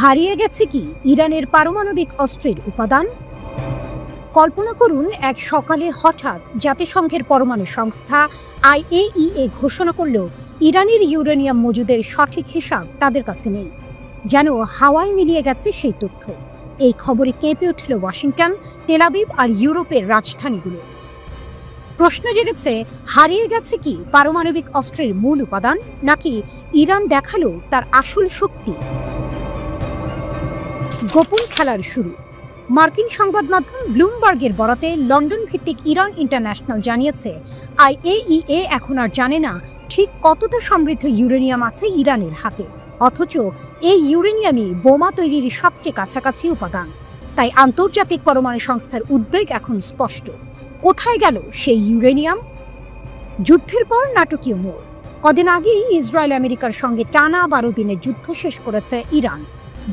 হারিয়ে গেছে কি ইরানের পারমাণবিক অস্ত্রের উপাদান? কল্পনা করুন, এক সকালে হঠাৎ জাতিসংঘের পরমাণু সংস্থা IAEA ঘোষণা করলেও ইরানের ইউরেনিয়াম মজুদের সঠিক হিসাব তাদের কাছে নেই। যেন হাওয়ায় মিলিয়ে গেছে সেই তথ্য। এই খবরে কেঁপে উঠল ওয়াশিংটন, তেল আবিব আর ইউরোপের রাজধানীগুলো। প্রশ্ন জেগেছে, হারিয়ে গেছে কি পারমাণবিক অস্ত্রের মূল উপাদান, নাকি ইরান দেখালো তার আসল শক্তি? গোপন খেলার শুরু। মার্কিন সংবাদ মাধ্যম ব্লুমবার্গের বরাতে লন্ডন ভিত্তিক ইরান ইন্টারন্যাশনাল জানিয়েছে, IAEA এখন আর জানে না ঠিক কতটা সমৃদ্ধ ইউরেনিয়াম আছে ইরানের হাতে, অথচ এই ইউরেনিয়ামই বোমা তৈরির সবচেয়ে কাছাকাছি উপাদান। তাই আন্তর্জাতিক পরমাণু সংস্থার উদ্বেগ এখন স্পষ্ট। কোথায় গেল সেই ইউরেনিয়াম? যুদ্ধের পর নাটকীয় মোড়। কদিন আগেই ইসরায়েল আমেরিকার সঙ্গে টানা 12 দিনের যুদ্ধ শেষ করেছে ইরান।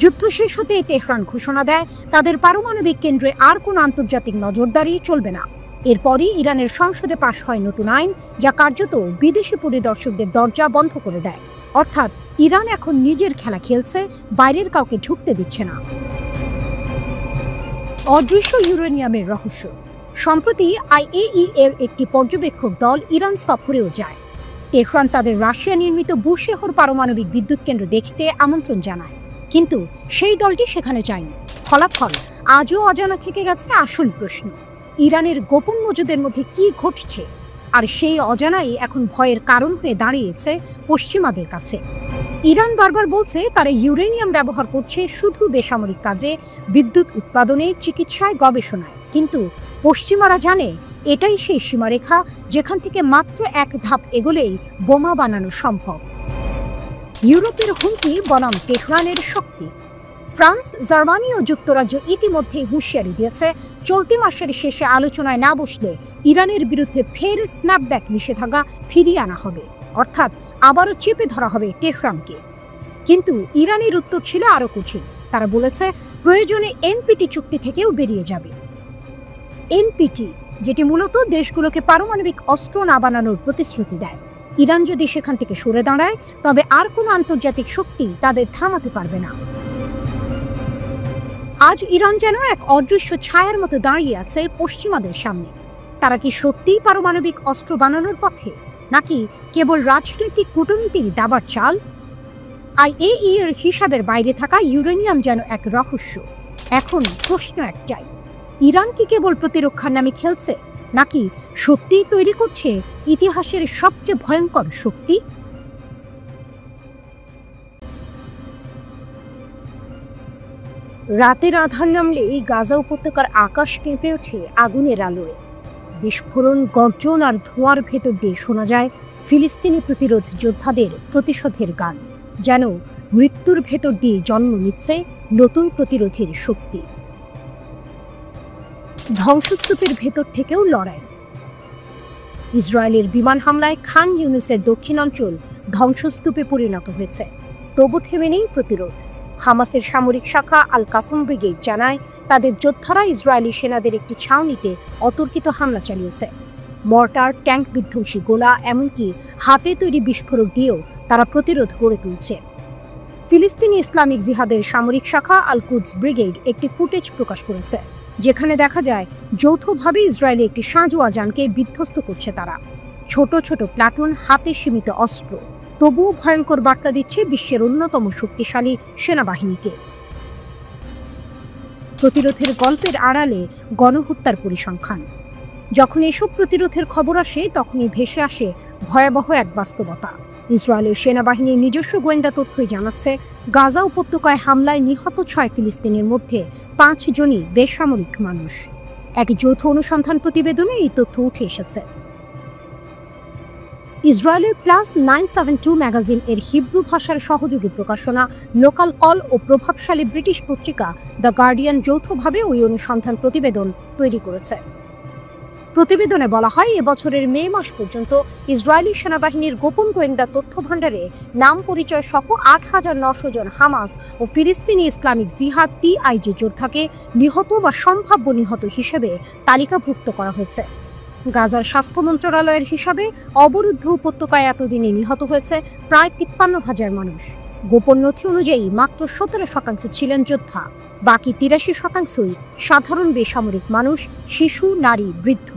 যুদ্ধ শেষ হতেই তেহরান ঘোষণা দেয় তাদের পারমাণবিক কেন্দ্রে আর কোনো আন্তর্জাতিক নজরদারি চলবে না। এরপরই ইরানের সংসদে পাশ হয় নতুন আইন, যা কার্যত বিদেশি পরিদর্শকদের দরজা বন্ধ করে দেয়। অর্থাৎ ইরান এখন নিজের খেলা খেলছে, বাইরের কাউকে ঢুকতে দিচ্ছে না। অদৃশ্য ইউরেনিয়ামের রহস্য। সম্প্রতি IAEA এর একটি পর্যবেক্ষক দল ইরান সফরেও যায়। তেহরান তাদের রাশিয়া নির্মিত বুশেহর পারমাণবিক বিদ্যুৎ কেন্দ্র দেখতে আমন্ত্রণ জানায়, কিন্তু সেই দলটি সেখানে যায়নি। ফলাফল আজও অজানা থেকে গেছে আসল প্রশ্ন, ইরানের গোপন মজুদের মধ্যে কি ঘটছে? আর সেই অজানাই এখন ভয়ের কারণ হয়ে দাঁড়িয়েছে পশ্চিমাদের কাছে। ইরান বারবার বলছে তারা ইউরেনিয়াম ব্যবহার করছে শুধু বেসামরিক কাজে, বিদ্যুৎ উৎপাদনে, চিকিৎসায়, গবেষণায়। কিন্তু পশ্চিমারা জানে এটাই সেই সীমারেখা যেখান থেকে মাত্র এক ধাপ এগোলেই বোমা বানানো সম্ভব। ইউরোপের হুমকি বনাম তেহরানের শক্তি। ফ্রান্স, জার্মানি ও যুক্তরাজ্য ইতিমধ্যেই হুঁশিয়ারি দিয়েছে, চলতি মাসের শেষে আলোচনায় না বসলে ইরানের বিরুদ্ধে ফের স্ন্যাপব্যাক নিষেধাজ্ঞা ফিরিয়ে আনা হবে, অর্থাৎ আবারও চেপে ধরা হবে তেহরানকে। কিন্তু ইরানের উত্তর ছিল আরও কঠিন। তারা বলেছে প্রয়োজনে NPT চুক্তি থেকেও বেরিয়ে যাবে। NPT, যেটি মূলত দেশগুলোকে পারমাণবিক অস্ত্র না বানানোর প্রতিশ্রুতি দেয়। ইরান যদি সেখান থেকে সরে দাঁড়ায়, তবে আর কোনো আন্তর্জাতিক শক্তি তাদের থামাতে পারবে না। আজ ইরান যেন এক অদৃশ্য ছায়ার মতো দাঁড়িয়ে আছে পশ্চিমাদের সামনে। তারা কি সত্যিই পারমাণবিক অস্ত্র বানানোর পথে, নাকি কেবল রাজনৈতিক কূটনীতির দাবার চাল? IAEA এর হিসাবের বাইরে থাকা ইউরেনিয়াম যেন এক রহস্য। এখন প্রশ্ন একটাই, ইরান কি কেবল প্রতিরক্ষার নামে খেলছে, নাকি সত্যিই তৈরি করছে ইতিহাসের সবচেয়ে ভয়ঙ্কর শক্তি? রাতের আধার নামলে এই গাজা উপত্যকার আকাশ কেঁপে ওঠে আগুনের আলোয়। বিস্ফোরণ, গর্জন আর ধোঁয়ার ভেতর দিয়ে শোনা যায় ফিলিস্তিনি প্রতিরোধ যোদ্ধাদের প্রতিশোধের গান। যেন মৃত্যুর ভেতর দিয়ে জন্ম নিচ্ছে নতুন প্রতিরোধের শক্তি। ধ্বংসস্তূপের ভেতর থেকেও লড়াই। ইসরায়েলের বিমান হামলায় খান ইউনিসের দক্ষিণাঞ্চল ধ্বংসস্তূপে পরিণত হয়েছে, তবু থেমে নেই প্রতিরোধ। হামাসের সামরিক শাখা আল কাসম ব্রিগেড জানায় তাদের যোদ্ধারা ইসরায়েলি সেনাদের একটি ছাউনিতে অতর্কিত হামলা চালিয়েছে। মর্টার, ট্যাঙ্ক বিধ্বংসী গোলা, এমনকি হাতে তৈরি বিস্ফোরক দিয়েও তারা প্রতিরোধ গড়ে তুলছে। ফিলিস্তিনি ইসলামিক জিহাদের সামরিক শাখা আল কুদস ব্রিগেড একটি ফুটেজ প্রকাশ করেছে, যেখানে দেখা যায় যৌথভাবে ইসরায়েলি একটি সাঁজোয়া যানকে বিধ্বস্ত করছে তারা। ছোট ছোট প্লাটুন, হাতে সীমিত অস্ত্র, তবুও ভয়ঙ্কর বার্তা দিচ্ছে বিশ্বের অন্যতম শক্তিশালী সেনাবাহিনীকে। প্রতিরোধের গল্পের আড়ালে গণহত্যার পরিসংখ্যান। যখন এসব প্রতিরোধের খবর আসে, তখনই ভেসে আসে ভয়াবহ এক বাস্তবতা। ইসরায়েলের সেনাবাহিনীর নিজস্ব গোয়েন্দা তথ্যই জানাচ্ছে, গাজা উপত্যকায় হামলায় নিহত 6 ফিলিস্তিনের মধ্যে 5 জনই বেসামরিক মানুষ। এক যৌথ অনুসন্ধান প্রতিবেদনে এই তথ্য উঠে এসেছে। ইসরায়েলের +972 ম্যাগাজিন এর হিব্রু ভাষার সহযোগী প্রকাশনা লোকাল কল ও প্রভাবশালী ব্রিটিশ পত্রিকা দ্য গার্ডিয়ান যৌথভাবে ওই অনুসন্ধান প্রতিবেদন তৈরি করেছে। প্রতিবেদনে বলা হয়, এবছরের মে মাস পর্যন্ত ইসরায়েলি সেনাবাহিনীর গোপন গোয়েন্দা তথ্য ভাণ্ডারে নাম পরিচয় সহ 8900 জন হামাস ও ফিলিস্তিনি ইসলামিক জিহাদ PIJ যোদ্ধাকে নিহত বা সম্ভাব্য নিহত হিসেবে তালিকাভুক্ত করা হয়েছে। গাজার স্বাস্থ্য মন্ত্রণালয়ের হিসাবে অবরুদ্ধ উপত্যকায় এতদিনে নিহত হয়েছে প্রায় 53,000 মানুষ। গোপন নথি অনুযায়ী মাত্র 17% ছিলেন যোদ্ধা, বাকি 83%ই সাধারণ বেসামরিক মানুষ, শিশু, নারী, বৃদ্ধ।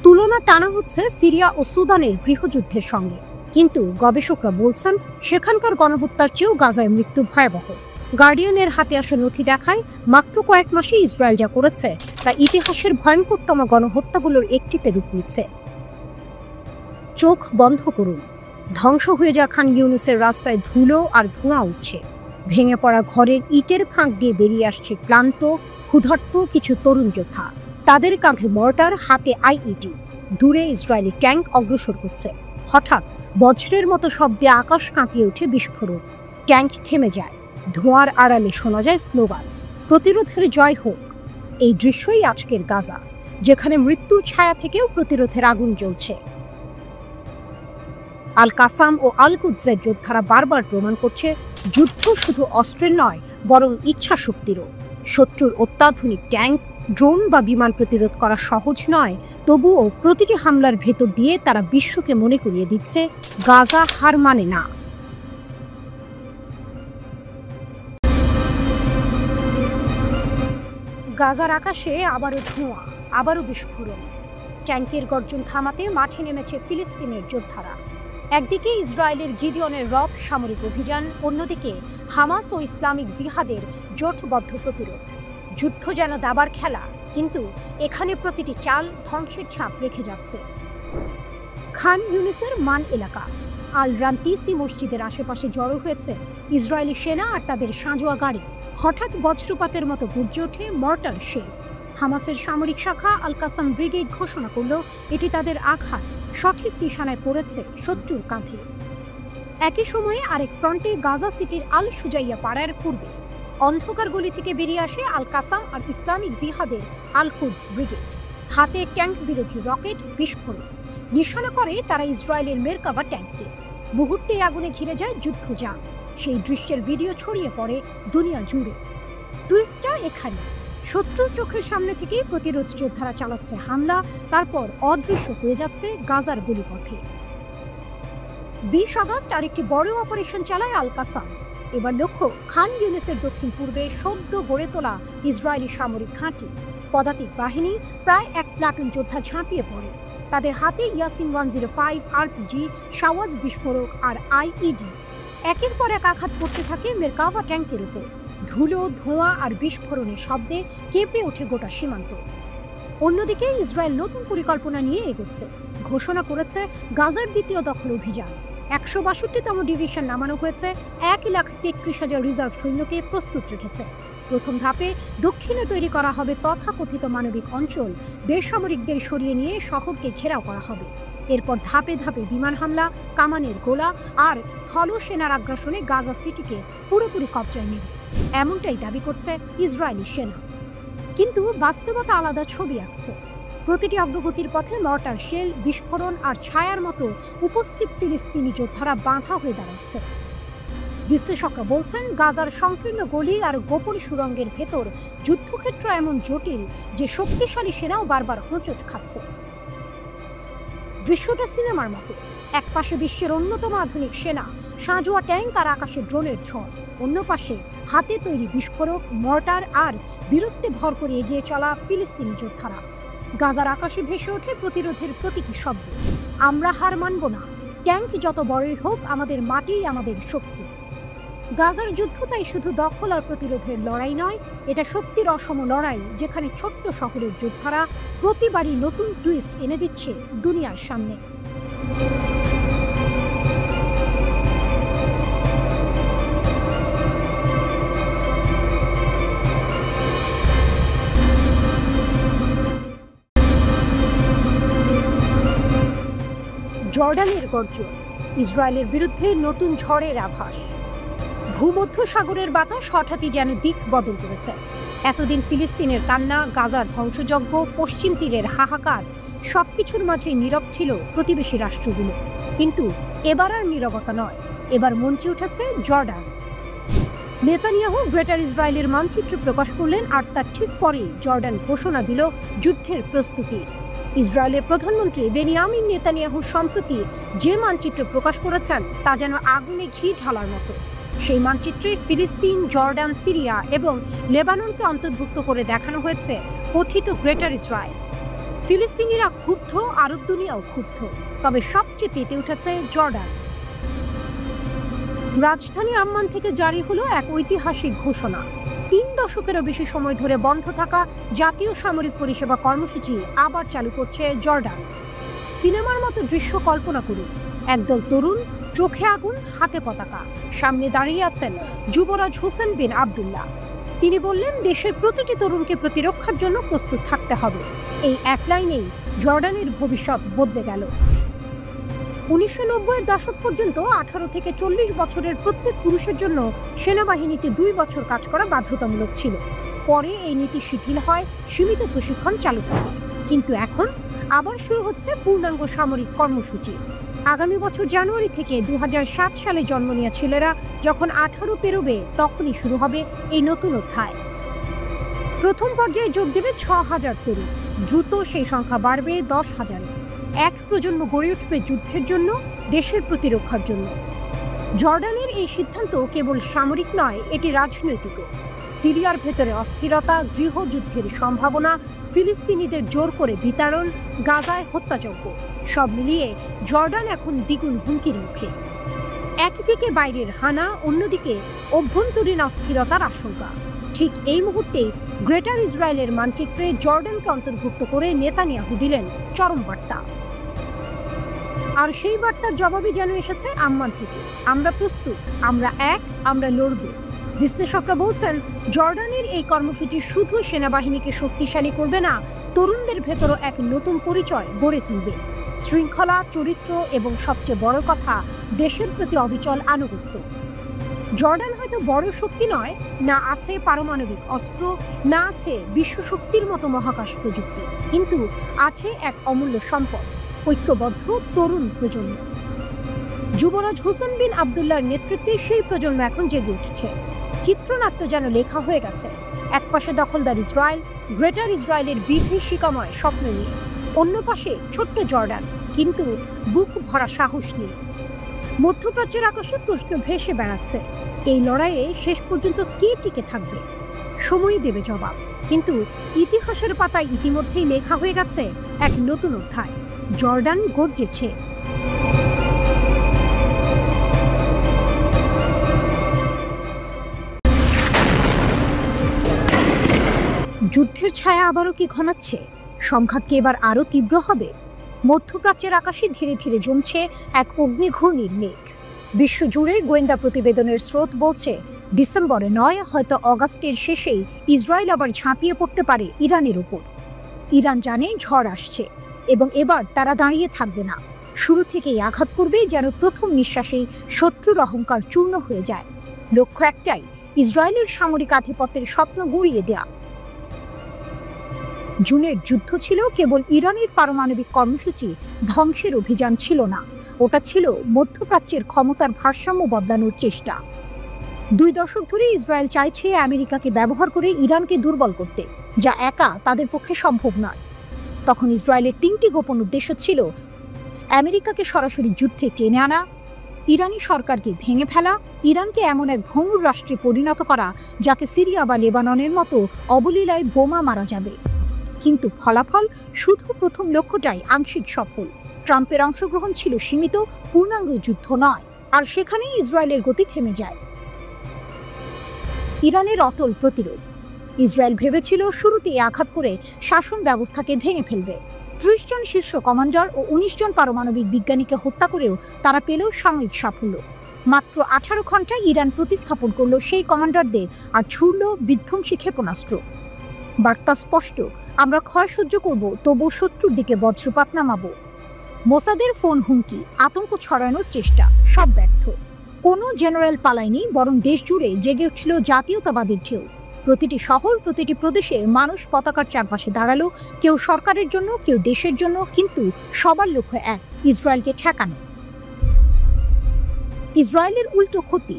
তুলনা টানা হচ্ছে সিরিয়া ও সুদানের গৃহযুদ্ধের সঙ্গে, কিন্তু গবেষকরা বলছেন সেখানকার গণহত্যার চেয়েও গাজায় মৃত্যু ভয়াবহ। গার্ডিয়ানের হাতে আসা নথি দেখায় মাত্র কয়েক মাসে ইসরায়েল যা করেছে তা ইতিহাসের ভয়ঙ্করতম গণহত্যাগুলোর একটিতে রূপ নিচ্ছে। চোখ বন্ধ করুন, ধ্বংস হয়ে যাওয়া খান ইউনুসের রাস্তায় ধুলো আর ধোঁয়া উঠছে। ভেঙে পড়া ঘরের ইটের ফাঁক দিয়ে বেরিয়ে আসছে ক্লান্ত, ক্ষুধার্ত কিছু তরুণ যোদ্ধা। তাদের কাঁধে মর্টার, হাতে আইইডি। দূরে ইসরায়েলি ট্যাঙ্ক অগ্রসর হচ্ছে। হঠাৎ বজ্রের মতো শব্দে আকাশ কাঁপিয়ে ওঠে বিস্ফোরণ। ট্যাঙ্ক থেমে যায়, ধোঁয়ার আড়ালে শোনা যায় স্লোগান, প্রতিরোধের জয় হোক। এই দৃশ্যই আজকের গাজা, যেখানে মৃত্যুর ছায়া থেকেও প্রতিরোধের আগুন জ্বলছে। আল কাসাম ও আল কুদসের যোদ্ধারা বারবার প্রমাণ করছে যুদ্ধ শুধু অস্ত্রের নয়, বরং ইচ্ছা শক্তিরও। শত্রুর অত্যাধুনিক ট্যাঙ্ক, ড্রোন বা বিমান প্রতিরোধ করা সহজ নয়, তবুও প্রতিটি হামলার ভেতর দিয়ে তারা বিশ্বকে মনে করিয়ে দিচ্ছে গাজা হার মানে না। গাজার আকাশে আবারও ধোঁয়া, আবারও বিস্ফোরণ। ট্যাঙ্কের গর্জন থামাতে মাঠে নেমেছে ফিলিস্তিনের যোদ্ধারা। একদিকে ইসরায়েলের গিদিয়নের রথ সামরিক অভিযান, অন্যদিকে হামাস ও ইসলামিক জিহাদের জোটবদ্ধ প্রতিরোধ। যুদ্ধ যেন দাবার খেলা, কিন্তু এখানে প্রতিটি চাল ধ্বংসের ছাপ রেখে যাচ্ছে। খান ইউনিসের মান এলাকা, আল রান্তিসি মসজিদের আশেপাশে জড়ো হয়েছে ইসরায়েলি সেনা আর তাদের সাঁজোয়া গাড়ি। হঠাৎ বজ্রপাতের মতো গর্জে ওঠে মর্টার শেল। হামাসের সামরিক শাখা আল কাসাম ব্রিগেড ঘোষণা করল এটি তাদের আঘাত সঠিক নিশানায় পড়েছে শত্রুর কাঁধে। একই সময়ে আরেক ফ্রন্টে গাজা সিটির আল সুজাইয়া পাড়ার পূর্বে অন্ধকার গলি থেকে বেরিয়ে আসে আল কাসাম আর ইসলামিক জিহাদের আল কুদস ব্রিগেড। হাতে ট্যাঙ্ক বিরোধী রকেট, বিস্ফোরণ। নিশানা করে তারা ইসরায়েলের মেরকাভা ট্যাঙ্ককে। মুহূর্তে আগুনে ঘিরে যায় যুদ্ধযান। সেই দৃশ্যের ভিডিও ছড়িয়ে পড়ে দুনিয়া জুড়ে। টুইস্টটা এখানে, শত্রুর চোখের সামনে থেকেই প্রতিরোধ যোদ্ধারা চালাচ্ছে হামলা, তারপর অদৃশ্য হয়ে যাচ্ছে গাজার গলিপথে। 20 আগস্ট আরেকটি বড় অপারেশন চালায় আল কাসাম। এবার লক্ষ্য খান ইউনিসের দক্ষিণ পূর্বে সদ্য গড়ে তোলা ইসরায়েলি সামরিক ঘাঁটি। পদাতিক বাহিনী প্রায় 1 প্লাটুন যোদ্ধা ঝাঁপিয়ে পড়ে। তাদের হাতে ইয়াসিন 105 আরপিজি, শাওয়াজ বিস্ফোরক আর আইইডি। একের পর এক আঘাত করতে থাকে মেরকাভা ট্যাঙ্কের উপর। ধুলো, ধোঁয়া আর বিস্ফোরণের শব্দে কেঁপে ওঠে গোটা সীমান্ত। অন্যদিকে ইসরায়েল নতুন পরিকল্পনা নিয়ে এগোচ্ছে। ঘোষণা করেছে গাজার দ্বিতীয় দখল অভিযান। 162তম ডিভিশন নামানো হয়েছে, 1,33,000 রিজার্ভ সৈন্যকে প্রস্তুত রেখেছে। প্রথম ধাপে দক্ষিণে তৈরি করা হবে তথাকথিত মানবিক অঞ্চল, বেসামরিকদের সরিয়ে নিয়ে শহরকে ঘেরাও করা হবে। এরপর ধাপে ধাপে বিমান হামলা, কামানের গোলা আর স্থল সেনার আগ্রাসনে গাজা সিটিকে পুরোপুরি কবজায় নেবে, এমনটাই দাবি করছে ইসরায়েলি সেনা। কিন্তু বাস্তবতা আলাদা ছবি আঁকছে। প্রতিটি অগ্রগতির পথে মর্টার শেল, বিস্ফোরণ আর ছায়ার মতো উপস্থিত ফিলিস্তিনি যোদ্ধারা বাঁধা হয়ে দাঁড়াচ্ছে। বিশ্লেষকরা বলছেন গাজার সংকীর্ণ গলি আর গোপন সুড়ঙ্গের ভেতর যুদ্ধক্ষেত্র এমন জটিল যে শক্তিশালী সেনাও বারবার হোঁচট খাচ্ছে। দৃশ্যটা সিনেমার মতো। এক পাশে বিশ্বের অন্যতম আধুনিক সেনা, সাঁজোয়া ট্যাঙ্ক আর আকাশে ড্রোনের ঝড়। অন্য পাশে হাতে তৈরি বিস্ফোরক, মর্টার আর বীরত্বে ভর করে এগিয়ে চলা ফিলিস্তিনি যোদ্ধারা। গাজার আকাশে ভেসে ওঠে প্রতিরোধের প্রতীকী শব্দ, আমরা হার মানব না, ট্যাঙ্ক যত বড়ই হোক আমাদের মাটিই আমাদের শক্তি। গাজার যুদ্ধ তাই শুধু দখল আর প্রতিরোধের লড়াই নয়, এটা শক্তির অসম লড়াই, যেখানে ছোট্ট শহরের যোদ্ধারা প্রতিবারই নতুন টুইস্ট এনে দিচ্ছে দুনিয়ার সামনে। জর্ডানের গর্জন, ইসরায়েলের বিরুদ্ধে নতুন ঝড়ের আভাস। ভূমধ্য সাগরের বাতাস হঠাৎই যেন দিক বদল করেছে। এতদিন ফিলিস্তিনের কান্না, গাজার ধ্বংসযজ্ঞ, পশ্চিম তীরের হাহাকার, সবকিছুর মাঝে নীরব ছিল প্রতিবেশী রাষ্ট্রগুলো। কিন্তু এবার আর নীরবতা নয়, এবার মঞ্চে উঠেছে জর্ডান। নেতানিয়াহু গ্রেটার ইসরায়েলের মানচিত্র প্রকাশ করলেন, আর তার ঠিক পরেই জর্ডান ঘোষণা দিল যুদ্ধের প্রস্তুতির। ইসরায়েলের প্রধানমন্ত্রী বেনিয়ামিন নেতানিয়াহু সম্প্রতি যে মানচিত্র প্রকাশ করেছেন তা যেন আগুনে ঘি ঢালার মতো। সেই মানচিত্রে ফিলিস্তিন, জর্ডান, সিরিয়া এবং লেবাননকে অন্তর্ভুক্ত করে দেখানো হয়েছে কথিত গ্রেটার ইসরায়েল। ফিলিস্তিনিরা ক্ষুব্ধ, আরব দুনিয়াও ক্ষুব্ধ, তবে সবচেয়ে তেতে উঠেছে জর্ডান। রাজধানী আম্মান থেকে জারি হলো এক ঐতিহাসিক ঘোষণা। 3 দশকেরও বেশি সময় ধরে বন্ধ থাকা জাতীয় সামরিক পরিষেবা কর্মসূচি আবার চালু করছে জর্ডান। সিনেমার মতো দৃশ্য কল্পনা করুন, একদল তরুণ, চোখে আগুন, হাতে পতাকা, সামনে দাঁড়িয়ে আছেন যুবরাজ হোসেন বিন আবদুল্লাহ। তিনি বললেন, দেশের প্রতিটি তরুণকে প্রতিরক্ষার জন্য প্রস্তুত থাকতে হবে। এই এক লাইনেই জর্ডানের ভবিষ্যৎ বদলে গেল। 1990-এর দশক পর্যন্ত 18 থেকে 40 বছরের প্রত্যেক পুরুষের জন্য সেনাবাহিনীতে 2 বছর কাজ করা বাধ্যতামূলক ছিল। পরে এই নীতি শিথিল হয়, সীমিত প্রশিক্ষণ চালু থাকে। কিন্তু এখন আবার শুরু হচ্ছে পূর্ণাঙ্গ সামরিক কর্মসূচি। আগামী বছর জানুয়ারি থেকে 2007 সালে জন্ম নেওয়া ছেলেরা যখন 18 পেরোবে, তখনই শুরু হবে এই নতুন অধ্যায়। প্রথম পর্যায়ে যোগ দেবে 6000 তরুণ। দ্রুত সেই সংখ্যা বাড়বে 10,000-এ। এক প্রজন্ম গড়ে উঠবে যুদ্ধের জন্য, দেশের প্রতিরক্ষার জন্য। জর্ডানের এই সিদ্ধান্ত কেবল সামরিক নয়, এটি রাজনৈতিকও। সিরিয়ার ভেতরে অস্থিরতা, গৃহযুদ্ধের সম্ভাবনা, ফিলিস্তিনিদের জোর করে বিতাড়ন, গাজায় হত্যাযজ্ঞ, সব মিলিয়ে জর্ডান এখন দ্বিগুণ হুমকির মুখে। একদিকে বাইরের হানা, অন্যদিকে অভ্যন্তরীণ অস্থিরতার আশঙ্কা। ঠিক এই মুহূর্তেই গ্রেটার ইসরায়েলের মানচিত্রে জর্ডানকে অন্তর্ভুক্ত করে নেতানিয়াহু দিলেন চরম বার্তা। আর সেই বার্তার জবাবই যেন এসেছে আম্মান থেকে। আমরা প্রস্তুত, আমরা এক, আমরা লড়ব। বিশ্লেষকরা বলছেন, জর্ডানের এই কর্মসূচি শুধু সেনাবাহিনীকে শক্তিশালী করবে না, তরুণদের ভেতরও এক নতুন পরিচয় গড়ে তুলবে। শৃঙ্খলা, চরিত্র এবং সবচেয়ে বড় কথা, দেশের প্রতি অবিচল আনুগত্য। জর্ডান হয়তো বড় শক্তি নয়, না আছে পারমাণবিক অস্ত্র, না আছে বিশ্বশক্তির মতো মহাকাশ প্রযুক্তি, কিন্তু আছে এক অমূল্য সম্পদ, ঐক্যবদ্ধ তরুণ প্রজন্ম। যুবরাজ হোসেন বিন আবদুল্লাহর নেতৃত্বে সেই প্রজন্ম এখন জেগে উঠছে। চিত্রনাট্য যেন লেখা হয়ে গেছে। একপাশে দখলদার ইসরায়েল, গ্রেটার ইসরায়েলের বিভীষিকাময় স্বপ্ন নিয়ে, অন্য পাশে ছোট্ট জর্ডান, কিন্তু বুক ভরা সাহস নিয়ে। মধ্যপ্রাচ্যের আকাশে প্রশ্ন ভেসে বেড়াচ্ছে, এই লড়াইয়ে শেষ পর্যন্ত কে টিকে থাকবে? সময়ই দেবে জবাব। কিন্তু ইতিহাসের পাতায় ইতিমধ্যেই লেখা হয়ে গেছে এক নতুন অধ্যায়। জর্ডান গর্জেছে। যুদ্ধের ছায়া আবারও কি ঘনাচ্ছে? সংঘাত কি এবার আরও তীব্র হবে? মধ্যপ্রাচ্যের আকাশে ধীরে ধীরে জমছে এক অগ্নিঘূর্ণির মেঘ। বিশ্বজুড়ে গোয়েন্দা প্রতিবেদনের স্রোত বলছে, ডিসেম্বরে নয়, হয়তো অগাস্টের শেষেই ইসরায়েল আবার ঝাঁপিয়ে পড়তে পারে ইরানের উপর। ইরান জানে ঝড় আসছে, এবং এবার তারা দাঁড়িয়ে থাকবে না। শুরু থেকেই আঘাত করবে, যেন প্রথম নিঃশ্বাসেই শত্রুর অহংকার চূর্ণ হয়ে যায়। লক্ষ্য একটাই, ইসরায়েলের সামরিক আধিপত্যের স্বপ্ন গুঁড়িয়ে দেয়া। জুনের যুদ্ধ ছিল কেবল ইরানের পারমাণবিক কর্মসূচি ধ্বংসের অভিযান ছিল না, ওটা ছিল মধ্যপ্রাচ্যের ক্ষমতার ভারসাম্য বদলানোর চেষ্টা। 2 দশক ধরে ইসরায়েল চাইছে আমেরিকাকে ব্যবহার করে ইরানকে দুর্বল করতে, যা একা তাদের পক্ষে সম্ভব নয়। তখন ইসরায়েলের 3টি গোপন উদ্দেশ্য ছিল: আমেরিকাকে সরাসরি যুদ্ধে টেনে আনা, ইরানি সরকারকে ভেঙে ফেলা, ইরানকে এমন এক ভঙ্গুর রাষ্ট্রে পরিণত করা যাকে সিরিয়া বা লেবাননের মতো অবলীলায় বোমা মারা যাবে। কিন্তু ফলাফল, শুধু প্রথম লক্ষ্যটাই আংশিক সফল। ট্রাম্পের অংশগ্রহণ ছিল সীমিত, পূর্ণাঙ্গ যুদ্ধ নয়, আর সেখানেই ইসরায়েলের গতি থেমে যায়। ইরানের অটল প্রতিরোধ। ইসরায়েল ভেবেছিল শুরুতেই আঘাত করে শাসন ব্যবস্থাকে ভেঙে ফেলবে। 30 জন শীর্ষ কমান্ডার ও 19 জন পারমাণবিক বিজ্ঞানীকে হত্যা করেও তারা পেল সাময়িক সাফল্য। মাত্র 18 ঘন্টায় ইরান প্রতিস্থাপন করল সেই কমান্ডারদের আর ছুড়ল বিধ্বংসী ক্ষেপণাস্ত্র। বার্তা স্পষ্ট, আমরা ক্ষয় সহ্য করব, তবু শত্রুর দিকে বজ্রপাত নামাবো। মোসাদের ফোন হুমকি, আতঙ্ক ছড়ানোর চেষ্টা, সব ব্যর্থ। কোনো জেনারেল পালায়নি, বরং দেশ জুড়ে জেগে উঠছিল জাতীয়তাবাদের ঢেউ। প্রতিটি শহর, প্রতিটি প্রদেশে মানুষ পতাকার চারপাশে দাঁড়ালো, কেউ সরকারের জন্য, কেউ দেশের জন্য, কিন্তু সবার লক্ষ্য এক, ইসরায়েলকে ঠেকানো। ইসরায়েলের উল্টো ক্ষতি।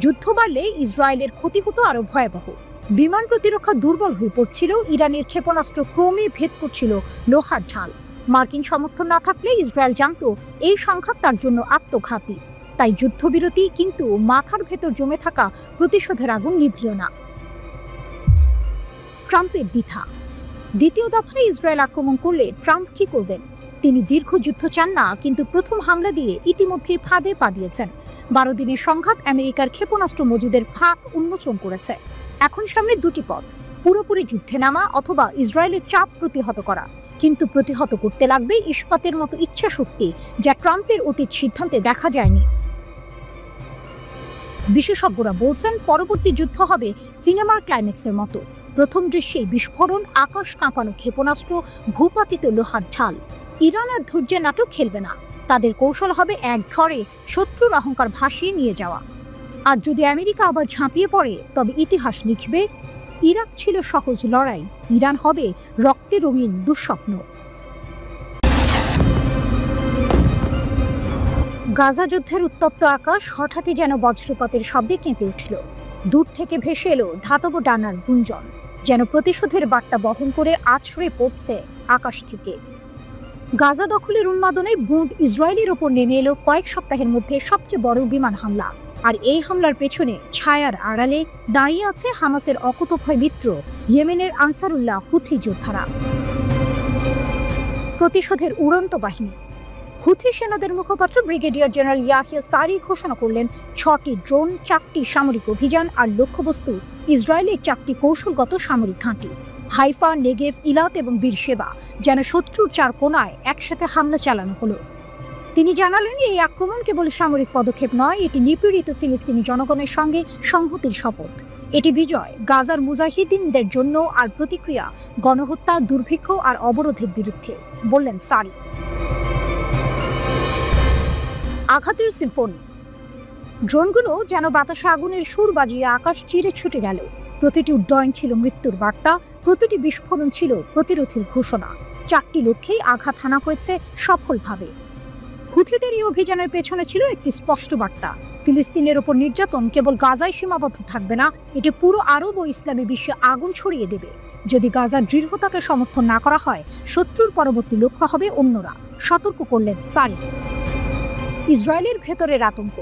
যুদ্ধ বাড়লে ইসরায়েলের ক্ষতি হতো আরো ভয়াবহ। বিমান প্রতিরক্ষা দুর্বল হয়ে পড়ছিল, ইরানের ক্ষেপণাস্ত্র ক্রমে ভেদ করছিল লোহার ঢাল। মার্কিন সমর্থন না থাকলে ইসরায়েল জানত এই সংঘাত তার জন্য আত্মঘাতী। তাই যুদ্ধবিরতি, কিন্তু মাথার ভেতর জমে থাকা প্রতিশোধের আগুন নিভল না। ট্রাম্পের দ্বিধা। দ্বিতীয় দফায় ইসরায়েল আক্রমণ করলে ট্রাম্প কি করবেন? তিনি দীর্ঘ যুদ্ধ চান না, কিন্তু প্রথম হামলা দিয়ে ইতিমধ্যেই ফাঁদে পা দিয়েছেন। 12 দিনের সংঘাত আমেরিকার ক্ষেপণাস্ত্র মজুদের ফাঁক উন্মোচন করেছে। এখন সামনে দুটি পথ: পুরোপুরি যুদ্ধে নামা অথবা ইসরায়েলের চাপ প্রতিহত করা। কিন্তু প্রতিহত করতে লাগবে ইস্পাতের মতো ইচ্ছা শক্তি, যা ট্রাম্পের অতীত সিদ্ধান্তে দেখা যায়নি। বিশেষজ্ঞরা বলছেন পরবর্তী যুদ্ধ হবে সিনেমার ক্লাইম্যাক্সের মতো। প্রথম দৃশ্যে বিস্ফোরণ, আকাশ কাঁপানো ক্ষেপণাস্ত্র, ভূপাতিত লোহার ঢাল। ইরান আর ধৈর্যের নাটক খেলবে না। তাদের কৌশল হবে এক ঝড়ে শত্রুর অহংকার ভাসিয়ে নিয়ে যাওয়া। আর যদি আমেরিকা আবার ঝাঁপিয়ে পড়ে, তবে ইতিহাস লিখবে ইরাক ছিল সহজ লড়াই, ইরান হবে রক্তে রঙিন দুঃস্বপ্ন। গাজা যুদ্ধের উত্তপ্ত আকাশ হঠাৎই যেন বজ্রপাতের শব্দে কেঁপে উঠল। দূর থেকে ভেসে এলো ধাতব ডানার গুঞ্জন, যেন প্রতিশোধের বার্তা বহন করে আছড়ে পড়ছে আকাশ থেকে। গাজা দখলের উন্মাদনায় বুঁদ ইসরায়েলের ওপর নেমে এলো কয়েক সপ্তাহের মধ্যে সবচেয়ে বড় বিমান হামলা। আর এই হামলার পেছনে ছায়ার আড়ালে দাঁড়িয়ে আছে হামাসের অকুতোভয় মিত্র ইয়েমেনের আনসারুল্লাহ হুথি যোদ্ধারা। প্রতিশোধের উড়ন্ত বাহিনী। হুথি সেনাদের মুখপাত্র ব্রিগেডিয়ার জেনারেল ইয়াহিয়া সারি ঘোষণা করলেন 6টি ড্রোন, 4টি সামরিক অভিযান আর লক্ষ্যবস্তু ইসরায়েলের 4টি কৌশলগত সামরিক ঘাঁটি: হাইফা, নেগেভ, ইলাত এবং বীরশেবা। যেন শত্রুর 4 কোণায় একসাথে হামলা চালানো হলো। তিনি জানালেন, এই আক্রমণ কেবল সামরিক পদক্ষেপ নয়, এটি নিপীড়িত ফিলিস্তিনি জনগণের সঙ্গে সংহতির শপথ। এটি বিজয় গাজার মুজাহিদিনদের জন্য আর প্রতিক্রিয়া গণহত্যা, দুর্ভিক্ষ আর অবরোধের বিরুদ্ধে, বললেন সারি। আঘাতের সিম্ফনি। ড্রোনগুলো যেন বাতাসে আগুনের সুর বাজিয়ে আকাশ চিরে ছুটে গেল। প্রতিটি উড্ডয়ন ছিল মৃত্যুর বার্তা, প্রতিটি বিস্ফোরণ ছিল প্রতিরোধের ঘোষণা। 4টি লক্ষ্যেই আঘাত হানা হয়েছে সফলভাবে। হুথিদের এই অভিযানের পেছনে ছিল একটি স্পষ্ট বার্তা: ফিলিস্তিনের ওপর নির্যাতন কেবল গাজায় সীমাবদ্ধ থাকবে না, এটি পুরো আরব ও ইসলামী বিশ্বে আগুন ছড়িয়ে দেবে। যদি গাজার দৃঢ়তাকে সমর্থন না করা হয়, শত্রুর পরবর্তী লক্ষ্য হবে অন্যরা, সতর্ক করলেন সারি। ইসরায়েলের ভেতরের আতঙ্ক।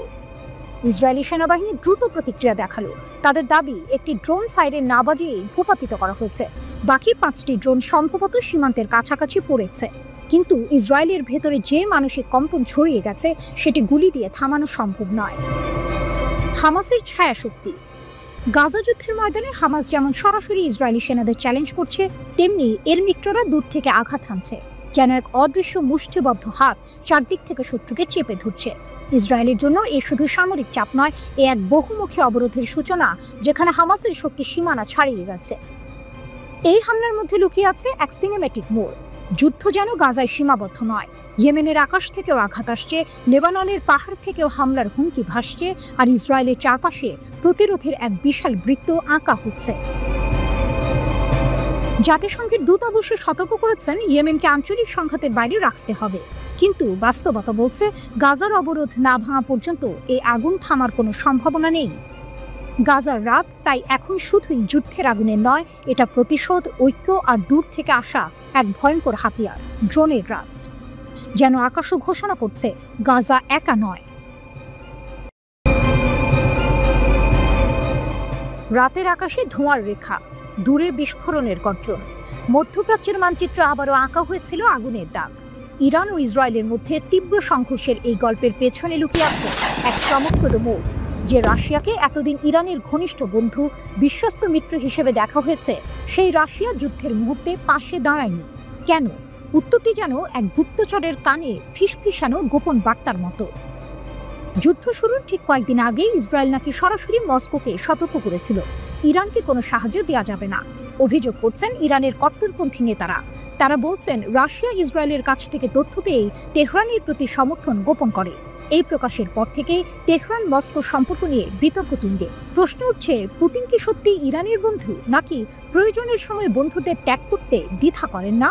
ইসরায়েলি সেনাবাহিনী দ্রুত প্রতিক্রিয়া দেখালো। তাদের দাবি, একটি ড্রোন সাইরেন না বাজিয়ে ভূপাতিত করা হয়েছে। বাকি 5টি ড্রোন সম্ভবত সীমান্তের কাছাকাছি পড়েছে। কিন্তু ইসরায়েলের ভেতরে যে মানসিক কম্পন ছড়িয়ে গেছে, সেটি গুলি দিয়ে থামানো সম্ভব নয়। হামাসের ছায়া শক্তি। গাজা যুদ্ধের ময়দানে হামাস যেমন সরাসরি ইসরায়েলি সেনাদের চ্যালেঞ্জ করছে, তেমনি এর মিত্ররা দূর থেকে আঘাত হানছে। যেন এক অদৃশ্য মুষ্টিবদ্ধ হাত চারদিক থেকে শত্রুকে চেপে ধরছে। ইসরায়েলের জন্য এ শুধু সামরিক চাপ নয়, এ এক বহুমুখী অবরোধের সূচনা, যেখানে হামাসের শক্তি সীমানা ছাড়িয়ে গেছে। এই হামলার মধ্যে লুকিয়ে আছে এক সিনেম্যাটিক মোড়। যুদ্ধ যেন গাজায় সীমাবদ্ধ নয়, ইয়েমেনের আকাশ থেকেও আঘাত আসছে, লেবাননের পাহাড় থেকেও হামলার হুমকি ভাসছে, আর ইসরায়েলের চারপাশে প্রতিরোধের এক বিশাল বৃত্ত আঁকা হচ্ছে। জাতিসংঘের দূত অবশ্য সতর্ক করেছেন, ইয়েমেনকে আঞ্চলিক সংঘাতের বাইরে রাখতে হবে। কিন্তু বাস্তবতা বলছে, গাজার অবরোধ না ভাঙা পর্যন্ত এই আগুন থামার কোনো সম্ভাবনা নেই। গাজার রাত তাই এখন শুধুই যুদ্ধের আগুনের নয়, এটা প্রতিশোধ, ঐক্য আর দূর থেকে আসা এক ভয়ঙ্কর হাতিয়ার, ড্রোনের রাত। যেন আকাশও ঘোষণা করছে, গাজা একা নয়। রাতের আকাশে ধোঁয়ার রেখা, দূরে বিস্ফোরণের গর্জন। মধ্যপ্রাচ্যের মানচিত্র আবারও আঁকা হয়েছিল আগুনের দাগ। ইরান ও ইসরায়েলের মধ্যে তীব্র সংঘর্ষের এই গল্পের পেছনে লুকিয়ে আছে এক চমকপ্রদ মোড়। যে রাশিয়াকে এতদিন ইরানের ঘনিষ্ঠ বন্ধু, বিশ্বস্ত মিত্র হিসেবে দেখা হয়েছে, সেই রাশিয়া যুদ্ধের মুহূর্তে পাশে দাঁড়ায়নি। কেন? উত্তরটি যেন এক গুপ্তচরের কানে ফিসফিসানো গোপন বার্তার মতো। যুদ্ধ শুরুর ঠিক কয়েকদিন আগে ইসরায়েল নাকি সরাসরি মস্কোকে সতর্ক করেছিল, ইরানকে কোনো সাহায্য দেওয়া যাবে না। অভিযোগ করছেন ইরানের কট্টরপন্থী নেতারা। তারা বলছেন, রাশিয়া ইসরায়েলের কাছ থেকে তথ্য পেয়ে তেহরানের প্রতি সমর্থন গোপন করে। এই প্রকাশের পর থেকে তেহরান মস্কো সম্পর্ক নিয়ে বিতর্ক তুঙ্গে। প্রশ্ন উঠছে, পুতিন কি সত্যি ইরানের বন্ধু, নাকি প্রয়োজনের সময় বন্ধুদের ত্যাগ করতে দ্বিধা করেন না?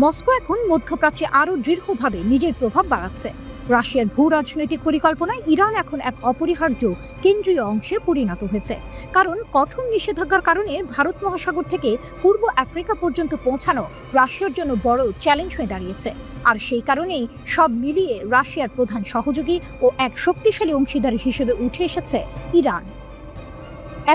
মস্কো এখন মধ্যপ্রাচ্যে আরও দৃঢ়ভাবে নিজের প্রভাব বাড়াচ্ছে। রাশিয়ার ভূ রাজনৈতিক পরিকল্পনায় ইরান এখন এক অপরিহার্য কেন্দ্রীয় অংশে পরিণত হয়েছে, কারণ কঠোর নিষেধাজ্ঞার কারণে ভারত মহাসাগর থেকে পূর্ব আফ্রিকা পর্যন্ত পৌঁছানো রাশিয়ার জন্য বড় চ্যালেঞ্জ হয়ে দাঁড়িয়েছে। আর সেই কারণেই সব মিলিয়ে রাশিয়ার প্রধান সহযোগী ও এক শক্তিশালী অংশীদার হিসেবে উঠে এসেছে ইরান।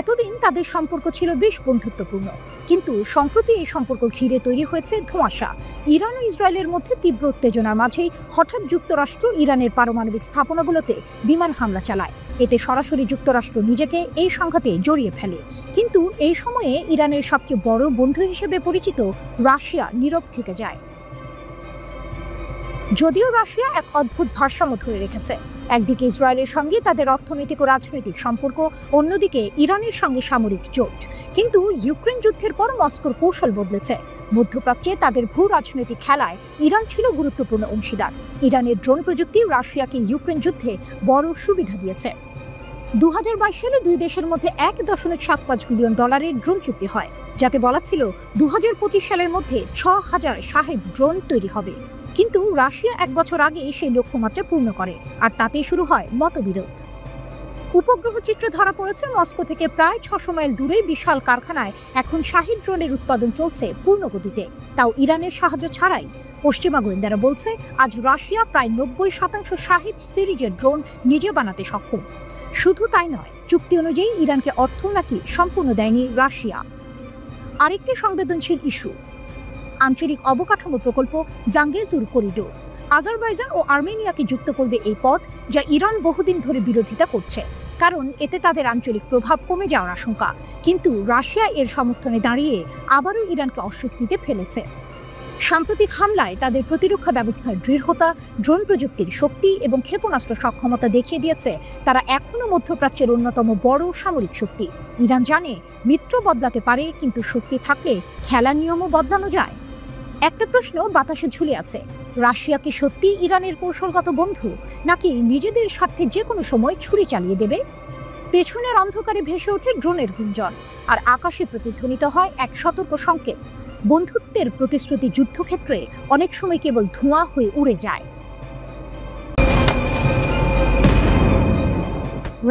এতদিন তাদের সম্পর্ক ছিল বেশ বন্ধুত্বপূর্ণ, কিন্তু সম্প্রতি এই সম্পর্ক ঘিরে তৈরি হয়েছে ধোঁয়াশা। ইরান ও ইসরায়েলের মধ্যে তীব্র উত্তেজনার মাঝেই হঠাৎ যুক্তরাষ্ট্র ইরানের পারমাণবিক স্থাপনাগুলোতে বিমান হামলা চালায়। এতে সরাসরি যুক্তরাষ্ট্র নিজেকে এই সংঘাতে জড়িয়ে ফেলে। কিন্তু এই সময়ে ইরানের সবচেয়ে বড় বন্ধু হিসেবে পরিচিত রাশিয়া নীরব থেকে যায়। যদিও রাশিয়া এক অদ্ভুত ভারসাম্য ধরে রেখেছে, একদিকে ইসরায়েলের সঙ্গে তাদের অর্থনৈতিক ও রাজনৈতিক সম্পর্ক, অন্যদিকে ইরানের সঙ্গে সামরিক জোট। কিন্তু ইউক্রেন যুদ্ধের পর মস্কোর কৌশল বদলেছে। মধ্যপ্রাচ্যে তাদের ভূ রাজনৈতিক খেলায় ইরান ছিল গুরুত্বপূর্ণ অংশীদার। ইরানের ড্রোন প্রযুক্তি রাশিয়াকে ইউক্রেন যুদ্ধে বড় সুবিধা দিয়েছে। 2022 সালে দুই দেশের মধ্যে $1.75 বিলিয়ন ড্রোন চুক্তি হয়, যাতে বলা ছিল 2025 সালের মধ্যে 6000 শাহেদ ড্রোন তৈরি হবে। কিন্তু রাশিয়া 1 বছর আগে সেই লক্ষ্যমাত্রা পূর্ণ করে, আর তাতেই শুরু হয় মতবিরোধ। উপগ্রহ চিত্র ধরা পড়েছে মস্কো থেকে প্রায় 600 মাইল দূরে বিশাল কারখানায় এখন শাহিদ ড্রোনের উৎপাদন চলছে পূর্ণ গতিতে, তাও ইরানের সাহায্য ছাড়াই। পশ্চিমা গোয়েন্দারা বলছে আজ রাশিয়া প্রায় 90% শাহিদ সিরিজের ড্রোন নিজে বানাতে সক্ষম। শুধু তাই নয়, চুক্তি অনুযায়ী ইরানকে অর্থ নাকি সম্পূর্ণ দেয়নি রাশিয়া। আরেকটি সংবেদনশীল ইস্যু আঞ্চলিক অবকাঠামো প্রকল্প জাঙ্গেজুর করিডোর। আজারবাইজান ও আর্মেনিয়াকে যুক্ত করবে এই পথ, যা ইরান বহুদিন ধরে বিরোধিতা করছে, কারণ এতে তাদের আঞ্চলিক প্রভাব কমে যাওয়ার আশঙ্কা। কিন্তু রাশিয়া এর সমর্থনে দাঁড়িয়ে আবারও ইরানকে অস্বস্তিতে ফেলেছে। সাম্প্রতিক হামলায় তাদের প্রতিরক্ষা ব্যবস্থার দৃঢ়তা, ড্রোন প্রযুক্তির শক্তি এবং ক্ষেপণাস্ত্র সক্ষমতা দেখিয়ে দিয়েছে তারা এখনও মধ্যপ্রাচ্যের অন্যতম বড় সামরিক শক্তি। ইরান জানে মিত্র বদলাতে পারে, কিন্তু শক্তি থাকলে খেলার নিয়মও বদলানো যায়। একটা প্রশ্ন বাতাসে ঝুলে আছে, রাশিয়া কি সত্যি ইরানের কৌশলগত বন্ধু, নাকি নিজেদের স্বার্থে যে কোনো সময় ছুরি চালিয়ে দেবে? পেছনের অন্ধকারে ভেসে ওঠে ড্রোনের গুঞ্জন, আর আকাশে প্রতিধ্বনিত হয় এক সতর্ক সংকেত। বন্ধুত্বের প্রতিশ্রুতি যুদ্ধক্ষেত্রে অনেক সময় কেবল ধোঁয়া হয়ে উড়ে যায়।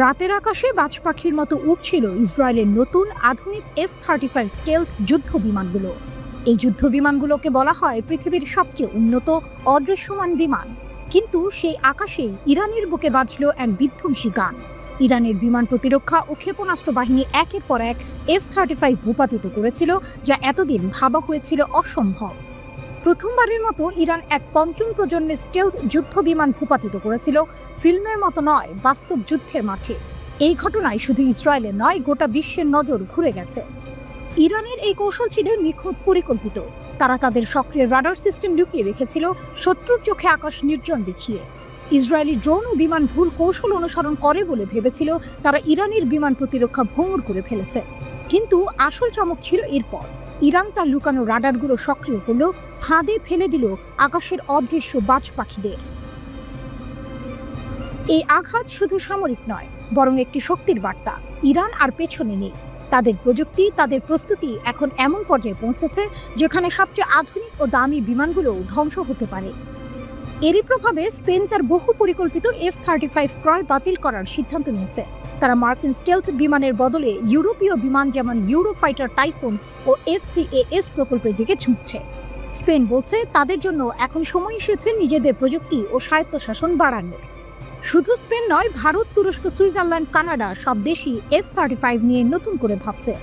রাতের আকাশে বাজ পাখির মতো উড়ছিল ইসরায়েলের নতুন আধুনিক F-35 স্টেলথ যুদ্ধ বিমানগুলো। এই যুদ্ধ বিমানগুলোকে বলা হয় পৃথিবীর সবচেয়ে উন্নত অদৃশ্যমান বিমান। কিন্তু সেই আকাশেই ইরানের বুকে বাজল এক বিধ্বংসী গান। ইরানের বিমান প্রতিরক্ষা ও ক্ষেপণাস্ত্র বাহিনী একের পর এক F-35 ভূপাতিত করেছিল, যা এতদিন ভাবা হয়েছিল অসম্ভব। প্রথমবারের মতো ইরান এক পঞ্চম প্রজন্মের স্টেলথ যুদ্ধ বিমান ভূপাতিত করেছিল, ফিল্মের মতো নয়, বাস্তব যুদ্ধের মাঠে। এই ঘটনায় শুধু ইসরায়েলের নয়, গোটা বিশ্বের নজর ঘুরে গেছে। ইরানের এই কৌশল ছিল নিখুঁত পরিকল্পিত। তারা তাদের সক্রিয় রাডার সিস্টেম লুকিয়ে রেখেছিল, শত্রুর চোখে আকাশ নির্জন দেখিয়ে। ইসরায়েলি ড্রোন ও বিমান ভুল কৌশল অনুসরণ করে বলে ভেবেছিল তারা ইরানের বিমান প্রতিরক্ষা ভঙ্গুর করে ফেলেছে। কিন্তু আসল চমক ছিল এরপর। ইরান তার লুকানো রাডারগুলো সক্রিয় করল, ফাঁদে ফেলে দিল আকাশের অদৃশ্য বাজ পাখিদের। এই আঘাত শুধু সামরিক নয়, বরং একটি শক্তির বার্তা। ইরান আর পেছনে নেই। তাদের প্রযুক্তি, তাদের প্রস্তুতি এখন এমন পর্যায়ে পৌঁছেছে যেখানে সবচেয়ে আধুনিক ও দামি বিমানগুলো ধ্বংস হতে পারে। এরই প্রভাবে স্পেন তার বহু পরিকল্পিত F-35 ক্রয় বাতিল করার সিদ্ধান্ত নিয়েছে। তারা মার্কিন স্টেলথ বিমানের বদলে ইউরোপীয় বিমান যেমন ইউরোফাইটার টাইফুন ও FCAS প্রকল্পের দিকে ঝুঁকছে। স্পেন বলছে তাদের জন্য এখন সময় এসেছে নিজেদের প্রযুক্তি ও স্বায়ত্তশাসন বাড়ানোর। শুধু স্পেন নয়, ভারত, তুরস্ক, সুইজারল্যান্ড, কানাডা সব দেশই F-35 নিয়ে নতুন করে ভাবছে।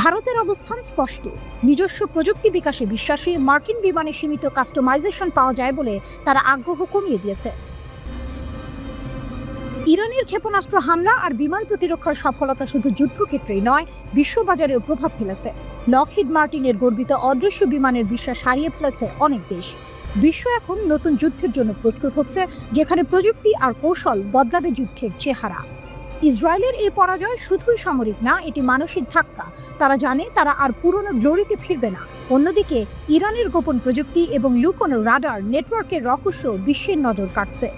ভারতের অবস্থান স্পষ্ট, নিজস্ব প্রযুক্তি বিকাশে বিশ্বাসী। মার্কিন বিমানে সীমিত কাস্টমাইজেশন পাওয়া যায় বলে তারা আগ্রহ কমিয়ে দিয়েছে। ইরানের ক্ষেপণাস্ত্র হামলা আর বিমান প্রতিরক্ষার সফলতা শুধু যুদ্ধক্ষেত্রেই নয়, বিশ্ববাজারেও প্রভাব ফেলেছে। লকহিড মার্টিনের গর্বিত অদৃশ্য বিমানের বিশ্বাস হারিয়ে ফেলেছে অনেক দেশ। বিশ্ব এখন নতুন যুদ্ধের জন্য প্রস্তুত হচ্ছে, যেখানে প্রযুক্তি আর কৌশল বদলাবে যুদ্ধের চেহারা। ইসরায়েলের এই পরাজয় শুধুই সামরিক না, এটি মানসিক ধাক্কা। তারা জানে তারা আর পুরনো গ্লোরিতে ফিরবে না। অন্যদিকে ইরানের গোপন প্রযুক্তি এবং লুকোনো রাডার নেটওয়ার্কের রহস্য বিশ্বের নজর কাটছে।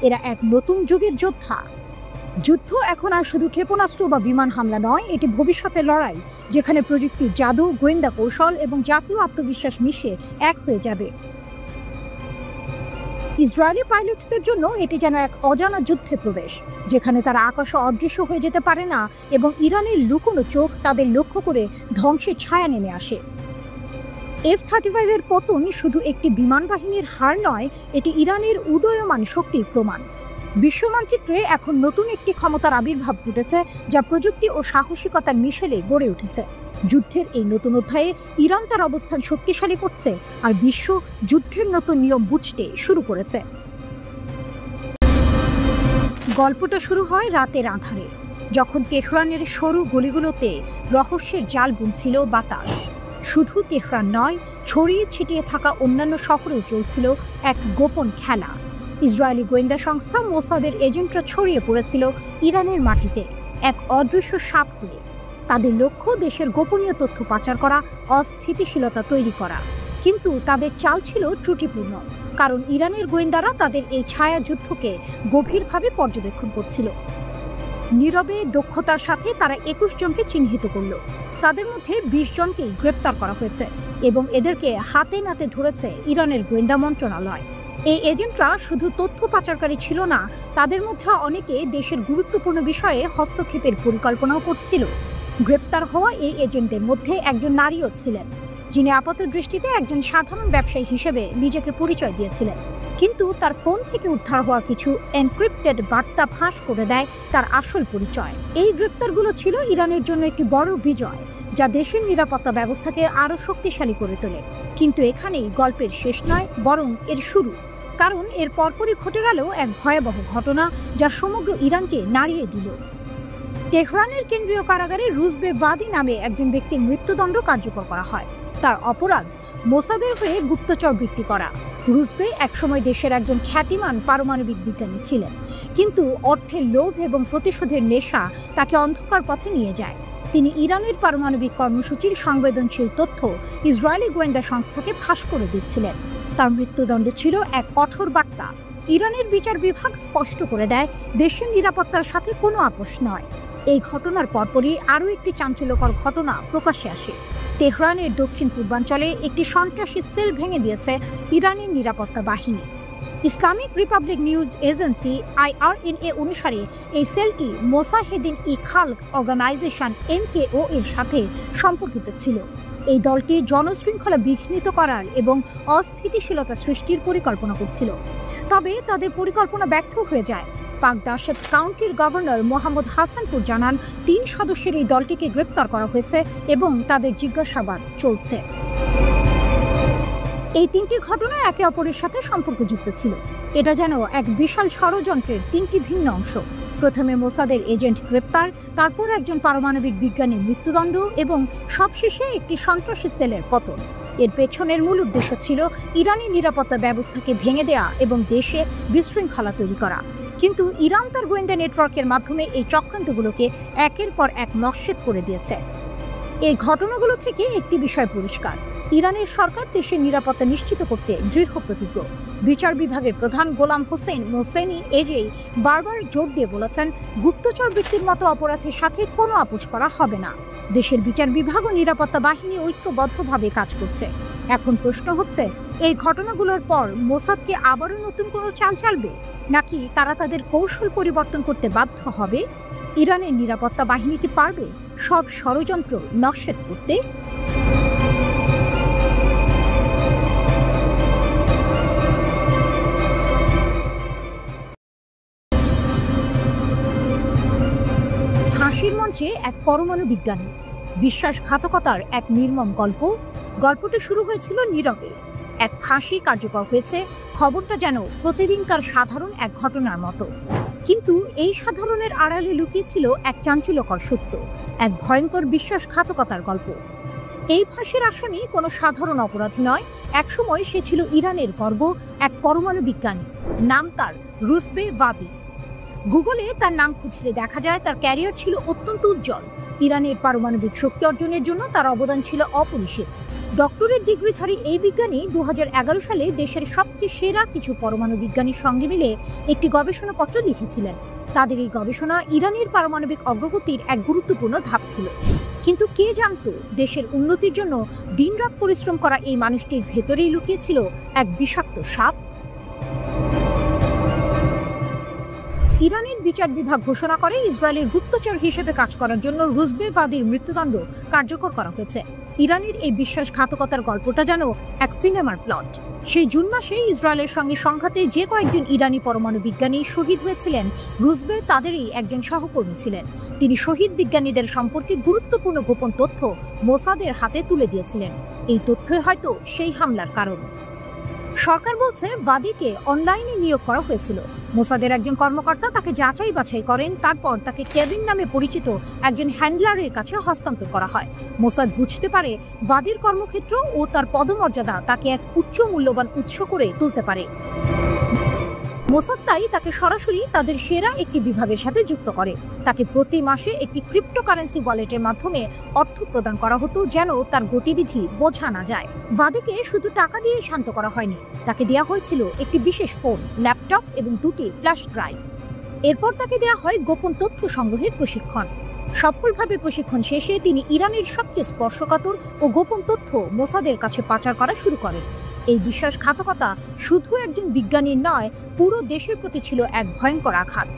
এরা এক নতুন যুগের যোদ্ধা। যুদ্ধ এখন আর শুধু ক্ষেপণাস্ত্র বা বিমান হামলা নয়, এটি ভবিষ্যতের লড়াই, যেখানে প্রযুক্তির জাদু, গোয়েন্দা কৌশল এবং জাতীয় আত্মবিশ্বাস মিশে এক হয়ে যাবে। ইসরায়েলি পাইলটদের জন্য এটি যেন এক অজানা যুদ্ধে প্রবেশ, যেখানে তারা আকাশে অদৃশ্য হয়ে যেতে পারে না এবং ইরানের লুকোনো চোখ তাদের লক্ষ্য করে ধ্বংসের ছায়া নেমে আসে। F-35 এর পতন শুধু একটি বিমান বাহিনীর হার নয়, এটি ইরানের উদীয়মান শক্তির প্রমাণ। বিশ্ব মানচিত্রে এখন নতুন একটি ক্ষমতার আবির্ভাব ঘটেছে, যা প্রযুক্তি ও সাহসিকতার মিশেলে গড়ে উঠেছে। যুদ্ধের এই নতুন অধ্যায়ে ইরান তার অবস্থান শক্তিশালী করছে, আর বিশ্ব যুদ্ধের নতুন নিয়ম বুঝতে শুরু করেছে। গল্পটা শুরু হয় রাতের আঁধারে, যখন তেহরানের সরু গলিগুলোতে রহস্যের জাল বুনছিল বাতাস। শুধু তেহরান নয়, ছড়িয়ে ছিটিয়ে থাকা অন্যান্য শহরেও চলছিল এক গোপন খেলা। ইসরায়েলি গোয়েন্দা সংস্থা মোসাদের এজেন্টরা ছড়িয়ে পড়েছিল ইরানের মাটিতে এক অদৃশ্য সাপ হয়ে। তাদের লক্ষ্য দেশের গোপনীয় তথ্য পাচার করা, অস্থিতিশীলতা তৈরি করা। কিন্তু তাদের চাল ছিল ত্রুটিপূর্ণ, কারণ ইরানের গোয়েন্দারা তাদের এই ছায়া যুদ্ধকে গভীরভাবে পর্যবেক্ষণ করছিল। নীরবে দক্ষতার সাথে তারা 21 জনকে চিহ্নিত করল। তাদের মধ্যে 20 জনকেই গ্রেপ্তার করা হয়েছে এবং এদেরকে হাতে নাতে ধরেছে ইরানের গোয়েন্দা মন্ত্রণালয়। এই এজেন্টরা শুধু তথ্য পাচারকারী ছিল না, তাদের মধ্যে অনেকে দেশের গুরুত্বপূর্ণ বিষয়ে হস্তক্ষেপের পরিকল্পনাও করছিল। গ্রেপ্তার হওয়া এই এজেন্টদের মধ্যে একজন নারীও ছিলেন, যিনি আপাতদৃষ্টিতে একজন সাধারণ ব্যবসায়ী হিসেবে নিজেকে পরিচয় দিয়েছিলেন। কিন্তু তার ফোন থেকে উদ্ধার হওয়া কিছু এনক্রিপ্টেড বার্তা ফাঁস করে দেয় তার আসল পরিচয়। এই গ্রেপ্তারগুলো ছিল ইরানের জন্য একটি বড় বিজয়, যা দেশের নিরাপত্তা ব্যবস্থাকে আরও শক্তিশালী করে তোলে। কিন্তু এখানেই গল্পের শেষ নয়, বরং এর শুরু। কারণ এর পরপরই ঘটে গেল এক ভয়াবহ ঘটনা, যা সমগ্র ইরানকে নাড়িয়ে দিল। তেহরানের কেন্দ্রীয় কারাগারে রুজবে ভাদি নামে একজন ব্যক্তির মৃত্যুদণ্ড কার্যকর করা হয়। তার অপরাধ মোসাদের হয়ে গুপ্তচর বৃত্তি করা। রুজবে একসময় দেশের একজন খ্যাতিমান পারমাণবিক বিজ্ঞানী ছিলেন, কিন্তু অর্থের লোভ এবং প্রতিশোধের নেশা তাকে অন্ধকার পথে নিয়ে যায়। তিনি ইরানের পারমাণবিক কর্মসূচির সংবেদনশীল তথ্য ইসরায়েলি গোয়েন্দা সংস্থাকে ফাঁস করে দিচ্ছিলেন। তার মৃত্যুদণ্ড ছিল এক কঠোর বার্তা। ইরানের বিচার বিভাগ স্পষ্ট করে দেয়, দেশের নিরাপত্তার সাথে কোনো আপোষ নয়। এই ঘটনার পরপরই আরও একটি চাঞ্চল্যকর ঘটনা প্রকাশ্যে আসে। তেহরানের দক্ষিণ পূর্বাঞ্চলে একটি সন্ত্রাসী সেল ভেঙে দিয়েছে ইরানের নিরাপত্তা বাহিনী। Islamic Republic news agency IRNA অনুসারে এই সেলটি মোসাহেদিন ই খালক অর্গানাইজেশন MKO এর সাথে সম্পর্কিত ছিল। এই দলটি জনশৃঙ্খলা বিঘ্নিত করার এবং অস্থিতিশীলতা সৃষ্টির পরিকল্পনা করছিল। তবে তাদের পরিকল্পনা ব্যর্থ হয়ে যায়। পাক দাশেত কাউন্টির গভর্নর মোহাম্মদ হাসানপুর জানান, 3 সদস্যের এই দলটিকে গ্রেপ্তার করা হয়েছে এবং তাদের জিজ্ঞাসাবাদ চলছে। এই 3টি ঘটনা একে অপরের সাথে সম্পর্কযুক্ত ছিল। এটা যেন এক বিশাল ষড়যন্ত্রের 3টি ভিন্ন অংশ। প্রথমে মোসাদের এজেন্ট গ্রেপ্তার, তারপর একজন পারমাণবিক বিজ্ঞানীর মৃত্যুদণ্ড এবং সবশেষে একটি সন্ত্রাসী সেলের পতন। এর পেছনের মূল উদ্দেশ্য ছিল ইরানের নিরাপত্তা ব্যবস্থাকে ভেঙে দেয়া এবং দেশে বিশৃঙ্খলা তৈরি করা। কিন্তু ইরান তার গোয়েন্দা নেটওয়ার্কের মাধ্যমে এই চক্রান্তগুলোকে একের পর এক নস্যাৎ করে দিয়েছে। এই ঘটনাগুলো থেকে একটি বিষয় পরিষ্কার, ইরানের সরকার দেশের নিরাপত্তা নিশ্চিত করতে দৃঢ় প্রতিজ্ঞ। বিচার বিভাগের প্রধান গোলাম হোসেন মোসেনি এজেই বারবার জোর দিয়ে বলেছেন, গুপ্তচর বৃত্তির মতো অপরাধের সাথে কোনো আপোষ করা হবে না। দেশের বিচার বিভাগ ও নিরাপত্তা বাহিনী ঐক্যবদ্ধভাবে কাজ করছে। এখন প্রশ্ন হচ্ছে, এই ঘটনাগুলোর পর মোসাদ কি আবারও নতুন কোনো চাল চালবে, নাকি তারা তাদের কৌশল পরিবর্তন করতে বাধ্য হবে? ইরানের নিরাপত্তা বাহিনী কি পারবে সব ষড়যন্ত্র নস্যাৎ করতে? ফাঁসির মঞ্চে এক পরমাণু বিজ্ঞানী, বিশ্বাসঘাতকতার এক নির্মম গল্প। গল্পটা শুরু হয়েছিল নীরবে। এক ফাঁসি কার্যকর হয়েছে, খবরটা যেন প্রতিদিনকার সাধারণ এক ঘটনার মতো। কিন্তু এই সাধারণের আড়ালে লুকিয়ে ছিল এক চাঞ্চল্যকর সত্য, এক ভয়ঙ্কর বিশ্বাসঘাতকতার গল্প। এই ফাঁসির আসামি কোনো সাধারণ অপরাধী নয়। একসময় সে ছিল ইরানের গর্ব, এক পরমাণু বিজ্ঞানী। নাম তার রুজবে ভাদি। গুগলে তার নাম খুঁজলে দেখা যায় তার ক্যারিয়ার ছিল অত্যন্ত উজ্জ্বল। ইরানের পারমাণবিক শক্তি অর্জনের জন্য তার অবদান ছিল অপরিসীম। ডক্টরেট ডিগ্রিধারী এই বিজ্ঞানী 2011 সালে দেশের সবচেয়ে সেরা কিছু পরমাণু বিজ্ঞানীর সঙ্গে মিলে একটি গবেষণাপত্র লিখেছিলেন। তাদের এই গবেষণা ইরানের পারমাণবিক অগ্রগতির এক গুরুত্বপূর্ণ ধাপ ছিল। কিন্তু কে জানতো, দেশের উন্নতির জন্য দিনরাত পরিশ্রম করা এই মানুষটির ভেতরেই লুকিয়ে ছিল এক বিষাক্ত সাপ। ইরানের বিচার বিভাগ ঘোষণা করে ইসরায়েলের গুপ্তচর হিসেবে কাজ করার জন্য রুজবে ভাদির মৃত্যুদণ্ড কার্যকর করা হয়েছে। ইরানের এই বিশ্বাসঘাতকতার গল্পটা যেন এক সিনেমার প্লট। সেই জুন মাসে ইসরায়েলের সঙ্গে সংঘাতে যে কয়েকজন ইরানি পরমাণু বিজ্ঞানী শহীদ হয়েছিলেন, রুজবে তাদেরই একজন সহকর্মী ছিলেন। তিনি শহীদ বিজ্ঞানীদের সম্পর্কে গুরুত্বপূর্ণ গোপন তথ্য মোসাদের হাতে তুলে দিয়েছিলেন। এই তথ্যই হয়তো সেই হামলার কারণ। সরকার বলছে ভাদিকে অনলাইনে নিয়োগ করা হয়েছিল। মোসাদের একজন কর্মকর্তা তাকে যাচাই বাছাই করেন, তারপর তাকে কেভিন নামে পরিচিত একজন হ্যান্ডলারের কাছে হস্তান্তর করা হয়। মোসাদ বুঝতে পারে ভাদির কর্মক্ষেত্র ও তার পদমর্যাদা তাকে এক উচ্চ মূল্যবান উৎস করে তুলতে পারে। মোসাদ তাই তাকে সরাসরি তাদের সেরা একটি বিভাগের সাথে যুক্ত করে। তাকে প্রতি মাসে একটি ক্রিপ্টোকারেন্সি ওয়ালেটের মাধ্যমে অর্থ প্রদান করা হতো, যেন তার গতিবিধি বোঝা না যায়। ভাদিকে শুধু টাকা দিয়ে শান্ত করা হয়নি, তাকে দেওয়া হয়েছিল একটি বিশেষ ফোন, ল্যাপটপ এবং 2টি ফ্ল্যাশ ড্রাইভ। এরপর তাকে দেওয়া হয় গোপন তথ্য সংগ্রহের প্রশিক্ষণ। সফলভাবে প্রশিক্ষণ শেষে তিনি ইরানের সবচেয়ে স্পর্শকাতর ও গোপন তথ্য মোসাদের কাছে পাচার করা শুরু করেন। এই বিশ্বাসঘাতকতা শুধু একজন বিজ্ঞানীর নয়, পুরো দেশের প্রতি ছিল এক ভয়ঙ্কর আঘাত।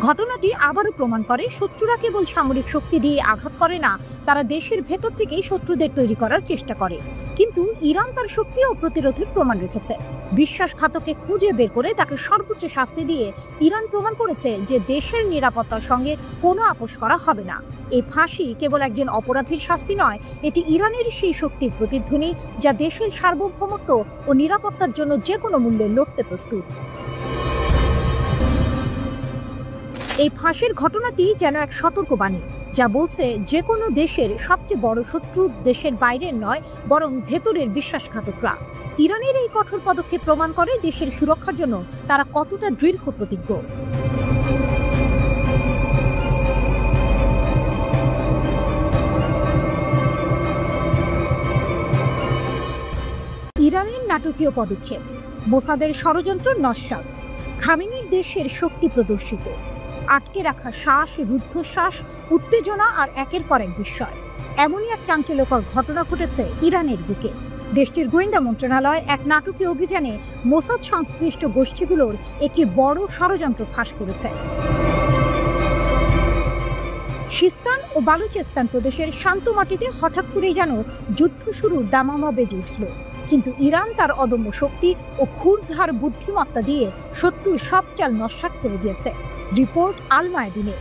ঘটনাটি আবারও প্রমাণ করে শত্রুরা কেবল সামরিক শক্তি দিয়ে আঘাত করে না, তারা দেশের ভেতর থেকেই শত্রুদের তৈরি করার চেষ্টা করে। কিন্তু ইরান তার শক্তি ও প্রতিরোধের প্রমাণ রেখেছে। বিশ্বাসঘাতককে খুঁজে বের করে তাকে সর্বোচ্চ শাস্তি দিয়ে ইরান প্রমাণ করেছে যে দেশের নিরাপত্তার সঙ্গে কোনো আপোষ করা হবে না। এই ফাঁসি কেবল একজন অপরাধীর শাস্তি নয়, এটি ইরানের সেই শক্তির প্রতিধ্বনি যা দেশের সার্বভৌমত্ব ও নিরাপত্তার জন্য যে কোনো মূল্যে লড়তে প্রস্তুত। এই ফাঁসির ঘটনাটি যেন এক সতর্কবাণী, যা বলছে যে কোনো দেশের সবচেয়ে বড় শত্রু দেশের বাইরের নয়, বরং ভেতরের বিশ্বাসঘাতকরা। ইরানের এই কঠোর পদক্ষেপ প্রমাণ করে দেশের সুরক্ষার জন্য তারা কতটা দৃঢ় প্রতিজ্ঞ। ইরানের নাটকীয় পদক্ষেপ, মোসাদের ষড়যন্ত্র নস্যাৎ, খামেনির দেশের শক্তি প্রদর্শিত, আটকে রাখা শ্বাস, রুদ্ধশ্বাস, উত্তেজনা আর একের পর এক বিস্ময়। এমনই এক চাঞ্চল্যকর ঘটনা ঘটেছে ইরানের বুকে। দেশটির গোয়েন্দা মন্ত্রণালয় এক নাটকীয় অভিযানে মোসাদ সংশ্লিষ্ট গোষ্ঠীগুলোর একটি বড় ষড়যন্ত্র ফাঁস করেছে। সিস্তান ও বালুচেস্তান প্রদেশের শান্ত মাটিতে হঠাৎ করেই যেন যুদ্ধ শুরুর দামামা বেজে উঠল। কিন্তু ইরান তার অদম্য শক্তি ও ক্ষুরধার বুদ্ধিমত্তা দিয়ে শত্রুর সব চাল নস্যাৎ করে দিয়েছে। রিপোর্ট আল মায়াদিনে।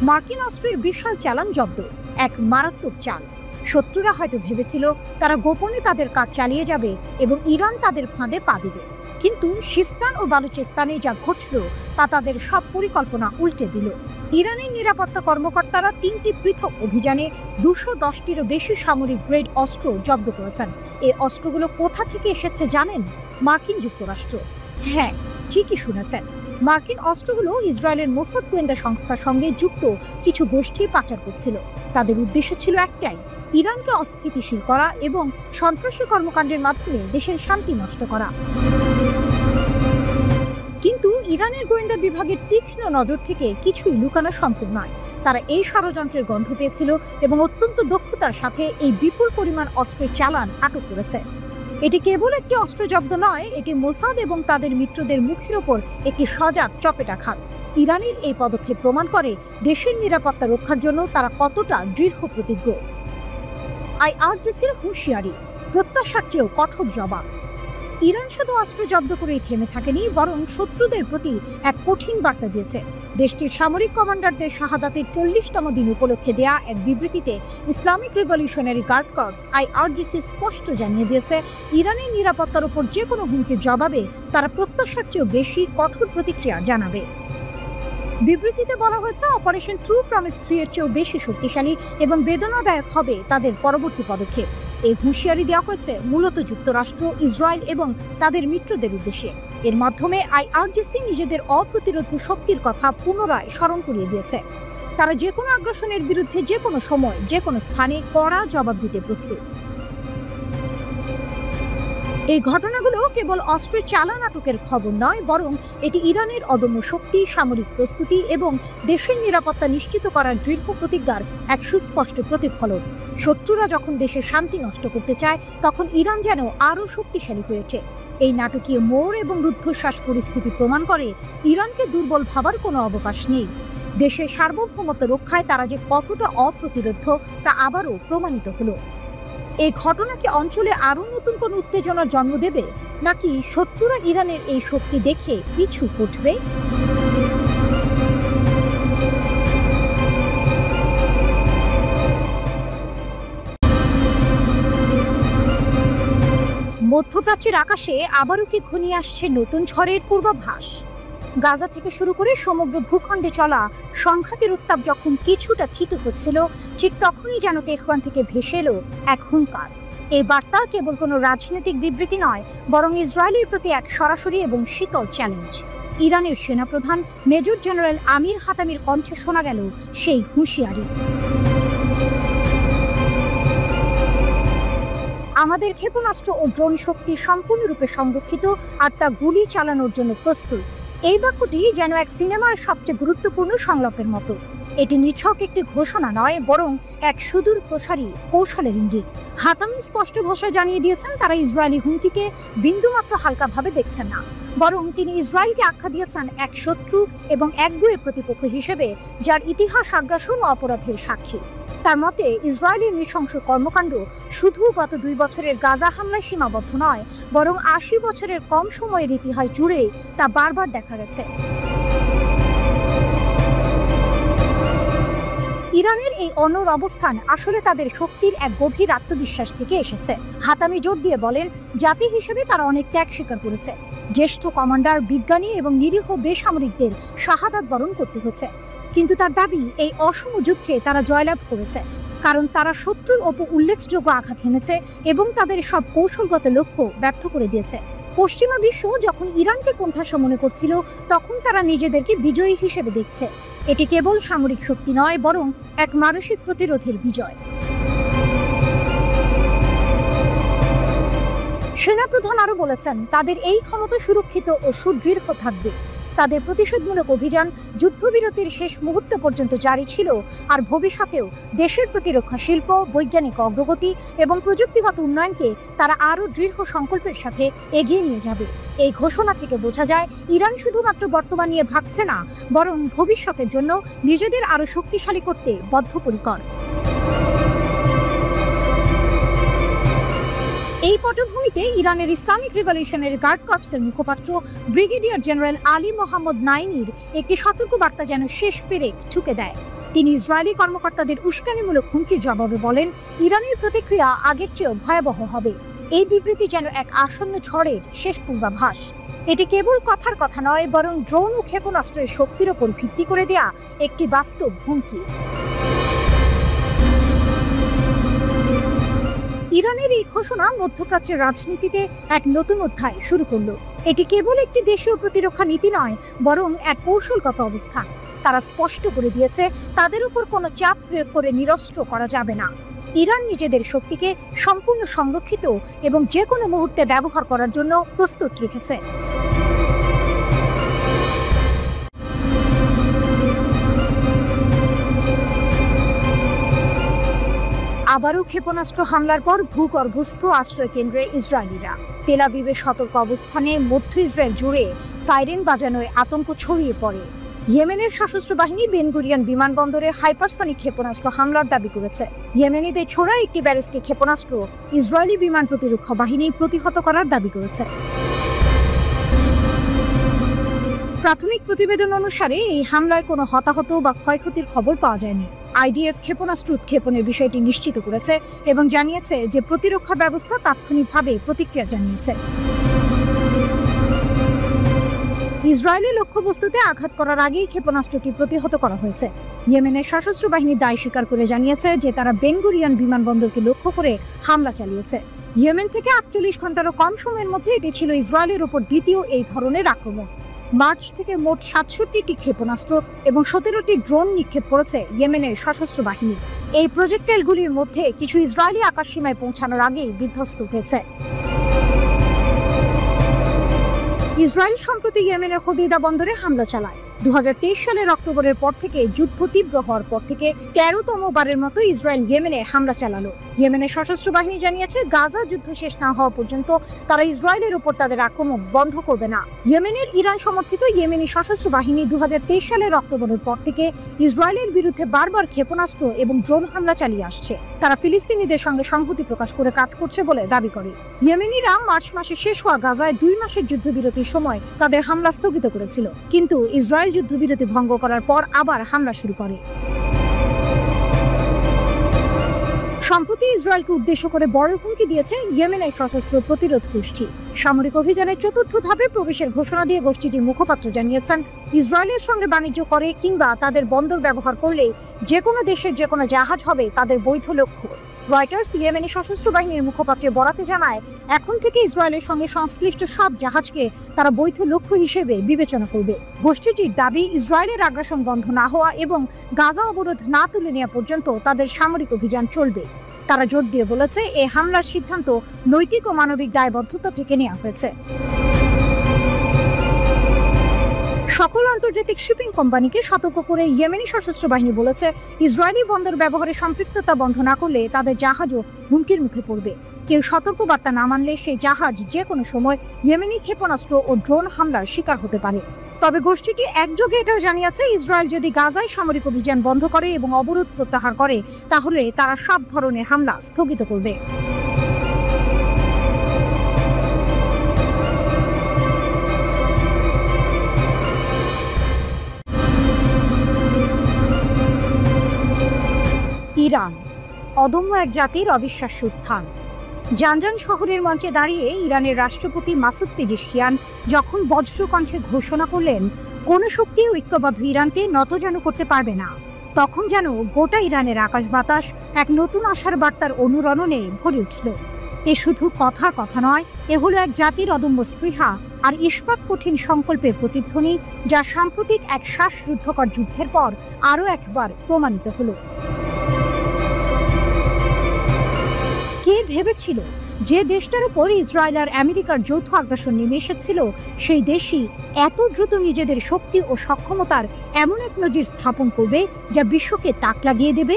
মার্কিন অস্ত্রের বিশাল চালান জব্দ, এক মারাত্মক চাল। শত্রুরা হয়তো ভেবেছিল তারা গোপনে তাদের কাজ চালিয়ে যাবে এবং ইরান তাদের ফাঁদে পা দেবে, কিন্তু সিস্তান ও বালুচেস্তানে যা ঘটল তা তাদের সব পরিকল্পনা উল্টে দিল। ইরানের নিরাপত্তা কর্মকর্তারা 3টি পৃথক অভিযানে 210টিরও বেশি সামরিক গ্রেড অস্ত্র জব্দ করেছেন। এই অস্ত্রগুলো কোথা থেকে এসেছে জানেন? মার্কিন যুক্তরাষ্ট্র। হ্যাঁ, ঠিকই শুনেছেন। মার্কিন অস্ত্রগুলো ইসরায়েলের মোসাদ গোয়েন্দা সংস্থার সঙ্গে যুক্ত কিছু গোষ্ঠী পাচার করছিল। তাদের উদ্দেশ্য ছিল একটাই, ইরানকে অস্থিতিশীল করা এবং সন্ত্রাসী কর্মকাণ্ডের মাধ্যমে দেশের শান্তি নষ্ট করা। কিন্তু ইরানের গোয়েন্দা বিভাগের তীক্ষ্ণ নজর থেকে কিছুই লুকানো সম্ভব নয়। তারা এই ষড়যন্ত্রের গন্ধ পেয়েছিল এবং অত্যন্ত দক্ষতার সাথে এই বিপুল পরিমাণ অস্ত্রের চালান আটক করেছে। এটি কেবল একটি অস্ত্র জব্দ নয়, এটি মোসাদ এবং তাদের মিত্রদের মুখের ওপর একটি সজাগ চপেটাঘাত। ইরানের এই পদক্ষেপ প্রমাণ করে দেশের নিরাপত্তা রক্ষার জন্য তারা কতটা দৃঢ় প্রতিজ্ঞ। আইআরজিসির হুঁশিয়ারি, প্রত্যাশার চেয়েও কঠোর জবাব। ইরান শুধু অস্ত্র জব্দ করেই থেমে থাকেনি, বরং শত্রুদের প্রতি এক কঠিন বার্তা দিয়েছে। দেশটির সামরিক কমান্ডারদের শাহাদাতের 40তম দিন উপলক্ষে দেয়া এক বিবৃতিতে Islamic revolutionary guard corps IRGC স্পষ্ট জানিয়ে দিয়েছে, ইরানের নিরাপত্তার উপর যে কোনো হুমকির জবাবে তারা প্রত্যাশার চেয়েও বেশি কঠোর প্রতিক্রিয়া জানাবে। বিবৃতিতে বলা হয়েছে, অপারেশন ট্রু প্রমিস 3 এর চেয়েও বেশি শক্তিশালী এবং বেদনাদায়ক হবে তাদের পরবর্তী পদক্ষেপ। এই হুঁশিয়ারি দেওয়া হয়েছে মূলত যুক্তরাষ্ট্র, ইসরায়েল এবং তাদের মিত্রদের উদ্দেশ্যে। এর মাধ্যমে আইআরজিসি নিজেদের অপ্রতিরোধ্য শক্তির কথা পুনরায় স্মরণ করিয়ে দিয়েছে। তারা যে কোনো আগ্রাসনের বিরুদ্ধে যে কোনো সময়, যে কোনো স্থানে কড়া জবাব দিতে প্রস্তুত। এই ঘটনাগুলো কেবল অস্ত্রের চালা নাটকের খবর নয়, বরং এটি ইরানের অদম্য শক্তি, সামরিক প্রস্তুতি এবং দেশের নিরাপত্তা নিশ্চিত করার দৃঢ় প্রতিজ্ঞার এক সুস্পষ্ট প্রতিফলন। শত্রুরা যখন দেশের শান্তি নষ্ট করতে চায়, তখন ইরান যেন আরও শক্তিশালী হয়ে ওঠে। এই নাটকীয় মোড় এবং রুদ্ধশ্বাস পরিস্থিতি প্রমাণ করে ইরানকে দুর্বল ভাবার কোনো অবকাশ নেই। দেশের সার্বভৌমত্ব রক্ষায় তারা যে কতটা অপ্রতিরোধ্য তা আবারও প্রমাণিত হলো। এই ঘটনা কি অঞ্চলে আরও নতুন কোনো উত্তেজনার জন্ম দেবে, নাকি শত্রুরা ইরানের এই শক্তি দেখে পিছু হটবে? মধ্যপ্রাচ্যের আকাশে আবারও কি ঘনিয়ে আসছে নতুন ঝড়ের পূর্বাভাস? গাজা থেকে শুরু করে সমগ্র ভূখণ্ডে চলা সংঘাতের উত্তাপ যখন কিছুটা থিতু হচ্ছিল, ঠিক তখনই যেন তেহরান থেকে ভেসে এলো এক হুঙ্কার। এই বার্তা কেবল কোনো রাজনৈতিক বিবৃতি নয়, বরং ইসরায়েলের প্রতি এক সরাসরি এবং শীতল চ্যালেঞ্জ। ইরানের সেনাপ্রধান মেজর জেনারেল আমির হাতামির কণ্ঠে শোনা গেল সেই হুঁশিয়ারি, আমাদের ক্ষেপণাস্ত্র ও ড্রোন শক্তি সম্পূর্ণরূপে সংরক্ষিত, আর তা গুলি চালানোর জন্য প্রস্তুত। এই বাক্যটি যেন এক সিনেমার সবচেয়ে গুরুত্বপূর্ণ সংলাপের মতো। এটি নিছক একটি ঘোষণা নয়, বরং এক সুদূর প্রসারী কৌশলের ইঙ্গিত। হাতামি স্পষ্ট ভাষায় জানিয়ে দিয়েছেন তারা ইসরায়েলি হুমকিকে বিন্দুমাত্র হালকাভাবে দেখছেন না, বরং তিনি ইসরায়েলকে আখ্যা দিয়েছেন এক শত্রু এবং একগুঁয়ে প্রতিপক্ষ হিসেবে, যার ইতিহাস আগ্রাসন ও অপরাধের সাক্ষী। তার মতে ইসরায়েলের নৃশংস কর্মকাণ্ড শুধু গত 2 বছরের গাজা হামলায় সীমাবদ্ধ নয়, বরং 80 বছরের কম সময়ের ইতিহাস জুড়ে তা বারবার দেখা গেছে। ইরানের এই অনড় অবস্থান আসলে তাদের শক্তির এক গভীর আত্মবিশ্বাস থেকে এসেছে। হাতামি জোর দিয়ে বলেন, জাতি হিসেবে তারা অনেক ত্যাগ স্বীকার করেছে। জ্যেষ্ঠ কমান্ডার, বিজ্ঞানী এবং নিরীহ বেসামরিকদের শাহাদাত বরণ করতে হয়েছে। কিন্তু তার দাবি, এই অসম যুদ্ধে তারা জয়লাভ করেছে, কারণ তারা শত্রুর ওপর উল্লেখযোগ্য আঘাত হেনেছে এবং তাদের সব কৌশলগত লক্ষ্য ব্যর্থ করে দিয়েছে। পশ্চিমা বিশ্ব যখন ইরানকে কোণঠাসা মনে করছিল, তখন তারা নিজেদেরকে বিজয়ী হিসেবে দেখছে। এটি কেবল সামরিক শক্তি নয়, বরং এক মানসিক প্রতিরোধের বিজয়। সেনাপ্রধান আরও বলেছেন, তাদের এই ক্ষমতা সুরক্ষিত ও সুদৃঢ় থাকবে। তাদের প্রতিশোধমূলক অভিযান যুদ্ধবিরতির শেষ মুহূর্ত পর্যন্ত জারি ছিল, আর ভবিষ্যতেও দেশের প্রতিরক্ষা শিল্প, বৈজ্ঞানিক অগ্রগতি এবং প্রযুক্তিগত উন্নয়নকে তারা আরও দৃঢ় সংকল্পের সাথে এগিয়ে নিয়ে যাবে। এই ঘোষণা থেকে বোঝা যায়, ইরান শুধুমাত্র বর্তমান নিয়ে ভাবছে না, বরং ভবিষ্যতের জন্য নিজেদের আরও শক্তিশালী করতে বদ্ধপরিকর। এই পটভূমিতে ইরানের ইসলামিক রিভলিউশনারি গার্ড কর্পসের মুখপাত্র ব্রিগেডিয়ার জেনারেল আলী মোহাম্মদ নাইনির একটি সতর্কবার্তা যেন শেষ পেরেক ঠুকে দেয়। তিনি ইসরায়েলি কর্মকর্তাদের উস্কানিমূলক হুমকির জবাবে বলেন, ইরানের প্রতিক্রিয়া আগের চেয়েও ভয়াবহ হবে। এই বিবৃতি যেন এক আসন্ন ঝড়ের শেষ পূর্বাভাস। এটি কেবল কথার কথা নয়, বরং ড্রোন ও ক্ষেপণাস্ত্রের শক্তির ওপর ভিত্তি করে দেয়া একটি বাস্তব হুমকি। ইরানের এই ঘোষণা মধ্যপ্রাচ্যের রাজনীতিতে এক নতুন অধ্যায় শুরু করলো। এটি কেবল একটি দেশীয় প্রতিরক্ষা নীতি নয়, বরং এক কৌশলগত অবস্থান। তারা স্পষ্ট করে দিয়েছে, তাদের উপর কোনো চাপ প্রয়োগ করে নিরস্ত্র করা যাবে না। ইরান নিজেদের শক্তিকে সম্পূর্ণ সংরক্ষিত এবং যে কোনো মুহূর্তে ব্যবহার করার জন্য প্রস্তুত রেখেছে। আবারও ক্ষেপণাস্ত্র হামলার পর ভূগর্ভস্থ আশ্রয় কেন্দ্রে ইসরায়েলিরা। তেল আবিবের সতর্ক অবস্থানে মধ্য ইসরায়েল জুড়ে সাইরেন বাজানোয় আতঙ্ক ছড়িয়ে পড়ে। ইয়েমেনের সশস্ত্র বাহিনী বেন গুরিয়ন বিমানবন্দরে হাইপারসনিক ক্ষেপণাস্ত্র হামলার দাবি করেছে। ইয়েমেনিদের ছোড়া একটি ব্যালিস্টিক ক্ষেপণাস্ত্র ইসরায়েলি বিমান প্রতিরক্ষা বাহিনী প্রতিহত করার দাবি করেছে। প্রাথমিক প্রতিবেদন অনুসারে এই হামলায় কোনো হতাহত বা ক্ষয়ক্ষতির খবর পাওয়া যায়নি। আইডিএফ ক্ষেপণাস্ত্র উৎক্ষেপণের বিষয়টি নিশ্চিত করেছে এবং জানিয়েছে যে প্রতিরক্ষা ব্যবস্থা তাৎক্ষণিকভাবে প্রতিক্রিয়া জানিয়েছে। ইসরায়েলের লক্ষ্যবস্তুতে আঘাত করার আগেই ক্ষেপণাস্ত্রটি প্রতিহত করা হয়েছে। ইয়েমেনের সশস্ত্র বাহিনী দায় স্বীকার করে জানিয়েছে যে তারা বেন গুরিয়ন বিমানবন্দরকে লক্ষ্য করে হামলা চালিয়েছে। ইয়েমেন থেকে 48 ঘন্টারও কম সময়ের মধ্যে এটি ছিল ইসরায়েলের উপর দ্বিতীয় এই ধরনের আক্রমণ। মার্চ থেকে মোট 67টি ক্ষেপণাস্ত্র এবং 17টি ড্রোন নিক্ষেপ করেছে ইয়েমেনের সশস্ত্র বাহিনী। এই প্রজেক্টাইলগুলির মধ্যে কিছু ইসরায়েলি আকাশসীমায় পৌঁছানোর আগেই বিধ্বস্ত হয়েছে। ইসরায়েল সম্প্রতি ইয়েমেনের হোদেইদা বন্দরে হামলা চালায়। 2023 সালের অক্টোবরের পর থেকে যুদ্ধ তীব্র হওয়ার পর থেকে 13তম বারের মতো ইসরায়েল ইয়েমেনে হামলা চালালো। ইয়েমেনের সশস্ত্র বাহিনী জানিয়েছে গাজা যুদ্ধ শেষ না হওয়া পর্যন্ত তারা ইসরায়েলের উপর তাদের আক্রমণ বন্ধ করবে না। ইয়েমেনের ইরান সমর্থিত ইয়েমেনি সশস্ত্র বাহিনী 2023 সালের অক্টোবরের পর থেকে ইসরায়েলের বিরুদ্ধে বারবার ক্ষেপণাস্ত্র এবং ড্রোন হামলা চালিয়ে আসছে। তারা ফিলিস্তিনিদের সঙ্গে সংহতি প্রকাশ করে কাজ করছে বলে দাবি করে। ইয়েমেনিরা মার্চ মাসে শেষ হওয়া গাজায় 2 মাসের যুদ্ধবিরতির সময় তাদের হামলা স্থগিত করেছিল, কিন্তু ইসরায়েল যুদ্ধবিরতি ভঙ্গ করার পর আবার হামলা শুরু করে। সম্প্রতি ইসরায়েলকে উদ্দেশ্য করে বড় হুমকি দিয়েছে ইয়েমেনের সশস্ত্র প্রতিরোধ গোষ্ঠী। সামরিক অভিযানের 4র্থ ধাপে প্রবেশের ঘোষণা দিয়ে গোষ্ঠীটির মুখপাত্র জানিয়েছেন, ইসরায়েলের সঙ্গে বাণিজ্য করে কিংবা তাদের বন্দর ব্যবহার করলে যে কোনো দেশের যে কোনো জাহাজ হবে তাদের বৈধ লক্ষ্য। রয়টার্স ইয়েমেনি সশস্ত্র বাহিনীর মুখপাত্রের বরাতে জানায়, এখন থেকে ইসরায়েলের সঙ্গে সংশ্লিষ্ট সব জাহাজকে তারা বৈধ লক্ষ্য হিসেবে বিবেচনা করবে। গোষ্ঠীটির দাবি, ইসরায়েলের আগ্রাসন বন্ধ না হওয়া এবং গাজা অবরোধ না তুলে নেওয়া পর্যন্ত তাদের সামরিক অভিযান চলবে। তারা জোর দিয়ে বলেছে, এই হামলার সিদ্ধান্ত নৈতিক ও মানবিক দায়বদ্ধতা থেকে নেওয়া হয়েছে। সকল আন্তর্জাতিক শিপিং কোম্পানিকে সতর্ক করে ইয়েমেনি সশস্ত্র বাহিনী বলেছে, ইসরায়েলি বন্দর ব্যবহারে সম্পৃক্ততা বন্ধ না করলে তাদের জাহাজও হুমকির মুখে পড়বে। কেউ সতর্কবার্তা না মানলে সেই জাহাজ যে কোনো সময় ইয়েমেনি ক্ষেপণাস্ত্র ও ড্রোন হামলার শিকার হতে পারে। তবে গোষ্ঠীটি একযোগে এটাও জানিয়েছে, ইসরায়েল যদি গাজায় সামরিক অভিযান বন্ধ করে এবং অবরোধ প্রত্যাহার করে তাহলে তারা সব ধরনের হামলা স্থগিত করবে। ইরান অদম্য এক জাতির অবিশ্বাস্য উত্থান। জানজান শহরের মঞ্চে দাঁড়িয়ে ইরানের রাষ্ট্রপতি মাসুদ পেজেশকিয়ান যখন বজ্রকণ্ঠে ঘোষণা করলেন, কোনো শক্তি ঐক্যবদ্ধ ইরানকে নতজানু করতে পারবে না, তখন যেন গোটা ইরানের আকাশ বাতাস এক নতুন আশার বার্তার অনুরণনে ভরে উঠল। এ শুধু কথার কথা নয়, এ হলো এক জাতির অদম্য স্পৃহা আর ইস্পাত কঠিন সংকল্পের প্রতিধ্বনি, যা সাম্প্রতিক এক শ্বাসরুদ্ধকর যুদ্ধের পর আরও একবার প্রমাণিত হলো। কে ভেবেছিল যে দেশটার উপর ইসরায়েল আর আমেরিকার যৌথ আগ্রাসন নেমে এসেছিল, সেই দেশই এত দ্রুত নিজেদের শক্তি ও সক্ষমতার এমন এক নজির স্থাপন করবে যা বিশ্বকে তাক লাগিয়ে দেবে।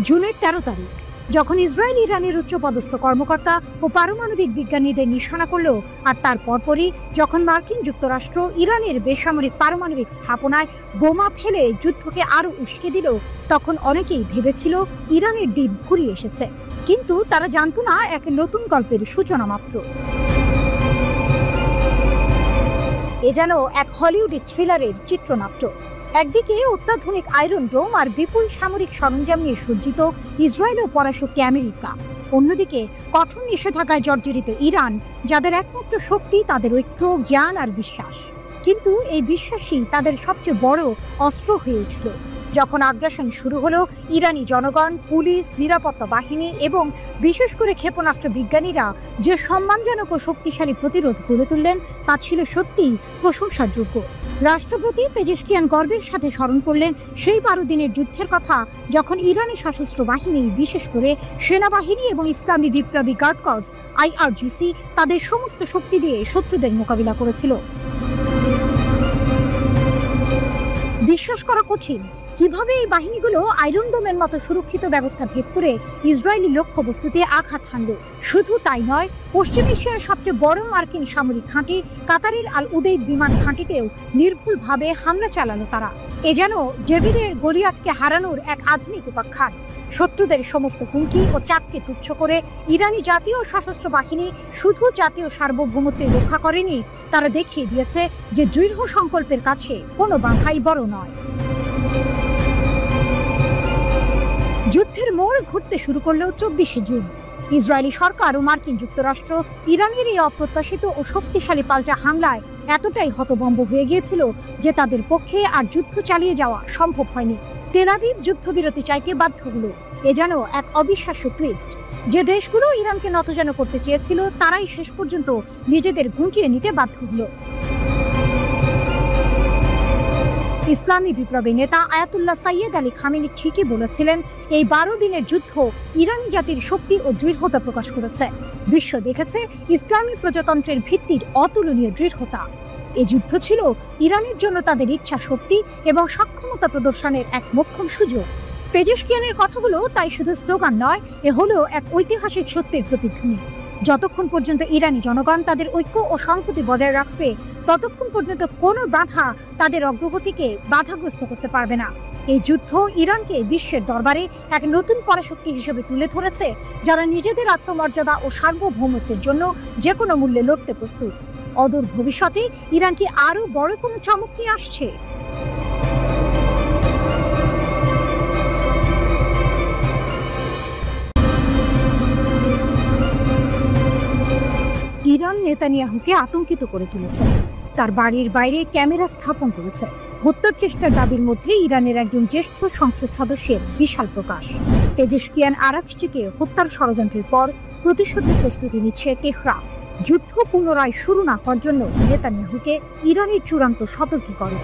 জুনের 13 তারিখ যখন ইসরায়েল ইরানের উচ্চপদস্থ কর্মকর্তা ও পারমাণবিক বিজ্ঞানীদের নিশানা করল, আর তার পরপরই যখন মার্কিন যুক্তরাষ্ট্র ইরানের বেসামরিক পারমাণবিক স্থাপনায় বোমা ফেলে যুদ্ধকে আরও উস্কে দিল, তখন অনেকেই ভেবেছিল ইরানের দিন ফুরিয়ে এসেছে। কিন্তু তারা জানতো না, এক নতুন গল্পের সূচনা মাত্র। এ যেন এক হলিউড থ্রিলারের চিত্রনাট্য। একদিকে অত্যাধুনিক আয়রন ডোম আর বিপুল সামরিক সরঞ্জাম নিয়ে সজ্জিত ইসরায়েল ও পরাশক্তি আমেরিকা, অন্যদিকে কঠোর নিষেধাজ্ঞায় জর্জরিত ইরান, যাদের একমাত্র শক্তি তাদের ঐক্য, জ্ঞান আর বিশ্বাস। কিন্তু এই বিশ্বাসই তাদের সবচেয়ে বড় অস্ত্র হয়ে উঠল যখন আগ্রাসন শুরু হলো। ইরানি জনগণ, পুলিশ, নিরাপত্তা বাহিনী এবং বিশেষ করে ক্ষেপণাস্ত্র বিজ্ঞানীরা যে সম্মানজনক ও শক্তিশালী প্রতিরোধ গড়ে তুললেন, তা ছিল সত্যিই প্রশংসার যোগ্য। রাষ্ট্রপতি পেজেশকিয়ান গর্বের সাথে স্মরণ করলেন সেই 12 দিনের যুদ্ধের কথা, যখন ইরানি সশস্ত্র বাহিনী, বিশেষ করে সেনাবাহিনী এবং ইসলামী বিপ্লবী গার্ড কর্পস IRGC তাদের সমস্ত শক্তি দিয়ে শত্রুদের মোকাবিলা করেছিল। বিশ্বাস করা কঠিন কিভাবে এই বাহিনীগুলো আয়রন ডোমের মতো সুরক্ষিত ব্যবস্থা ভেদ করে ইসরায়েলি লক্ষ্যবস্তুতে আঘাত হানল। শুধু তাই নয়, পশ্চিম এশিয়ার সবচেয়ে বড় মার্কিন সামরিক ঘাঁটি কাতারের আল উদেইদ বিমান ঘাঁটিতেও নির্ভুলভাবে হামলা চালালো তারা। এ যেন ডেভিডের গলিয়াতকে হারানোর এক আধুনিক উপাখ্যান। শত্রুদের সমস্ত হুমকি ও চাপকে তুচ্ছ করে ইরানি জাতীয় সশস্ত্র বাহিনী শুধু জাতীয় সার্বভৌমত্ব রক্ষা করেনি, তারা দেখিয়ে দিয়েছে যে দৃঢ় সংকল্পের কাছে কোনো বাধাই বড় নয়। যুদ্ধের মোড় ঘুরতে শুরু করল 24শে জুন। ইসরায়েলি সরকার ও মার্কিন যুক্তরাষ্ট্র ইরানের এই অপ্রত্যাশিত ও শক্তিশালী পাল্টা হামলায় এতটাই হতভম্ব হয়ে গিয়েছিল যে তাদের পক্ষে আর যুদ্ধ চালিয়ে যাওয়া সম্ভব হয়নি। তেল আবিব যুদ্ধবিরতি চাইতে বাধ্য হলো। এ যেন এক অবিশ্বাস্য টুইস্ট। যে দেশগুলো ইরানকে নতজানু করতে চেয়েছিল, তারাই শেষ পর্যন্ত নিজেদের গুটিয়ে নিতে বাধ্য হলো। ইসলামী বিপ্লবী নেতা আয়াতুল্লাহ সাইয়েদ আলী খামেনি ঠিকই বলেছিলেন, এই 12 দিনের যুদ্ধ ইরানি জাতির শক্তি ও দৃঢ়তা প্রকাশ করেছে। বিশ্ব দেখেছে ইসলামী প্রজাতন্ত্রের ভিত্তির অতুলনীয় দৃঢ়তা। এই যুদ্ধ ছিল ইরানের জন্য তাদের ইচ্ছা শক্তি এবং সক্ষমতা প্রদর্শনের এক মোক্ষম সুযোগ। পেজেশকিয়ানের কথাগুলো তাই শুধু স্লোগান নয়, এ হলো এক ঐতিহাসিক সত্যের প্রতিধ্বনি। যতক্ষণ পর্যন্ত ইরানি জনগণ তাদের ঐক্য ও সংহতি বজায় রাখবে, ততক্ষণ পর্যন্ত কোনো বাধা তাদের অগ্রগতিকে বাধাগ্রস্ত করতে পারবে না। এই যুদ্ধ ইরানকে বিশ্বের দরবারে এক নতুন পরাশক্তি হিসেবে তুলে ধরেছে, যারা নিজেদের আত্মমর্যাদা ও সার্বভৌমত্বের জন্য যে কোনো মূল্যে লড়তে প্রস্তুত। অদূর ভবিষ্যতে ইরান কি আরো বড় কোনো চমক নিয়ে আসছে? ইরান নেতানিয়াহুকে আতঙ্কিত করে তুলেছে, তার বাড়ির বাইরে ক্যামেরা স্থাপন করেছে। হত্যার চেষ্টার দাবির মধ্যে ইরানের একজন জ্যেষ্ঠ সংসদ সদস্যের বিশাল প্রকাশ। পেজেশকিয়ান আরাকচিকে হত্যার ষড়যন্ত্রের পর প্রতিশোধের প্রস্তুতি নিচ্ছে তেহরান। যুদ্ধ পুনরায় শুরু না হওয়ার জন্য নেতানিয়াহুকে ইরানের চূড়ান্ত সতর্কীকরণ।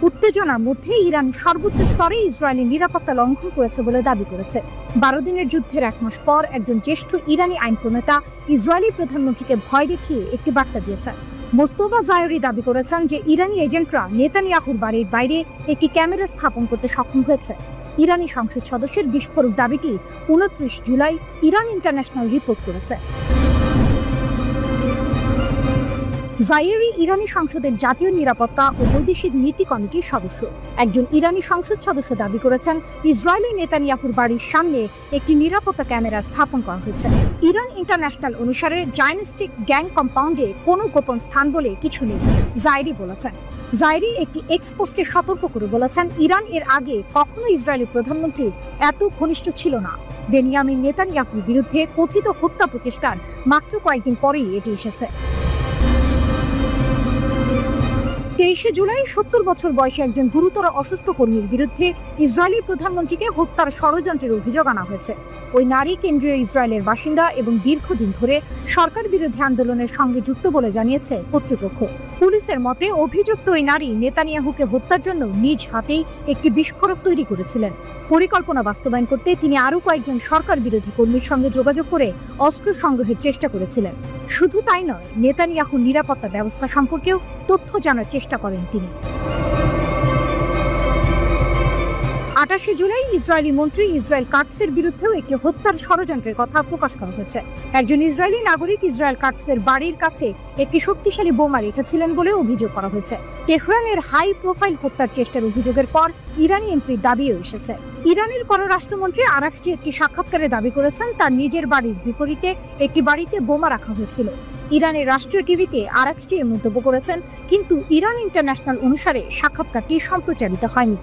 উত্তেজনার মধ্যে ইরান সর্বোচ্চ স্তরে ইসরায়েলি নিরাপত্তা লঙ্ঘন করেছে বলে দাবি করেছে। 12 দিনের যুদ্ধের 1 মাস পর একজন জ্যেষ্ঠ ইরানি আইন প্রণেতা ইসরায়েলি প্রধানমন্ত্রীকে ভয় দেখিয়ে একটি বার্তা দিয়েছেন। মোস্তফা জায়রি দাবি করেছেন যে ইরানি এজেন্টরা নেতানিয়াহুর বাড়ির বাইরে একটি ক্যামেরা স্থাপন করতে সক্ষম হয়েছে। ইরানি সংসদ সদস্যের বিস্ফোরক দাবিটি 29 জুলাই ইরান ইন্টারন্যাশনাল রিপোর্ট করেছে। জায়েরি ইরানি সংসদের জাতীয় নিরাপত্তা ও বৈদেশিক নীতি কমিটির সদস্য। একজন ইরানি সংসদ সদস্য দাবি করেছেন ইসরায়েলি নেতানিয়াহুর বাড়ির সামনে একটি নিরাপত্তা ক্যামেরা স্থাপন করা হয়েছে। ইরান ইন্টারন্যাশনাল অনুসারে জায়নিস্টিক গ্যাং কম্পাউন্ডে কোনো গোপন স্থান বলে কিছু নেই, জায়েরি বলেছেন। জায়েরি একটি এক্সপোস্টে সতর্ক করে বলেছেন, ইরান এর আগে কখনো ইসরায়েলি প্রধানমন্ত্রী এত ঘনিষ্ঠ ছিল না। বেনিয়ামিন নেতানিয়াহুর বিরুদ্ধে কথিত হত্যা প্রচেষ্টার মাত্র কয়েকদিন পরেই এটি এসেছে। 23 জুলাই 70 বছর বয়সী একজন গুরুতর অসুস্থ কর্মীর বিরুদ্ধে ইসরায়েলি প্রধানমন্ত্রীকে হত্যার ষড়যন্ত্রের অভিযোগ আনা হয়েছে। ওই নারী কেন্দ্রীয় ইসরায়েলের বাসিন্দা এবং দীর্ঘদিন ধরে সরকার বিরোধী আন্দোলনের সঙ্গে যুক্ত বলে জানিয়েছে কর্তৃপক্ষ। পুলিশের মতে অভিযুক্ত ওই নারী নেতানিয়াহুকে হত্যার জন্য নিজ হাতেই একটি বিস্ফোরক তৈরি করেছিলেন। পরিকল্পনা বাস্তবায়ন করতে তিনি আরও কয়েকজন সরকার বিরোধী কর্মীর সঙ্গে যোগাযোগ করে অস্ত্র সংগ্রহের চেষ্টা করেছিলেন। শুধু তাই নয়, নেতানিয়াহুর নিরাপত্তা ব্যবস্থা সম্পর্কেও তথ্য জানার চেষ্টা করেন তিনি। 28 জুলাই ইসরায়েলি মন্ত্রী ইসরায়েল কাটসের বিরুদ্ধেও একটি হত্যার ষড়যন্ত্রের কথা প্রকাশ করা হয়েছে। একজন ইসরায়েলি নাগরিক ইসরায়েল কাটসের বাড়ির কাছে একটি শক্তিশালী বোমা রেখেছিলেন বলে অভিযোগ করা হয়েছে। তেহরানের হাই প্রোফাইল হত্যার চেষ্টার অভিযোগের পর ইরানি এমপির দাবিও এসেছে। ইরানের পররাষ্ট্রমন্ত্রী আরাকচি একটি সাক্ষাৎকারে দাবি করেছেন, তার নিজের বাড়ির বিপরীতে একটি বাড়িতে বোমা রাখা হয়েছিল। ইরানের রাষ্ট্রীয় টিভিতে আরাকচি এ মন্তব্য করেছেন, কিন্তু ইরান ইন্টারন্যাশনাল অনুসারে সাক্ষাৎকারটি সম্প্রচারিত হয়নি।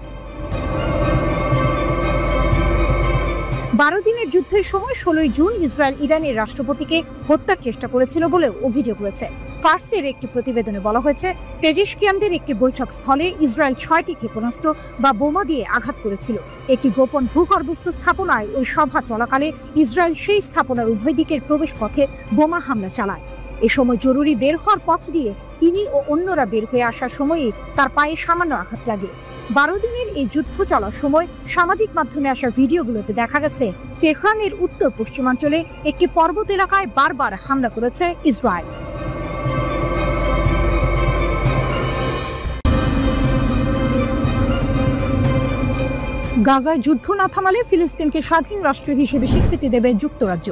12 দিনের যুদ্ধের সময় 16 জুন ইসরায়েল ইরানের রাষ্ট্রপতিকে হত্যার চেষ্টা করেছিল বলেও অভিযোগ রয়েছে। ফার্সের একটি প্রতিবেদনে বলা হয়েছে, পেজেশকিয়ানদের একটি বৈঠক স্থলে ইসরায়েল 6টি ক্ষেপণাস্ত্র বা বোমা দিয়ে আঘাত করেছিল। একটি গোপন ভূগর্ভস্থ স্থাপনায় ওই সভা চলাকালে ইসরায়েল সেই স্থাপনার উভয় দিকের প্রবেশ পথে বোমা হামলা চালায়। এ সময় জরুরি বের হওয়ার পথ দিয়ে তিনি ও অন্যরা বের হয়ে আসার সময়ে তার পায়ে সামান্য আঘাত লাগে। 12 দিনের এই যুদ্ধ চলার সময় সামাজিক মাধ্যমে আসা ভিডিওগুলোতে দেখা গেছে তেহরানের উত্তর পশ্চিমাঞ্চলে একটি পর্বত এলাকায় বারবার হামলা করেছে ইসরায়েল। গাজায় যুদ্ধ না থামালে ফিলিস্তিনকে স্বাধীন রাষ্ট্র হিসেবে স্বীকৃতি দেবে যুক্তরাজ্য।